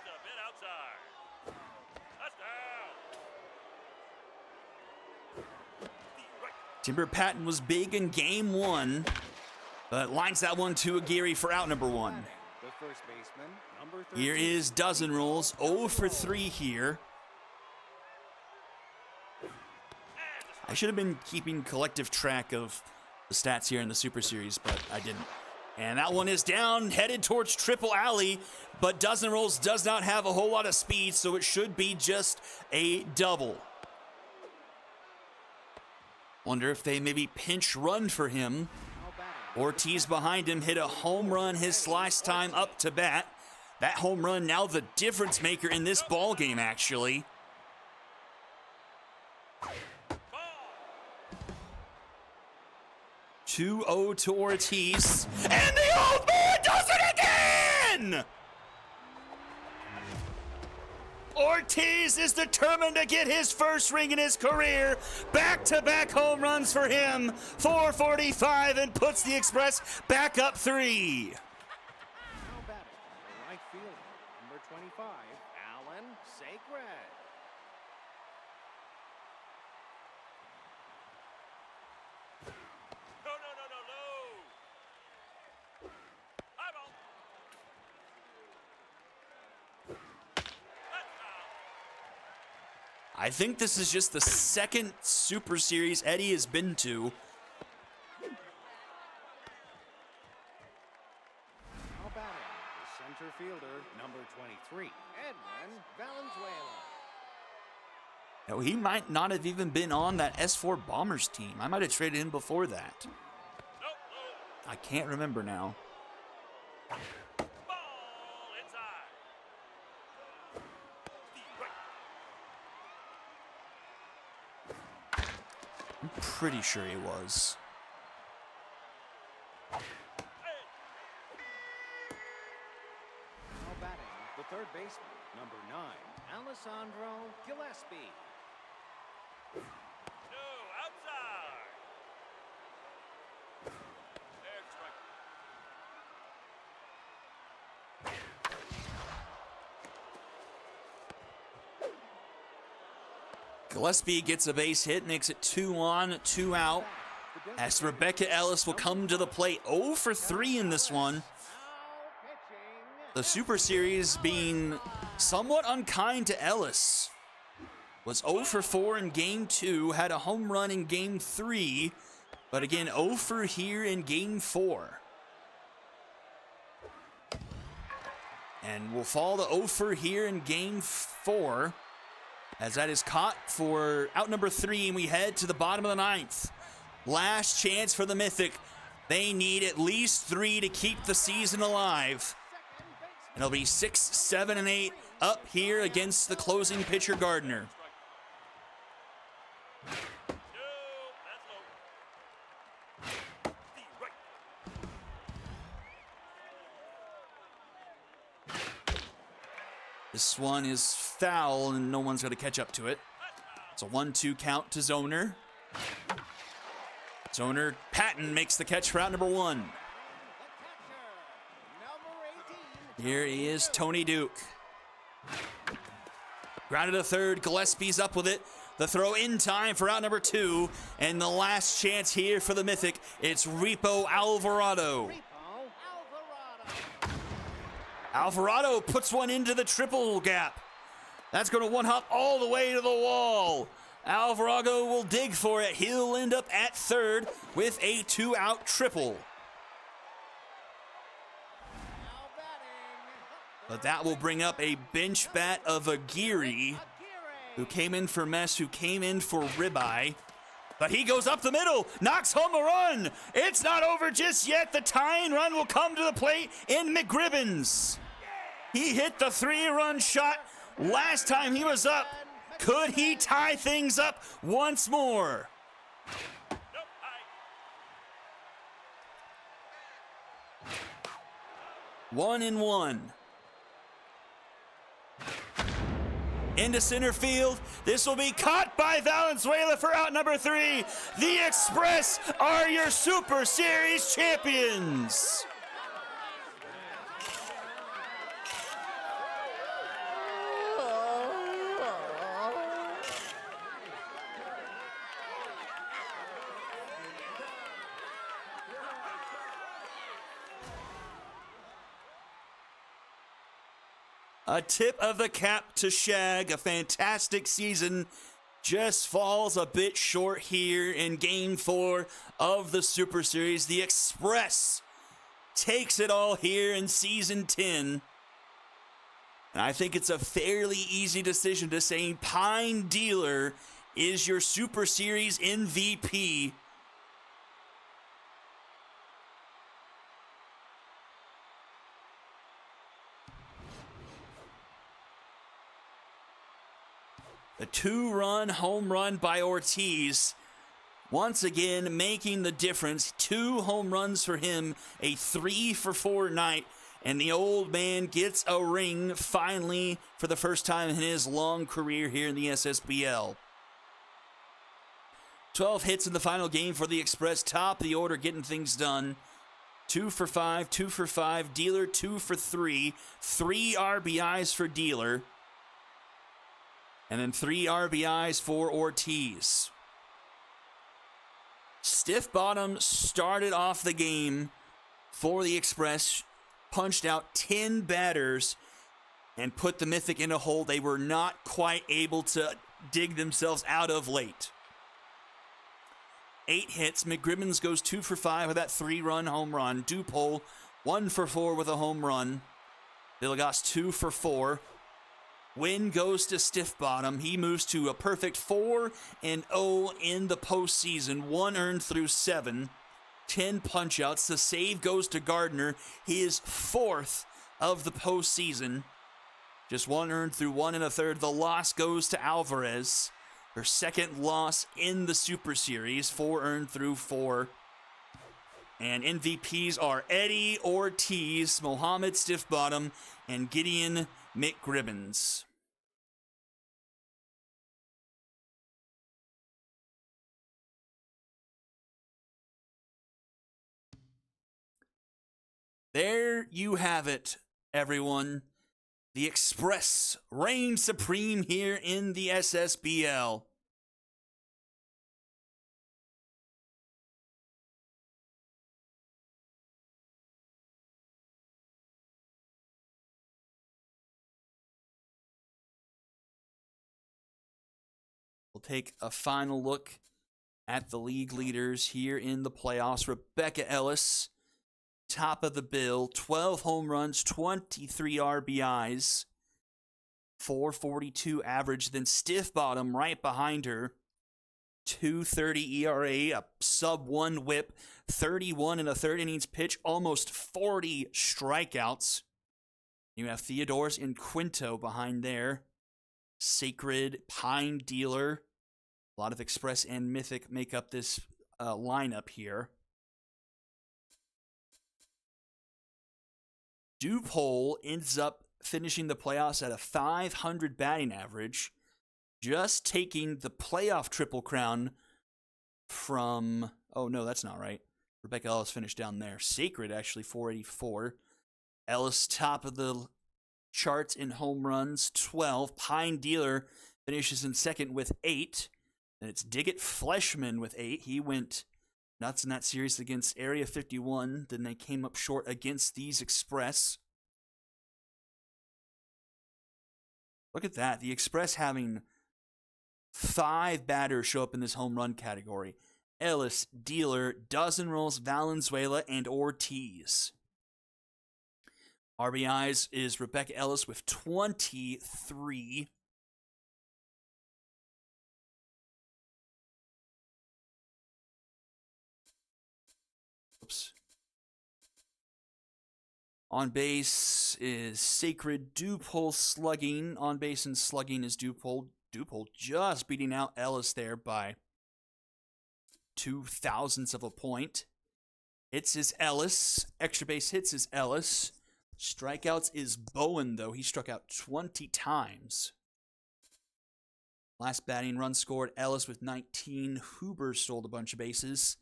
a bit outside. That's down. Timber Patton was big in game 1, but lines that one to Aguirre for out number 1. The first baseman, number 13. Here is Dozen Rules, 0 for 3 here. I should have been keeping collective track of the stats here in the Super Series, but I didn't. And that one is down, headed towards Triple Alley, but Dozen Rolls does not have a whole lot of speed, so it should be just a double. Wonder if they maybe pinch run for him. Ortiz behind him hit a home run his last time up to bat. That home run now the difference maker in this ball game, actually. 2-0 to Ortiz. And the old man does it again! Ortiz is determined to get his first ring in his career. Back-to-back home runs for him. 445 and puts the Express back up 3. Now batting, the right fielder, number 25, Alan Sacred. No. Eyeball. I think this is just the second Super Series Eddie has been to. Now batting, the center fielder, number 23, Edwin Valenzuela. No, he might not have even been on that S4 Bombers team. I might have traded him before that. Nope. I can't remember now. Ball inside. Right. I'm pretty sure he was. Now batting, the third baseman, number 9, Alessandro Gillespie. No, outside. There's strike. Gillespie gets a base hit, makes it 2 on, 2 out. As Rebecca Ellis will come to the plate, 0 for 3 in this one. The Super Series being somewhat unkind to Ellis. Was 0 for 4 in Game 2, had a home run in Game 3, but again 0 for here in Game 4. And will fall to 0 for here in Game 4. as that is caught for out number 3, and we head to the bottom of the 9th. Last chance for the Mythic. They need at least 3 to keep the season alive. And it'll be 6, 7, and 8 up here against the closing pitcher, Gardner. This one is foul, and no one's going to catch up to it. It's a 1-2 count to Zoner. Zoner, Patton makes the catch for out number 1. Here is Tony Duke. Grounded to third, Gillespie's up with it. The throw in time for out number 2, and the last chance here for the Mythic. It's Repo Alvarado. Alvarado puts one into the triple gap. That's going to one-hop all the way to the wall. Alvarado will dig for it. He'll end up at third with a 2-out triple. But that will bring up a bench bat of Aguirre, who came in for Mess, who came in for Ribeye. But he goes up the middle, knocks home a run. It's not over just yet. The tying run will come to the plate in McGribbons. He hit the 3-run shot last time he was up. Could he tie things up once more? 1-1. Into center field. This will be caught by Valenzuela for out number 3. The Express are your Super Series champions. A tip of the cap to Shag, a fantastic season, just falls a bit short here in Game 4 of the Super Series. The Express takes it all here in Season 10. And I think it's a fairly easy decision to say Pine Dealer is your Super Series MVP. A 2-run home run by Ortiz, once again making the difference. 2 home runs for him, a 3-for-4 night, and the old man gets a ring finally for the first time in his long career here in the SSBL. 12 hits in the final game for the Express, top of the order, getting things done. 2-for-5, 2-for-5, Dealer 2-for-3, 3 RBIs for Dealer. And then 3 RBIs for Ortiz. Stiff Bottom started off the game for the Express, punched out 10 batters, and put the Mythic in a hole they were not quite able to dig themselves out of late. 8 hits. McGribbons goes 2-for-5 with that 3-run home run. Dupole 1-for-4 with a home run. Villegas 2-for-4. Win goes to Stiff Bottom. He moves to a perfect 4-0 in the postseason. 1 earned through 7. 10 punch-outs. The save goes to Gardner, his 4th of the postseason. Just 1 earned through 1 1/3. The loss goes to Alvarez, her 2nd loss in the Super Series. 4 earned through 4. And MVPs are Eddie Ortiz, Mohamed Stiff Bottom, and Gideon McGribbons. There you have it, everyone. The Express reign supreme here in the SSBL. We'll take a final look at the league leaders here in the playoffs. Rebecca Ellis, top of the bill, 12 home runs, 23 RBIs. 4.42 average. Then Stiff Bottom right behind her, 2.30 ERA, a sub-1 whip, 31 in a third innings pitch, almost 40 strikeouts. You have Theodores and Quinto behind there. Sacred, Pine Dealer. A lot of Express and Mythic make up this lineup here. Dupole ends up finishing the playoffs at a .500 batting average, just taking the playoff Triple Crown from... Oh, no, that's not right. Rebecca Ellis finished down there. Sacred, actually, 484. Ellis, top of the charts in home runs, 12. Pine Dealer finishes in second with 8. And it's Diggett Fleshman with 8. He went nuts in that series against Area 51. Then they came up short against these Express. Look at that. The Express having 5 batters show up in this home run category. Ellis, Dealer, Dozenrolls, Valenzuela, and Ortiz. RBIs is Rebecca Ellis with 23. Oops. On base is Sacred. Dupole slugging. On base and slugging is Dupole. Dupole just beating out Ellis there by 0.02 of a point. Hits is Ellis. Extra base hits is Ellis. Strikeouts is Bowen, though. He struck out 20 times. Last batting run scored, Ellis with 19. Huber stole a bunch of bases.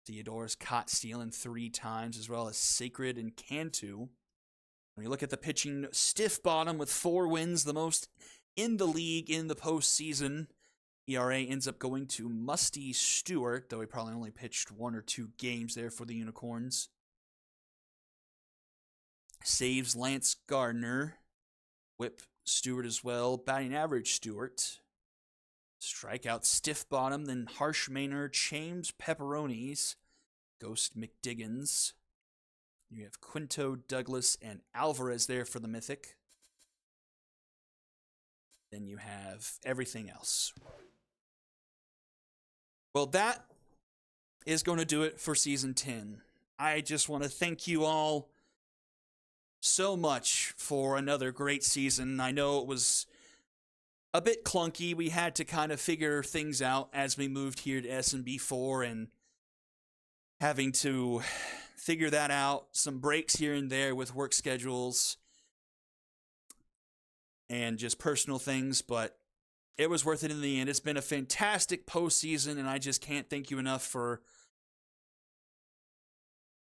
Theodore's caught stealing 3 times, as well as Sacred and Cantu. When you look at the pitching, Stiff Bottom with 4 wins, the most in the league in the postseason. ERA ends up going to Musty Stewart, though he probably only pitched 1 or 2 games there for the Unicorns. Saves Lance Gardner. Whip Stewart as well. Batting average Stewart. Strikeout Stiff Bottom, then Harsh Maynard, James Pepperonis, Ghost McDiggins. You have Quinto, Douglas, and Alvarez there for the Mythic. Then you have everything else. Well, that is going to do it for Season 10. I just want to thank you all so much for another great season. I know it was a bit clunky. We had to kind of figure things out as we moved here to SMB4 and having to figure that out. Some breaks here and there with work schedules and just personal things, but it was worth it in the end. It's been a fantastic postseason, and I just can't thank you enough for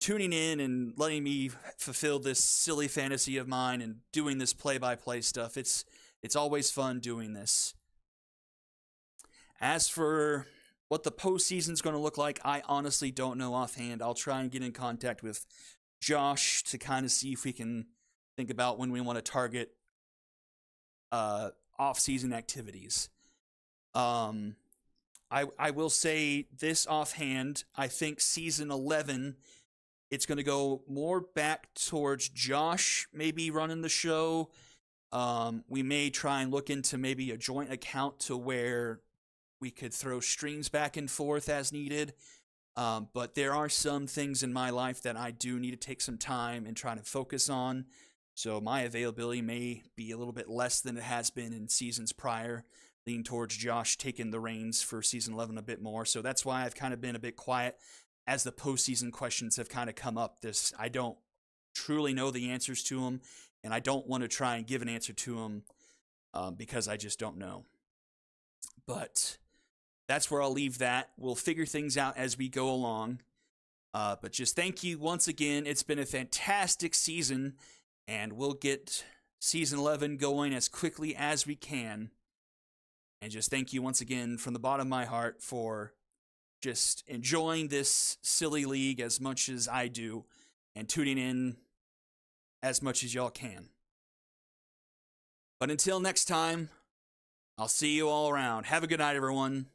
tuning in and letting me fulfill this silly fantasy of mine and doing this play-by-play stuff. It's always fun doing this. As for what the postseason's going to look like, I honestly don't know offhand. I'll try and get in contact with Josh to kind of see if we can think about when we want to target off-season activities. I will say this offhand. I think Season 11, it's going to go more back towards Josh maybe running the show. We may try and look into maybe a joint account to where we could throw streams back and forth as needed. But there are some things in my life that I do need to take some time and try to focus on. So my availability may be a little bit less than it has been in seasons prior, leaning towards Josh taking the reins for Season 11 a bit more. So that's why I've kind of been a bit quiet as the postseason questions have kind of come up. I don't truly know the answers to them, and I don't want to try and give an answer to them because I just don't know. But that's where I'll leave that. We'll figure things out as we go along. But just thank you once again. It's been a fantastic season, and we'll get Season 11 going as quickly as we can. And just thank you once again from the bottom of my heart for just enjoying this silly league as much as I do and tuning in as much as y'all can. But until next time, I'll see you all around. Have a good night, everyone.